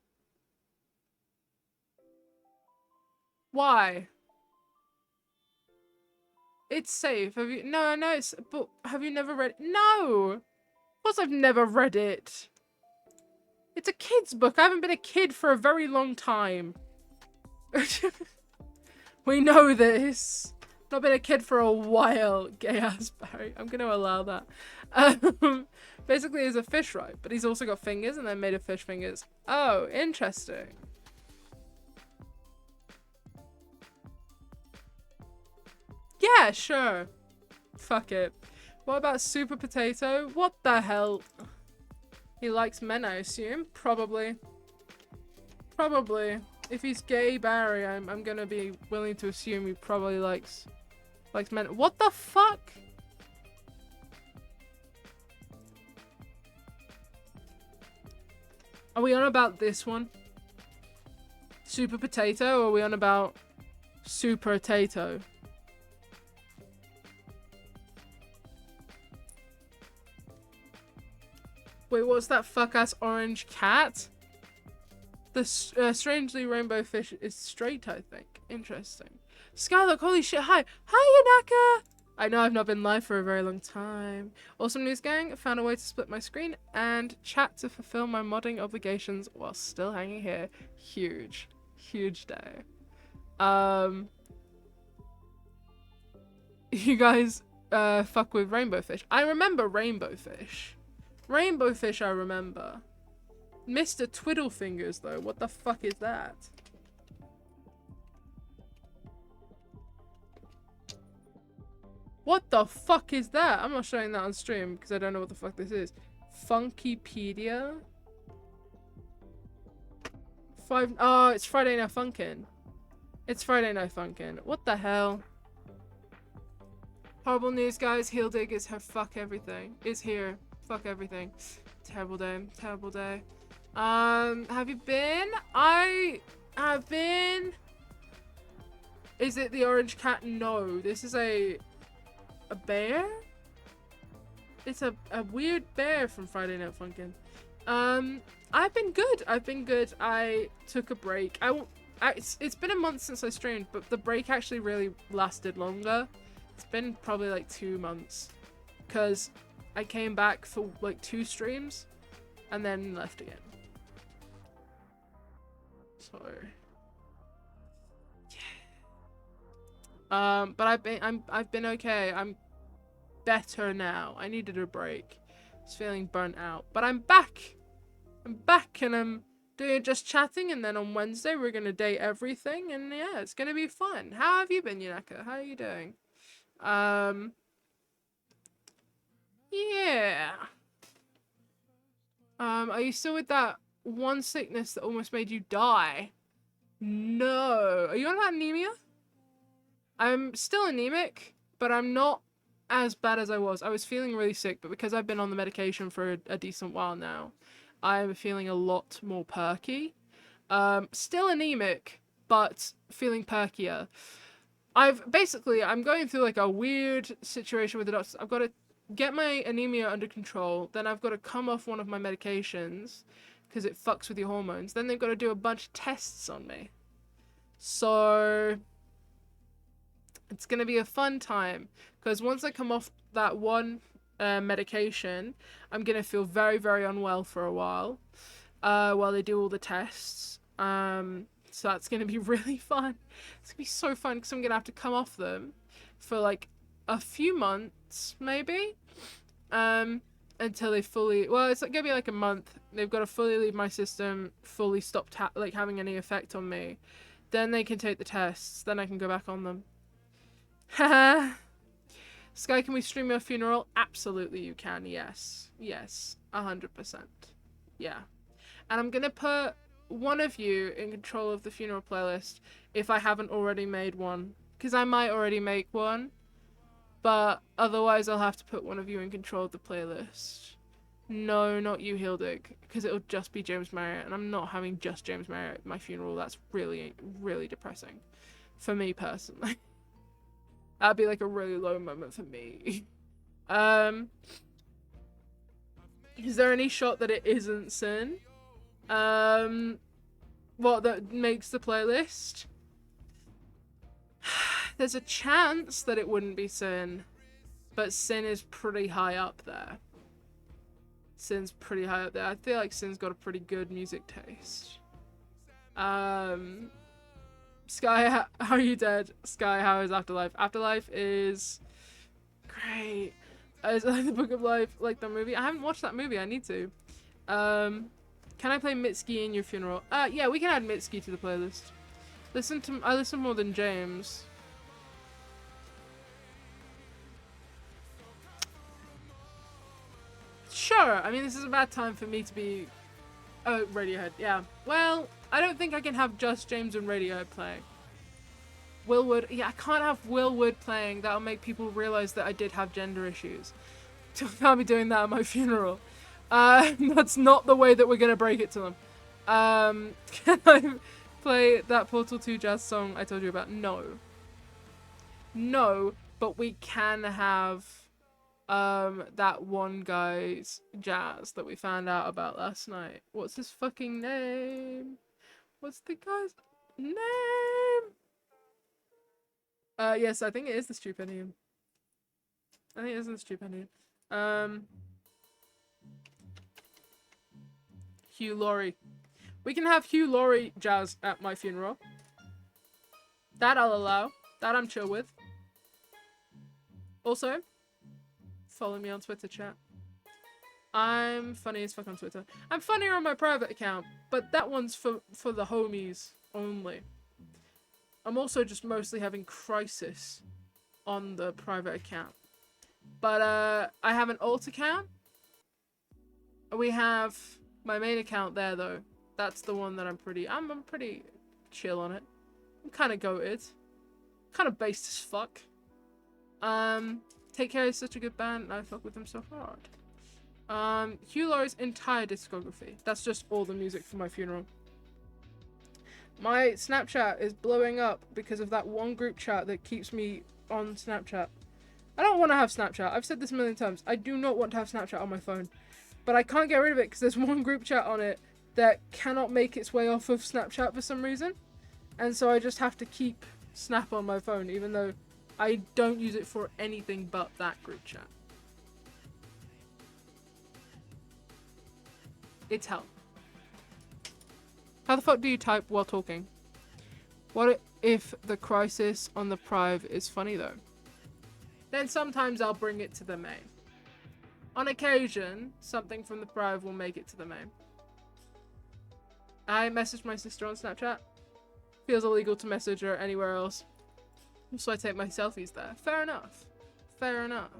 Why? It's safe. Have you? No, I know it's. But have you never read? No. Of course, I've never read it. It's a kid's book. I haven't been a kid for a very long time. We know this. Not been a kid for a while. Gay ass Barry. I'm gonna allow that. Basically, he's a fish, right? But he's also got fingers, and they're made of fish fingers. Oh, interesting. Yeah, sure. Fuck it. What about Super Potato? What the hell? He likes men, I assume. Probably. Probably. If he's gay Barry, I'm gonna be willing to assume he probably likes men. What the fuck? Are we on about this one? Super Potato, or are we on about Super Potato? Wait, what's that fuck-ass orange cat? The strangely rainbow fish is straight, I think. Interesting. Skylock, holy shit, hi! Hi, Yanaka! I know I've not been live for a very long time. Awesome news, gang. Found a way to split my screen and chat to fulfill my modding obligations while still hanging here. Huge. Huge day. You guys, fuck with rainbow fish. I remember rainbow fish. Rainbow fish, I remember. Mr. Twiddlefingers, though. What the fuck is that? What the fuck is that? I'm not showing that on stream because I don't know what the fuck this is. Funkypedia? Oh, it's Friday Night Funkin'. It's Friday Night Funkin'. What the hell? Horrible news, guys. Heel Dig is her fuck everything. Is here. Fuck everything. Terrible day. Terrible day. Have you been? I have been. Is it the orange cat? No. This is a bear? It's a weird bear from Friday Night Funkin'. I've been good. I've been good. I took a break. It's been a month since I streamed, but the break actually really lasted longer. It's been probably like 2 months. Because I came back for like 2 streams and then left again. So yeah. But I've been okay. I'm better now. I needed a break. I was feeling burnt out. But I'm back. I'm back and I'm doing just chatting, and then on Wednesday we're gonna date everything, and yeah, it's gonna be fun. How have you been, Yanaka? How are you doing? Yeah. Are you still with that one sickness that almost made you die? No. Are you on about anemia? I'm still anemic, but I'm not as bad as I was. I was feeling really sick, but because I've been on the medication for a decent while now, I'm feeling a lot more perky. Still anemic, but feeling perkier. I'm going through like a weird situation with the doctors. I've got to get my anemia under control, then I've got to come off one of my medications because it fucks with your hormones. Then they've got to do a bunch of tests on me. So it's going to be a fun time because once I come off that one medication, I'm going to feel very, very unwell for a while they do all the tests. So that's going to be really fun. It's going to be so fun because I'm going to have to come off them for like a few months, maybe, until they fully, well, it's gonna be like a month. They've got to fully leave my system, fully stop like having any effect on me. Then they can take the tests. Then I can go back on them. Haha. Sky, can we stream your funeral? Absolutely, you can. Yes, 100%. Yeah, and I'm gonna put one of you in control of the funeral playlist if I haven't already made one, because I might already make one. But otherwise I'll have to put one of you in control of the playlist. No, not you, Hildig, because it'll just be James Marriott, and I'm not having just James Marriott at my funeral. That's really, really depressing. For me, personally. That'd be like a really low moment for me. Is there any shot that it isn't Sin? What, that makes the playlist? There's a chance that it wouldn't be Sin, but Sin is pretty high up there. Sin's pretty high up there. I feel like Sin's got a pretty good music taste. Sky, how are you dead? Sky, how is Afterlife? Afterlife is great. Is the Book of Life like the movie? I haven't watched that movie. I need to. Can I play Mitski in your funeral? Yeah, we can add Mitski to the playlist. I listen more than James. Sure. I mean, this is a bad time for me to be... Oh, Radiohead. Yeah. Well, I don't think I can have just James and Radiohead playing. Will Wood. Yeah, I can't have Will Wood playing. That'll make people realize that I did have gender issues. I can't be doing that at my funeral. That's not the way that we're going to break it to them. Can I play that Portal 2 jazz song I told you about? No. No, but we can have... that one guy's jazz that we found out about last night. What's his fucking name? What's the guy's name? Yes, I think it is the Stupendium. I think it is the Stupendium. Hugh Laurie. We can have Hugh Laurie jazz at my funeral. That I'll allow. That I'm chill with. Also, follow me on Twitter, chat. I'm funny as fuck on Twitter. I'm funnier on my private account, but that one's for the homies only. I'm also just mostly having Crisis on the private account. But I have an alt account. We have my main account there though. That's the one that I'm pretty chill on it. I'm kind of goated. Kind of based as fuck. Take Care is such a good band, and I fuck with them so hard. Hugh Laurie's entire discography. That's just all the music for my funeral. My Snapchat is blowing up because of that one group chat that keeps me on Snapchat. I don't want to have Snapchat. I've said this a million times. I do not want to have Snapchat on my phone. But I can't get rid of it because there's one group chat on it that cannot make its way off of Snapchat for some reason. And so I just have to keep Snap on my phone, even though I don't use it for anything but that group chat. It's hell. How the fuck do you type while talking? What if the Crisis on the Prive is funny though? Then sometimes I'll bring it to the main. On occasion, something from the Prive will make it to the main. I messaged my sister on Snapchat. Feels illegal to message her anywhere else. So I take my selfies there. Fair enough. Fair enough.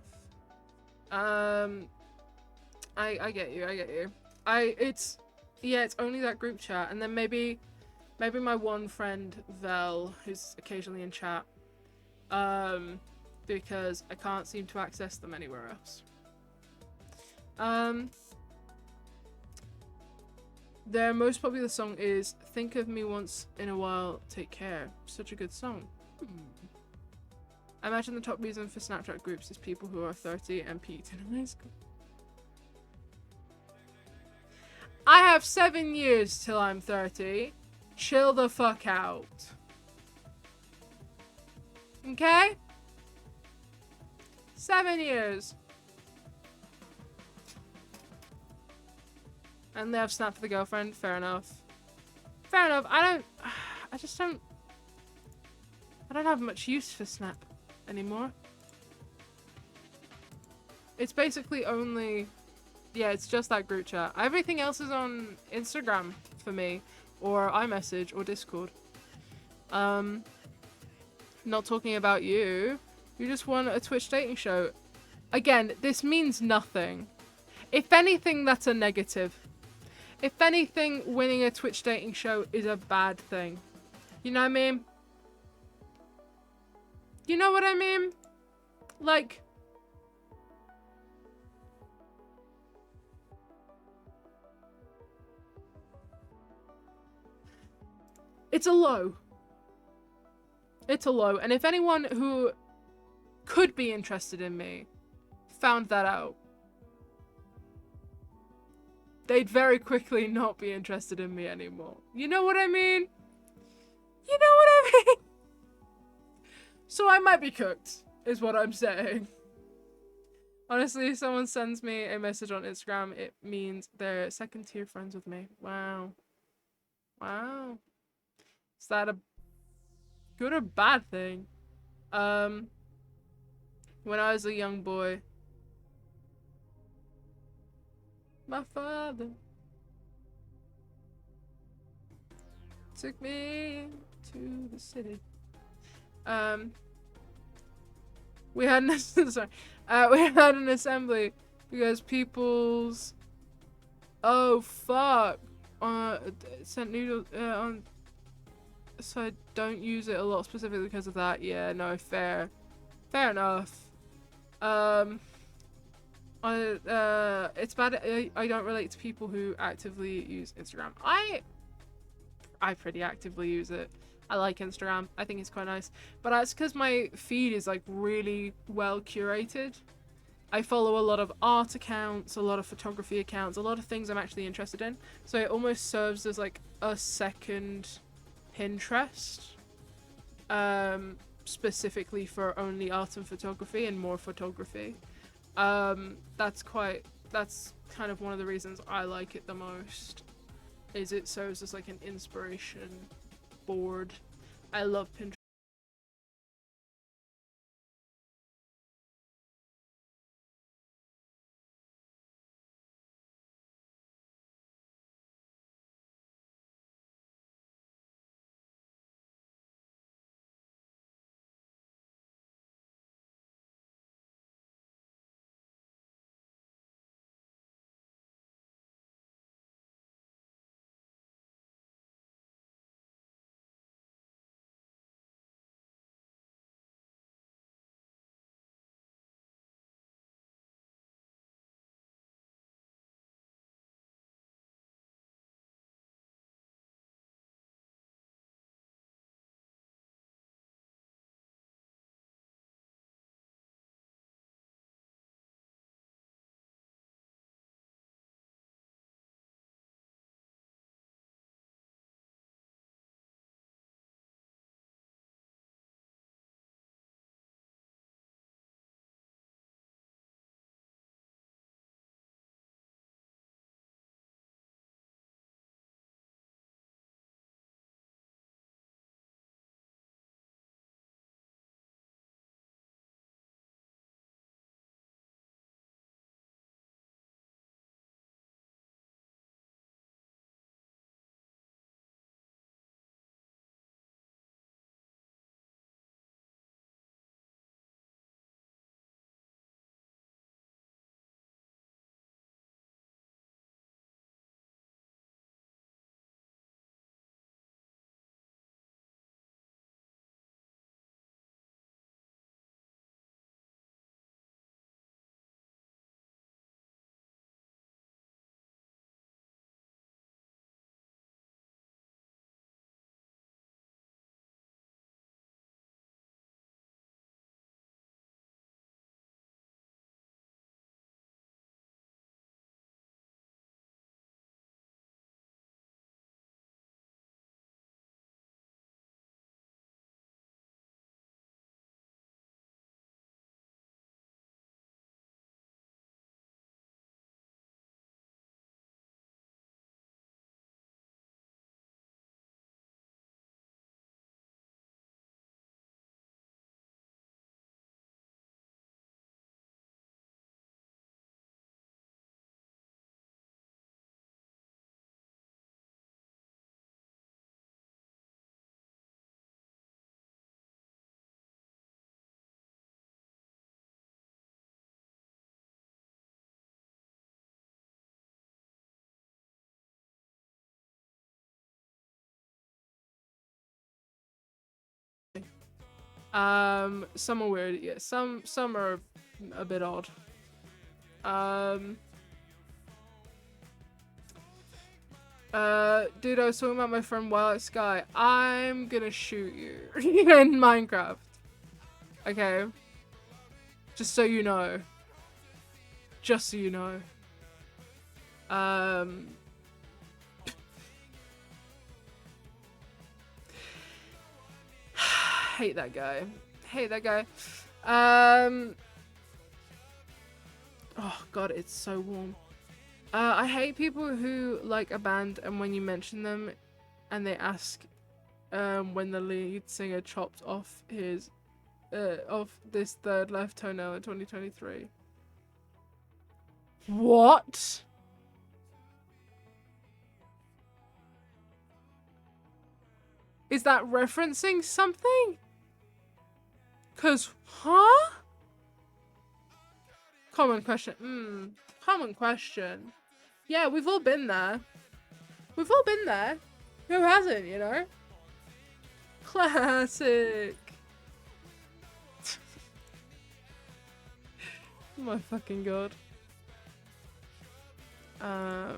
I get you. I get you. It's only that group chat, and then maybe my one friend Vel, who's occasionally in chat, because I can't seem to access them anywhere else. Their most popular song is "Think of Me Once in a While, Take Care." Such a good song. I imagine the top reason for Snapchat groups is people who are 30 and peaked in high school. I have 7 years till I'm 30. Chill the fuck out. Okay? 7 years. And they have Snap for the girlfriend. Fair enough. Fair enough. I don't have much use for Snap anymore. It's basically only... Yeah, it's just that group chat. Everything else is on Instagram for me, or iMessage, or Discord. Not talking about you. You just won a Twitch dating show. Again, this means nothing. If anything, that's a negative. If anything, winning a Twitch dating show is a bad thing. You know what I mean? You know what I mean? Like... It's a low. It's a low. And if anyone who could be interested in me found that out, they'd very quickly not be interested in me anymore. You know what I mean? You know what I mean? So I might be cooked, is what I'm saying. Honestly, if someone sends me a message on Instagram, it means they're second tier friends with me. Wow. Wow. Is that a good or bad thing? When I was a young boy, my father took me to the city. We had an sorry. We had an assembly because people's fuck sent noodles on, so I don't use it a lot specifically because of that. Yeah, no, fair enough. It's bad. I don't relate to people who actively use Instagram. I pretty actively use it. I like Instagram. I think it's quite nice. But that's because my feed is like really well curated. I follow a lot of art accounts, a lot of photography accounts, a lot of things I'm actually interested in. So it almost serves as like a second Pinterest. Specifically for only art and photography and more photography. That's kind of one of the reasons I like it the most. Is it serves as like an inspiration board. I love Pinterest. Some are weird. Yeah, some are a bit odd. Dude, I was talking about my friend Baaaack Sky. I'm gonna shoot you in Minecraft. Okay? Just so you know. Just so you know. Hate that guy. Hate that guy. Oh god, it's so warm. I hate people who like a band and when you mention them and they ask when the lead singer chopped off his off this third left toenail in 2023. What? Is that referencing something? 'Cause, huh? Common question. Common question. Yeah, we've all been there. We've all been there. Who hasn't, you know? Classic. Oh my fucking god. Oh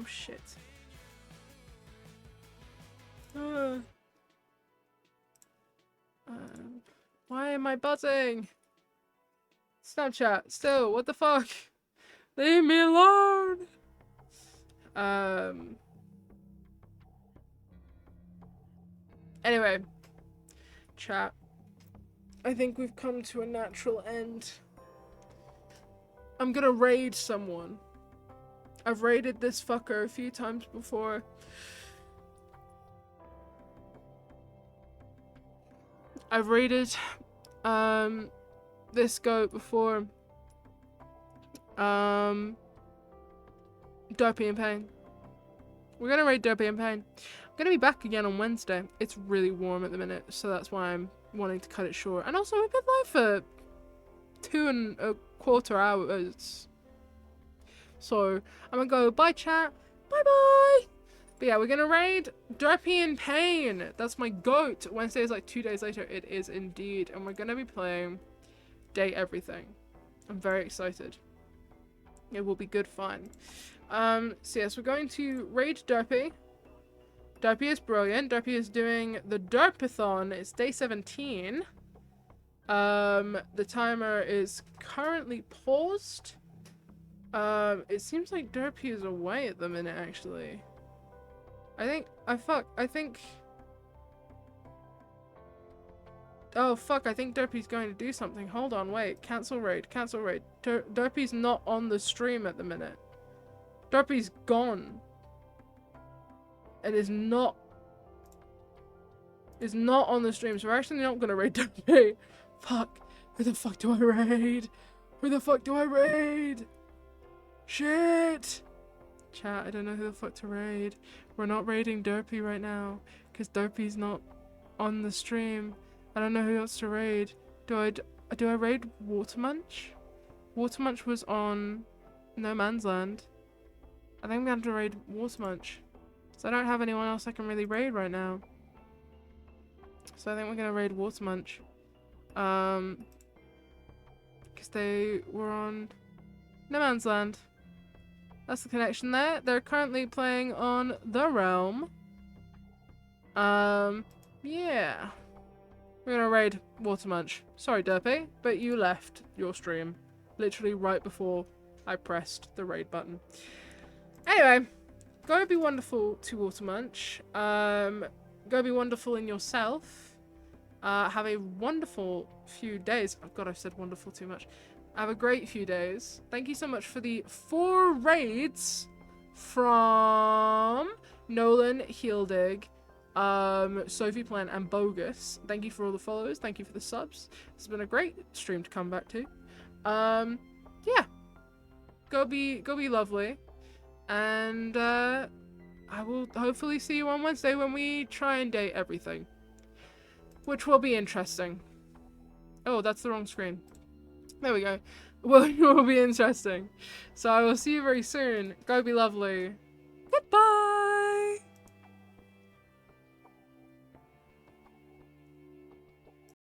shit. Why am I buzzing? Snapchat, still, what the fuck? Leave me alone! Anyway. Chat. I think we've come to a natural end. I'm gonna raid someone. I've raided this fucker a few times before. I've raided this goat before. Dopey and Pain. We're gonna raid Dopey and Pain. I'm gonna be back again on Wednesday. It's really warm at the minute, so that's why I'm wanting to cut it short. And also we've been live for 2.25 hours. So I'm gonna go bye chat. Bye bye. But yeah, we're gonna raid Dopey and Pain. That's my goat. Wednesday is like 2 days later. It is indeed. And we're gonna be playing Date Everything. I'm very excited. It will be good fun. So yes, we're going to raid Dopey. Dopey is brilliant. Dopey is doing the Derpathon. It's day 17. The timer is currently paused. It seems like Dopey is away at the minute, actually. I think... Oh, fuck, I think Dopey's going to do something. Hold on, wait. Cancel raid. Cancel raid. Dopey's not on the stream at the minute. Dopey's gone. And is not on the stream, so we're actually not gonna raid Dopey. Fuck. Who the fuck do I raid? Who the fuck do I raid? Shit! Chat, I don't know who the fuck to raid. We're not raiding Dopey right now, because Dopey's not on the stream. I don't know who else to raid. Do I raid Watermunch? Watermunch was on No Man's Land. I think I'm going to raid Watermunch. So I don't have anyone else I can really raid right now. So I think we're going to raid Watermunch. Because they were on No Man's Land. That's the connection there. They're currently playing on The Realm. Yeah. We're gonna raid Watermunch. Sorry, Derpy, but you left your stream literally right before I pressed the raid button. Anyway, go be wonderful to Watermunch. Go be wonderful in yourself. Have a wonderful few days. Oh god, I've said wonderful too much. Have a great few days. Thank you so much for the 4 raids from Nolan, Heeldig, Sophie Plan, and Bogus. Thank you for all the follows. Thank you for the subs. It's been a great stream to come back to. Yeah. Go be lovely. And I will hopefully see you on Wednesday when we try and date everything. Which will be interesting. Oh, that's the wrong screen. There we go. Well, it will be interesting. So I will see you very soon. Go be lovely.